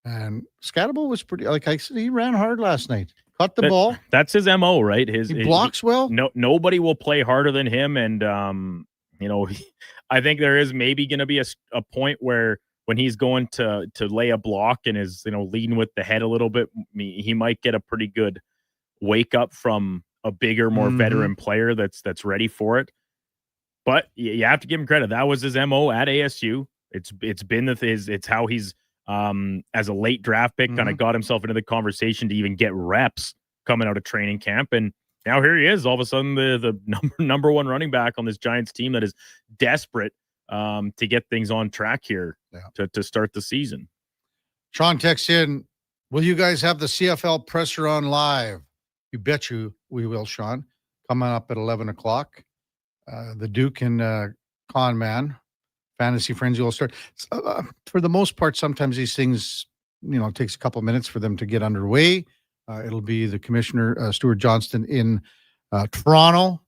And Scatabo was pretty, like I said, he ran hard last night. Caught the ball. That's his MO, right? He blocks well. Nobody will play harder than him. And, I think there is maybe going to be a point where when he's going to lay a block and is, leading with the head a little bit, he might get a pretty good wake up from a bigger, more veteran player that's ready for it. But you have to give him credit. That was his MO at ASU. It's been it's how he's as a late draft pick kind of got himself into the conversation to even get reps coming out of training camp. And now here he is, all of a sudden the number one running back on this Giants team that is desperate to get things on track here to start the season. Sean texts in, will you guys have the CFL presser on live? You bet we will, Sean. Coming up at 11 o'clock. The Duke and Con Man Fantasy Frenzy will start. For the most part, sometimes these things, it takes a couple of minutes for them to get underway. It'll be the Commissioner, Stuart Johnston, in Toronto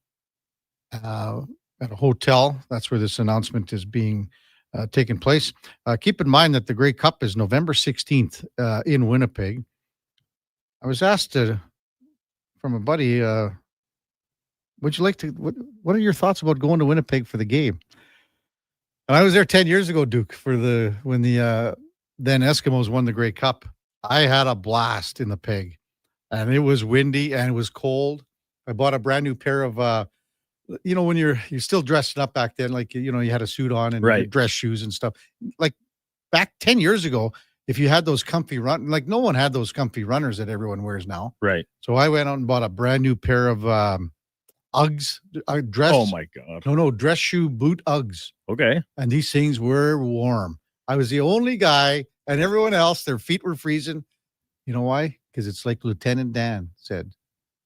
at a hotel. That's where this announcement is being taken place. Keep in mind that the Grey Cup is November 16th in Winnipeg. I was asked from a buddy, would you like to, what are your thoughts about going to Winnipeg for the game? And I was there 10 years ago, Duke, when the then Eskimos won the Grey Cup. I had a blast in the Peg, and it was windy and it was cold. I bought a brand new pair of, when you're still dressed up back then, like, you had a suit on and dress shoes and stuff. Like back 10 years ago, if you had those comfy no one had those comfy runners that everyone wears now. Right. So I went out and bought a brand new pair of Uggs, dress. Oh my God. No, dress shoe boot Uggs. Okay. And these things were warm. I was the only guy And everyone else, their feet were freezing. You know why? Because it's like Lieutenant Dan said,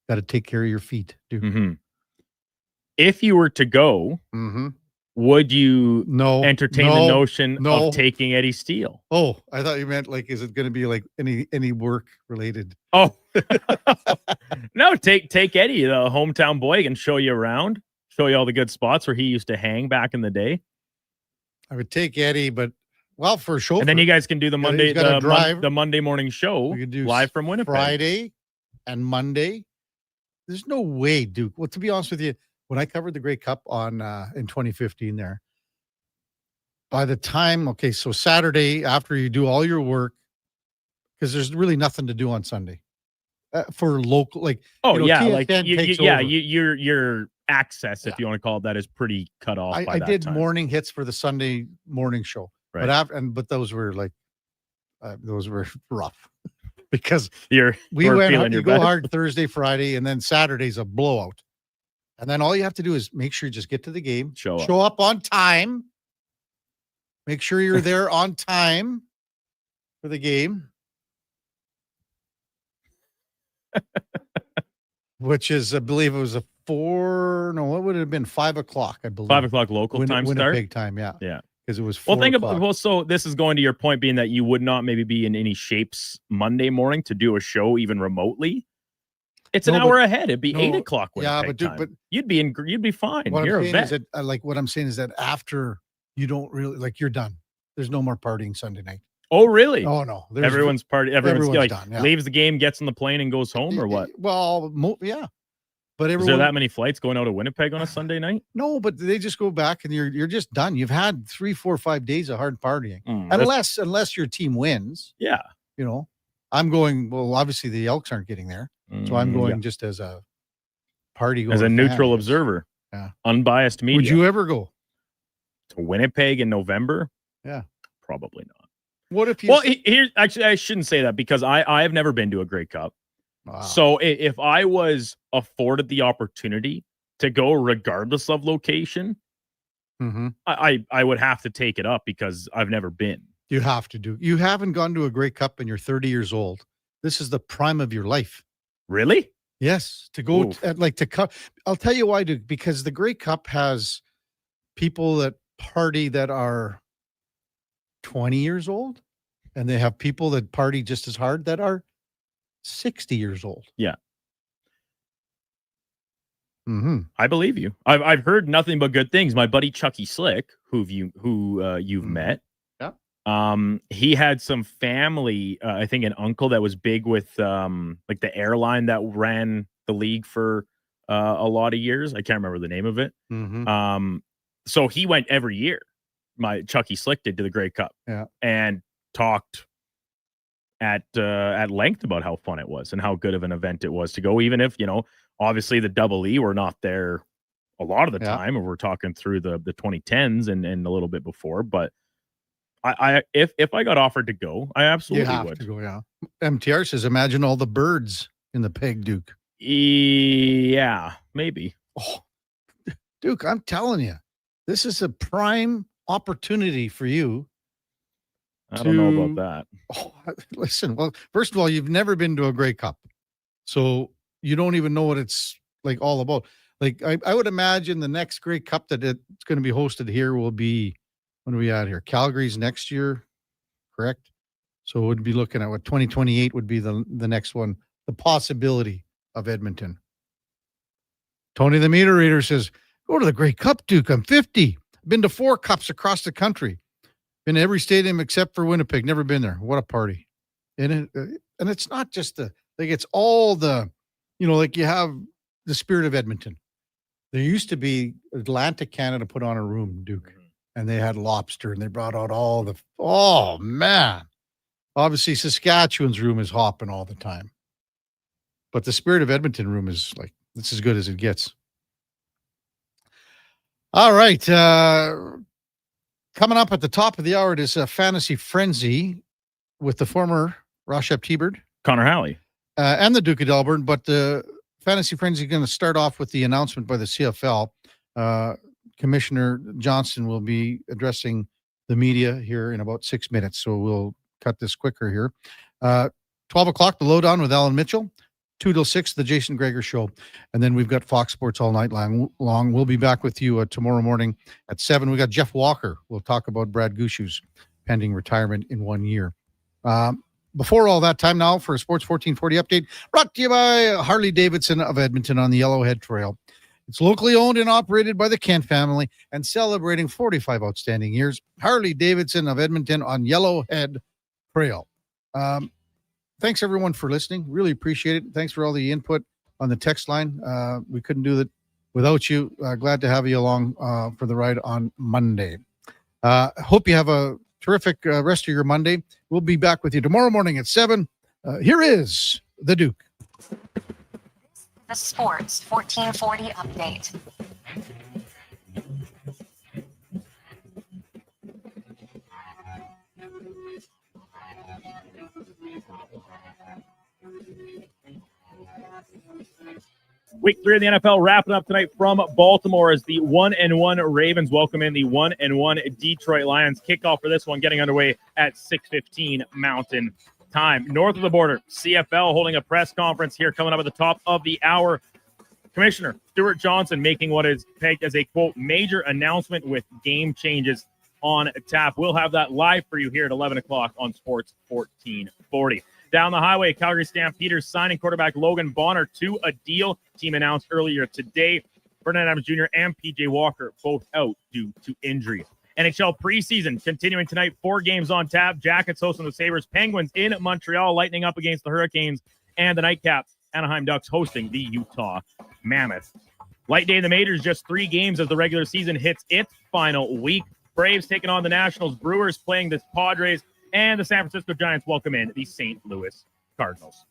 got to take care of your feet, dude. Mm-hmm. If you were to go, would you entertain the notion of taking Eddie Steele? Oh, I thought you meant like, is it going to be like any work related? Oh, no, take Eddie, the hometown boy, and show you around, show you all the good spots where he used to hang back in the day. I would take Eddie, but for a show. And then you guys can do the Monday morning show live from Winnipeg. Friday and Monday. There's no way, Duke. Well, to be honest with you, when I covered the Grey Cup in 2015 there, by the time, so Saturday after you do all your work, because there's really nothing to do on Sunday for local, like, your access, if you want to call it that, is pretty cut off. I did morning hits for the Sunday morning show, right. but those were like, those were rough because you go hard Thursday, Friday, and then Saturday's a blowout. And then all you have to do is make sure you just get to the game, show up on time, make sure you're there on time for the game, which is, I believe it was what would it have been? 5 o'clock, I believe. 5 o'clock local time start? Winnipeg time, yeah. Yeah. Because it was 4 o'clock. So this is going to your point being that you would not maybe be in any shapes Monday morning to do a show even remotely. It's an hour ahead. It'd be 8 o'clock. But you'd be fine. You're a vet. What I'm saying is that after you don't really you're done. There's no more partying Sunday night. Oh, really? Oh no. Everyone's Everyone's done, yeah. leaves the game, gets on the plane, and goes home, or what? Well, yeah. But is there that many flights going out of Winnipeg on a Sunday night? No, but they just go back and you're just done. You've had 3, 4, 5 days of hard partying, unless your team wins. Yeah. I'm going. Well, obviously the Elks aren't getting there, so I'm going just as a party, as a neutral observer. Yeah, unbiased media. Would you ever go to Winnipeg in November? Yeah, probably not. What if you? Well, actually, I shouldn't say that because I have never been to a Grey Cup. Wow. So if I was afforded the opportunity to go regardless of location, I would have to take it up because I've never been. You have to do. You haven't gone to a Grey Cup and you're 30 years old. This is the prime of your life. Really? Yes. To go I'll tell you why, Duke, because the Grey Cup has people that party that are 20 years old, and they have people that party just as hard that are 60 years old. Yeah. Mm-hmm. I believe you. I've heard nothing but good things. My buddy Chucky Slick, who you've met. He had some family, I think an uncle that was big with the airline that ran the league for a lot of years. I can't remember the name of it. So he went every year. My Chucky Slick did to the Grey Cup. Yeah. And talked at length about how fun it was and how good of an event it was to go, even if, obviously the Double E were not there a lot of the time, and we're talking through the 2010s and a little bit before, but if I got offered to go, I absolutely would. To go, yeah. MTR says, imagine all the birds in the peg, Duke. Yeah, maybe. Oh, Duke, I'm telling you, this is a prime opportunity for you. I don't know about that. Oh, listen, well, first of all, you've never been to a Grey Cup, so you don't even know what it's all about. I would imagine the next Grey Cup that it's going to be hosted here will be, when are we at here? Calgary's next year, correct? So we'd be looking at 2028 would be the next one, the possibility of Edmonton. Tony the Meter Reader says, go to the Grey Cup, Duke. I'm 50. Been to 4 cups across the country. Been to every stadium except for Winnipeg. Never been there. What a party. And it's not just it's all the, you have the spirit of Edmonton. There used to be Atlantic Canada put on a room, Duke. And they had lobster, and they brought out all the. Oh man! Obviously, Saskatchewan's room is hopping all the time, but the Spirit of Edmonton room is it's as good as it gets. All right, coming up at the top of the hour, it is a Fantasy Frenzy with the former Rochep T-Bird, Connor Halley, and the Duke of Delburne. But the Fantasy Frenzy is going to start off with the announcement by the CFL. Commissioner Johnson will be addressing the media here in about 6 minutes. So we'll cut this quicker here. 12 o'clock, the Lowdown with Alan Mitchell. 2 till 6, the Jason Greger Show. And then we've got Fox Sports all night long. We'll be back with you tomorrow morning at 7. We got Jeff Walker. We'll talk about Brad Gushue's pending retirement in 1 year. Before all that, time now for a Sports 1440 update brought to you by Harley Davidson of Edmonton on the Yellowhead Trail. It's locally owned and operated by the Kent family and celebrating 45 outstanding years. Harley Davidson of Edmonton on Yellowhead Trail. Thanks, everyone, for listening. Really appreciate it. Thanks for all the input on the text line. We couldn't do that without you. Glad to have you along for the ride on Monday. Hope you have a terrific rest of your Monday. We'll be back with you tomorrow morning at 7. Here is the Duke. The Sports 1440 update. Week 3 of the NFL wrapping up tonight from Baltimore as the 1-1 Ravens welcome in the 1-1 Detroit Lions. Kickoff for this one getting underway at 6:15 Mountain Time. North of the border, CFL holding a press conference here coming up at the top of the hour. Commissioner Stuart Johnson making what is pegged as a, quote, major announcement with game changes on tap. We'll have that live for you here at 11 o'clock on Sports 1440. Down the highway, Calgary Stampeders signing quarterback Logan Bonner to a deal. Team announced earlier today. Ferdinand Adams Jr. and P.J. Walker both out due to injuries. NHL preseason continuing tonight. 4 games on tap. Jackets hosting the Sabres. Penguins in Montreal. Lightning up against the Hurricanes. And the nightcap, Anaheim Ducks hosting the Utah Mammoth. Light day in the majors. Just 3 games as the regular season hits its final week. Braves taking on the Nationals. Brewers playing the Padres. And the San Francisco Giants welcome in the St. Louis Cardinals.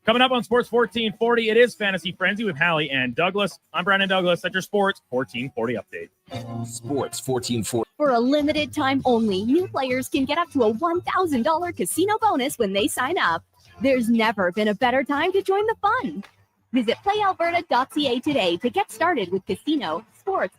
Coming up on Sports 1440, it is Fantasy Frenzy with Hallie and Douglas. I'm Brandon Douglas at your Sports 1440 update. Sports 1440. For a limited time only, new players can get up to a $1,000 casino bonus when they sign up. There's never been a better time to join the fun. Visit playalberta.ca today to get started with casino, sports,